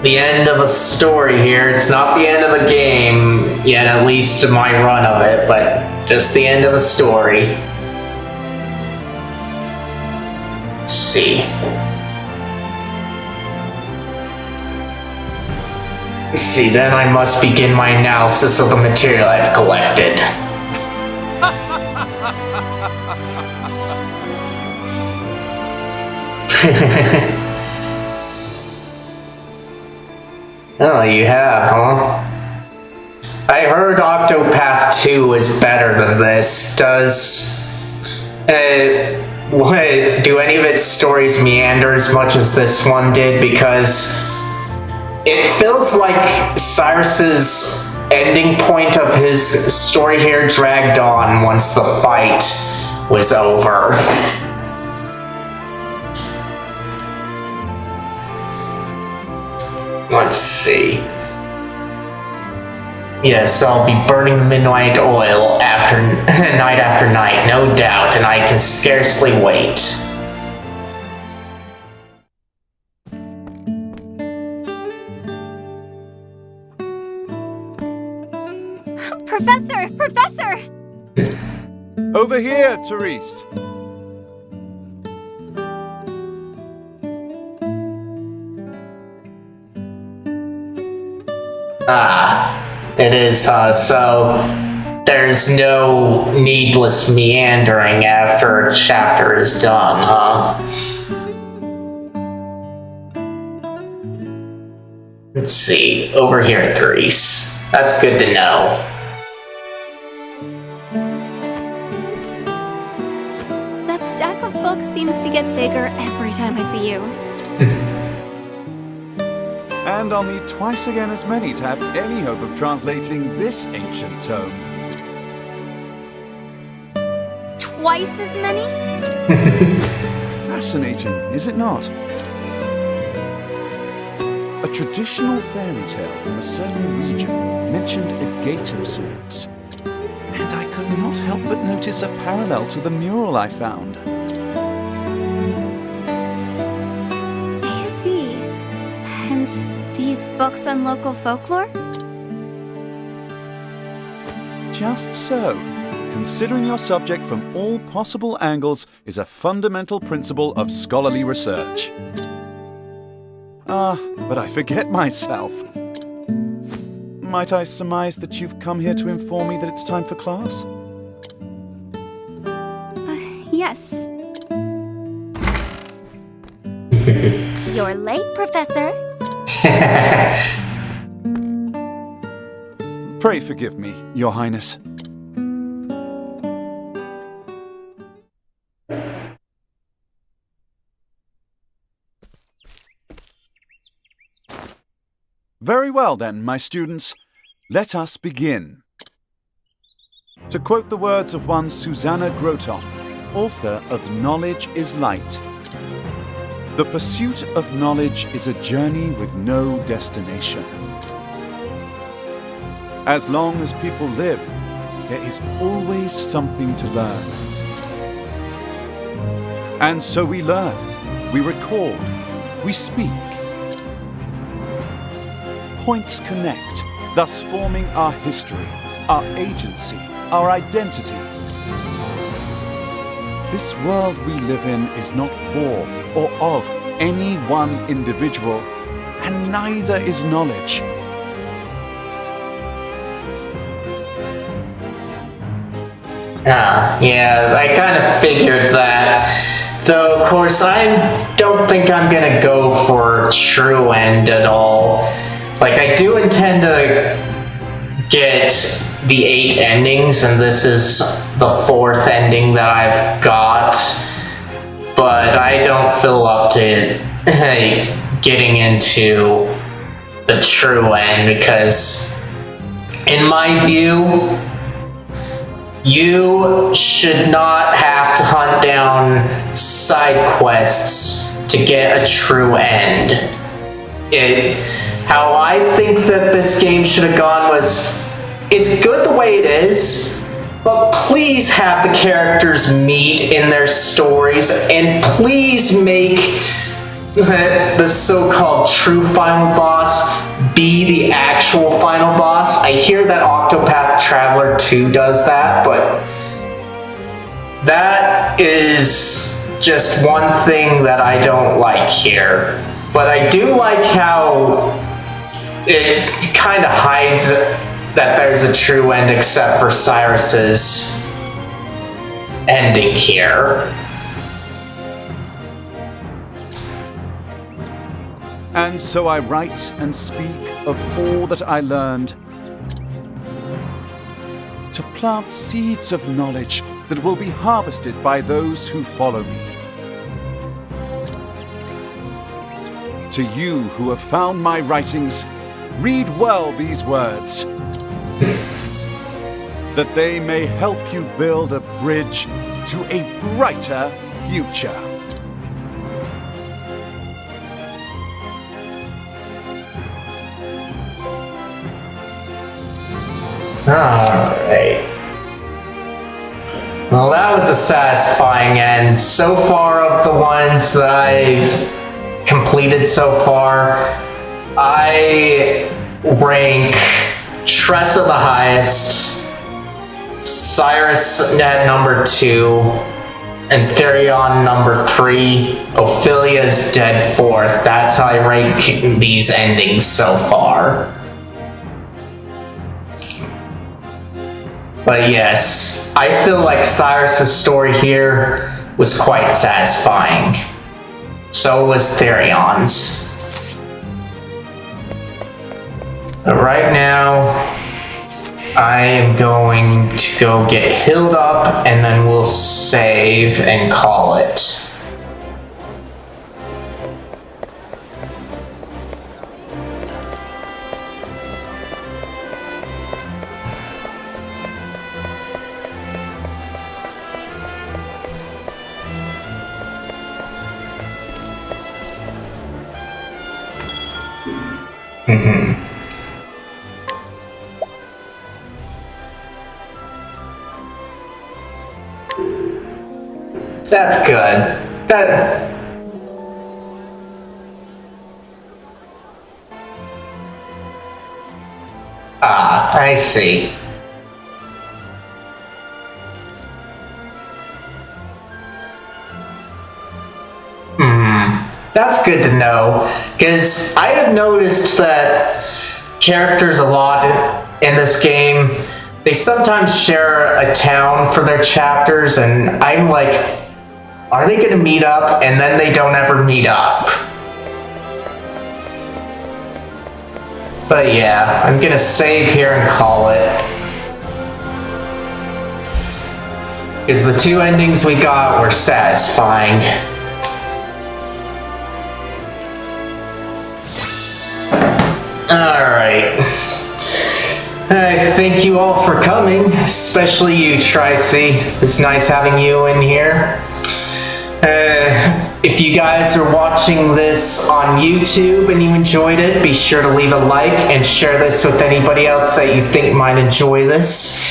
the end of a story here. It's not the end of the game yet, at least my run of it, but just the end of the story. Let's see. Let's see, then I must begin my analysis of the material I've collected. Oh, you have, huh? I heard Octopath 2 is better than this. Do any of its stories meander as much as this one did? Because it feels like Cyrus's ending point of his story here dragged on once the fight was over. Let's see. Yes, I'll be burning the midnight oil after night after night, no doubt, and I can scarcely wait. Professor! Over here, Therese. It is, so there's no needless meandering after a chapter is done, huh? Let's see, over here, Therese. That's good to know. That stack of books seems to get bigger every time I see you. And I'll need twice again as many to have any hope of translating this ancient tome. Twice as many? Fascinating, is it not? A traditional fairy tale from a certain region mentioned a gate of sorts. And I could not help but notice a parallel to the mural I found. I see. Hence, these books on local folklore? Just so. Considering your subject from all possible angles is a fundamental principle of scholarly research. But I forget myself. Might I surmise that you've come here to inform me that it's time for class? Yes. You're late, Professor. Pray forgive me, Your Highness. Very well then, my students. Let us begin. To quote the words of one Susanna Grotoff, author of Knowledge is Light, the pursuit of knowledge is a journey with no destination. As long as people live, there is always something to learn. And so we learn, we record, we speak. Points connect, thus forming our history, our agency, our identity. This world we live in is not for or of any one individual, and neither is knowledge. Yeah, I kind of figured that. Though, of course, I don't think I'm gonna go for true end at all. Like, I do intend to get the 8 endings, and this is the 4th ending that I've got. But I don't feel up to getting into the true end, because in my view, you should not have to hunt down side quests to get a true end. How I think that this game should have gone was, it's good the way it is, but please have the characters meet in their stories, and please make the so-called true final boss be the actual final boss. I hear that Octopath Traveler 2 does that, but that is just one thing that I don't like here. But I do like how it kind of hides that there's a true end except for Cyrus's ending here. And so I write and speak of all that I learned, to plant seeds of knowledge that will be harvested by those who follow me. To you who have found my writings, read well these words, that they may help you build a bridge to a brighter future. Alright. Well, that was a satisfying end. So far of the ones that I've completed so far, I rank Tressa the highest, Cyrus at number 2, and Therion number 3. Ophelia's dead 4th. That's how I rank these endings so far. But yes, I feel like Cyrus's story here was quite satisfying. So was Therion's. But right now, I am going to go get healed up, and then we'll save and call it. That's good. I see. That's good to know, because I have noticed that characters a lot in this game, they sometimes share a town for their chapters, and I'm like, are they gonna meet up? And then they don't ever meet up. But yeah, I'm gonna save here and call it. Because the 2 endings we got were satisfying. Alright. I thank you all for coming, especially you, Tracy. It's nice having you in here. If you guys are watching this on YouTube and you enjoyed it, be sure to leave a like and share this with anybody else that you think might enjoy this.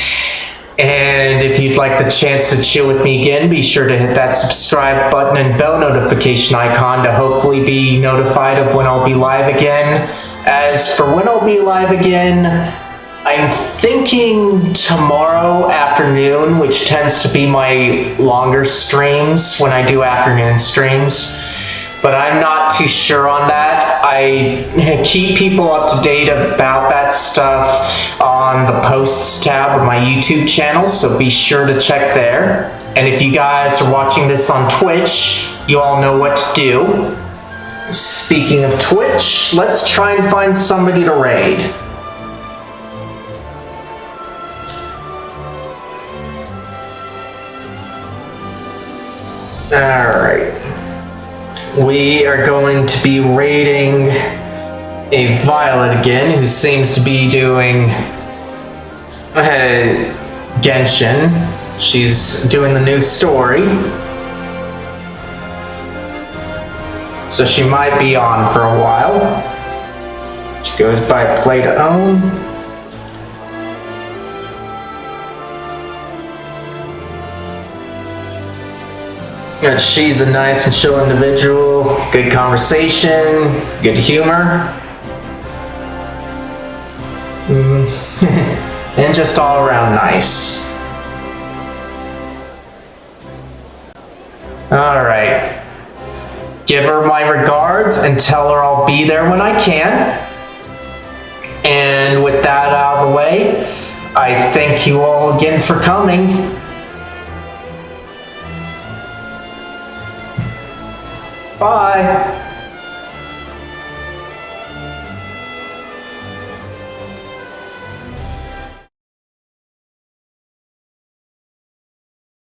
And if you'd like the chance to chill with me again, be sure to hit that subscribe button and bell notification icon to hopefully be notified of when I'll be live again. As for when I'll be live again, I'm thinking tomorrow afternoon, which tends to be my longer streams when I do afternoon streams. But I'm not too sure on that. I keep people up to date about that stuff on on the posts tab of my YouTube channel, so be sure to check there. And if you guys are watching this on Twitch, you all know what to do. Speaking of Twitch, let's try and find somebody to raid. Alright. We are going to be raiding a Violet again, who seems to be doing Genshin. She's doing the new story. So she might be on for a while. She goes by Play to Own. And she's a nice and chill individual, good conversation, good humor. And just all around nice. Alright. Give her my regards and tell her I'll be there when I can. And with that out of the way, I thank you all again for coming. Bye.